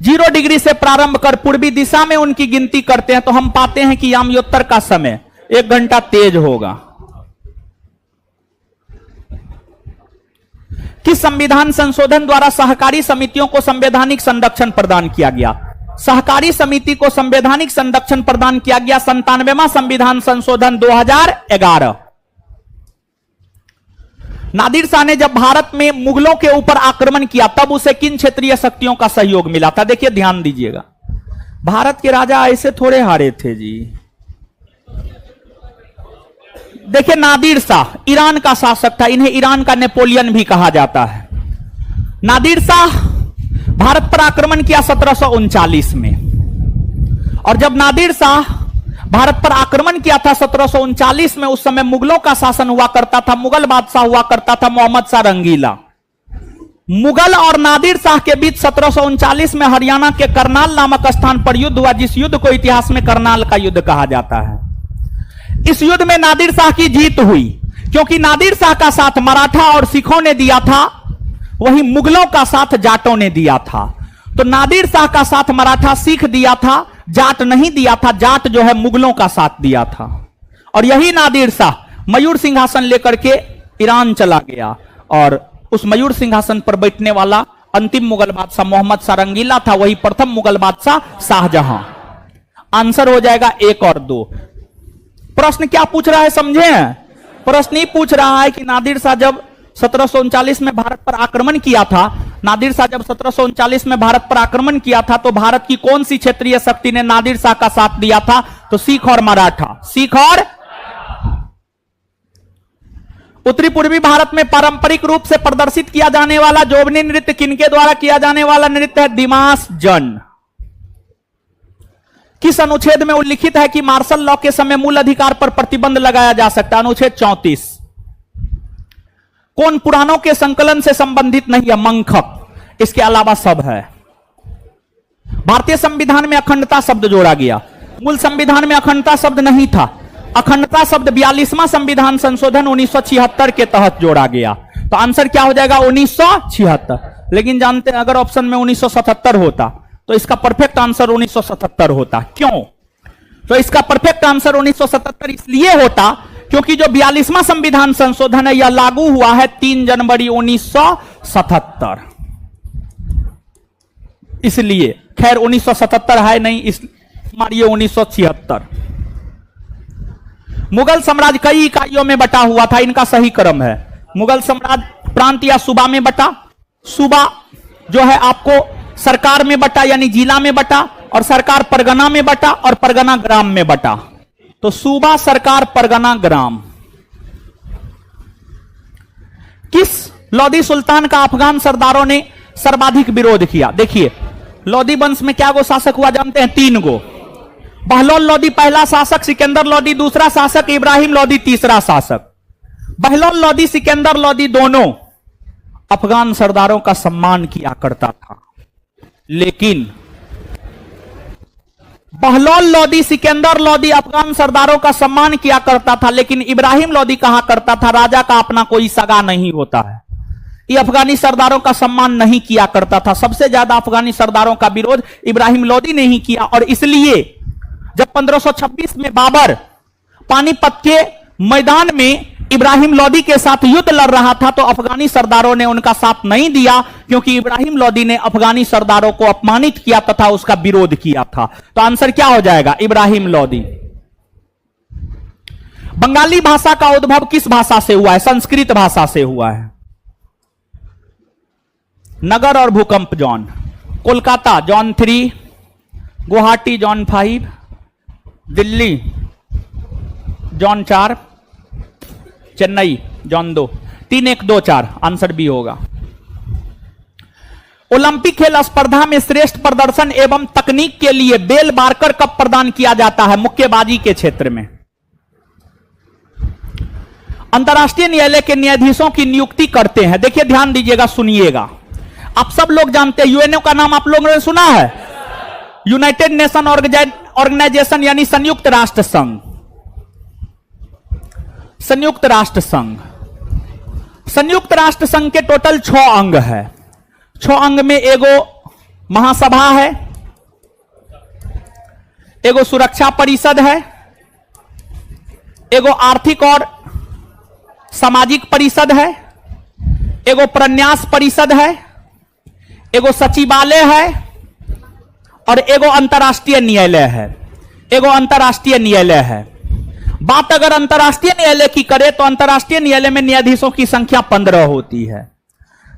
0 डिग्री से प्रारंभ कर पूर्वी दिशा में उनकी गिनती करते हैं तो हम पाते हैं कि यामयोत्तर का समय 1 घंटा तेज होगा। किस संविधान संशोधन द्वारा सहकारी समितियों को संवैधानिक संरक्षण प्रदान किया गया? सहकारी समिति को संवैधानिक संरक्षण प्रदान किया गया 97वां संविधान संशोधन 2011। नादिर शाह ने जब भारत में मुगलों के ऊपर आक्रमण किया तब उसे किन क्षेत्रीय शक्तियों का सहयोग मिला था? देखिए ध्यान दीजिएगा, भारत के राजा ऐसे थोड़े हारे थे जी। देखिए नादिर शाह ईरान का शासक था, इन्हें ईरान का नेपोलियन भी कहा जाता है। नादिर शाह भारत पर आक्रमण किया 1739 में, और जब नादिर शाह भारत पर आक्रमण किया था 1739 में, उस समय मुगलों का शासन हुआ करता था, मुगल बादशाह हुआ करता था मोहम्मद शाह रंगीला। मुगल और नादिर शाह के बीच 1739 में हरियाणा के करनाल नामक स्थान पर युद्ध हुआ, जिस युद्ध को इतिहास में करनाल का युद्ध कहा जाता है। इस युद्ध में नादिर शाह की जीत हुई, क्योंकि नादिर शाह का साथ मराठा और सिखों ने दिया था, वही मुगलों का साथ जाटों ने दिया था। तो नादिर शाह का साथ मराठा सिख दिया था, जाट नहीं दिया था, जाट जो है मुगलों का साथ दिया था। और यही नादिर शाह मयूर सिंहासन लेकर के ईरान चला गया, और उस मयूर सिंहासन पर बैठने वाला अंतिम मुगल बादशाह मोहम्मद शाह रंगीला था, वही प्रथम मुगल बादशाह शाहजहां। आंसर हो जाएगा 1 और 2। प्रश्न क्या पूछ रहा है समझे? प्रश्न ही पूछ रहा है कि नादिर शाह जब 1739 में भारत पर आक्रमण किया था, नादिर शाह जब 1739 में भारत पर आक्रमण किया था तो भारत की कौन सी क्षेत्रीय शक्ति ने नादिर शाह का साथ दिया था? तो सिख और मराठा। सिख और उत्तरी पूर्वी भारत में पारंपरिक रूप से प्रदर्शित किया जाने वाला जोबनी नृत्य किनके द्वारा किया जाने वाला नृत्य है? दिमास जन। किस अनुच्छेद में उल्लिखित है कि मार्शल लॉ के समय मूल अधिकार पर प्रतिबंध लगाया जा सकता है? अनुच्छेद 34। कौन पुराणों के संकलन से संबंधित नहीं है? मंखक। इसके अलावा सब है। भारतीय संविधान में अखंडता शब्द जोड़ा गया, मूल संविधान में अखंडता शब्द नहीं था। अखंडता शब्द 42वां संविधान संशोधन 1976 के तहत जोड़ा गया। तो आंसर क्या हो जाएगा? 1976। लेकिन जानते हैं अगर ऑप्शन में 1977 होता तो इसका परफेक्ट आंसर 1977 होता। क्यों? तो इसका परफेक्ट आंसर 1977 इसलिए होता क्योंकि जो 42वां संविधान संशोधन है यह लागू हुआ है 3 जनवरी 1977, इसलिए। खैर 1977 है नहीं, इस मानिए 1976। मुगल साम्राज्य कई इकाइयों में बटा हुआ था, इनका सही क्रम है। मुगल साम्राज्य प्रांत या सूबा में बटा, सूबा जो है आपको सरकार में बटा यानी जिला में बटा, और सरकार परगना में बटा, और परगना ग्राम में बटा। तो सूबा, सरकार, परगना, ग्राम। किस लोदी सुल्तान का अफगान सरदारों ने सर्वाधिक विरोध किया? देखिए लोदी वंश में क्या गो शासक हुआ जानते हैं? 3 गो। बहलोल लोदी पहला शासक, सिकंदर लोदी दूसरा शासक, इब्राहिम लोदी तीसरा शासक। बहलोल लोदी, सिकंदर लोदी दोनों अफगान सरदारों का सम्मान किया करता था, लेकिन बहलोल लोदी, सिकंदर लोदी अफगान सरदारों का सम्मान किया करता था, लेकिन इब्राहिम लोदी कहा करता था राजा का अपना कोई सगा नहीं होता है। ये अफगानी सरदारों का सम्मान नहीं किया करता था। सबसे ज्यादा अफगानी सरदारों का विरोध इब्राहिम लोदी ने ही किया, और इसलिए जब 1526 में बाबर पानीपत के मैदान में इब्राहिम लोदी के साथ युद्ध लड़ रहा था तो अफगानी सरदारों ने उनका साथ नहीं दिया, क्योंकि इब्राहिम लोदी ने अफगानी सरदारों को अपमानित किया तथा उसका विरोध किया था। तो आंसर क्या हो जाएगा? इब्राहिम लोदी। बंगाली भाषा का उद्भव किस भाषा से हुआ है? संस्कृत भाषा से हुआ है। नगर और भूकंप zone: Kolkata zone 3, Guwahati zone 5, Delhi zone 4, Chennai zone 2। 3 1 2 4 answer B होगा। ओलंपिक खेल स्पर्धा में श्रेष्ठ प्रदर्शन एवं तकनीक के लिए बेल बार्कर कप प्रदान किया जाता है मुक्केबाजी के क्षेत्र में? अंतर्राष्ट्रीय न्यायालय के न्यायाधीशों की नियुक्ति करते हैं। देखिए ध्यान दीजिएगा, सुनिएगा। आप सब लोग जानते हैं यूएनओ का नाम आप लोगों ने सुना है? यूनाइटेड नेशन ऑर्गेनाइजेशन यानी संयुक्त राष्ट्र संघ। संयुक्त राष्ट्र संघ, संयुक्त राष्ट्र संघ के टोटल 6 अंग है। 6 अंग में एगो महासभा है, एगो सुरक्षा परिषद है, एगो आर्थिक और सामाजिक परिषद है, एगो प्रन्यास परिषद है, एगो सचिवालय है और एगो अंतर्राष्ट्रीय न्यायालय है। एगो अंतर्राष्ट्रीय न्यायालय है। बात अगर अंतर्राष्ट्रीय न्यायालय की करें तो अंतर्राष्ट्रीय न्यायालय में न्यायाधीशों की संख्या 15 होती है।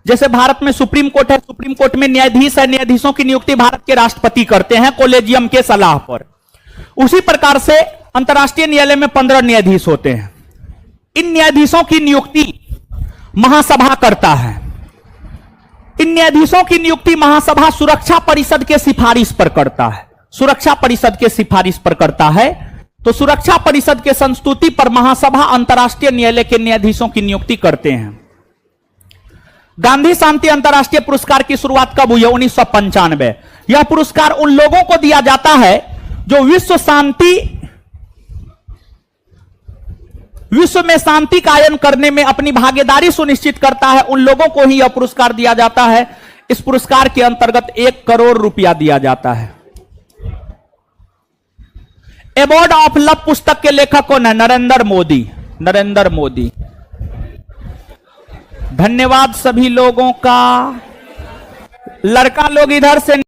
जैसे भारत में सुप्रीम कोर्ट है, सुप्रीम कोर्ट में न्यायाधीश है, न्यायाधीशों की नियुक्ति भारत के राष्ट्रपति करते हैं कोलेजियम के सलाह पर। उसी प्रकार से अंतर्राष्ट्रीय न्यायालय में 15 न्यायाधीश होते हैं। इन न्यायाधीशों की नियुक्ति महासभा करता है। इन न्यायाधीशों की नियुक्ति महासभा सुरक्षा परिषद के सिफारिश पर करता है। सुरक्षा परिषद के सिफारिश पर करता है। तो सुरक्षा परिषद के संस्तुति पर महासभा अंतर्राष्ट्रीय न्यायालय के न्यायाधीशों की नियुक्ति करते हैं। गांधी शांति अंतर्राष्ट्रीय पुरस्कार की शुरुआत कब हुई है? 1995। यह पुरस्कार उन लोगों को दिया जाता है जो विश्व में शांति कायम करने में अपनी भागीदारी सुनिश्चित करता है। उन लोगों को ही यह पुरस्कार दिया जाता है। इस पुरस्कार के अंतर्गत 1 करोड़ रुपया दिया जाता है। अवार्ड ऑफ लव पुस्तक के लेखक कौन है? नरेंद्र मोदी। नरेंद्र मोदी। धन्यवाद सभी लोगों का। लड़का लोग इधर से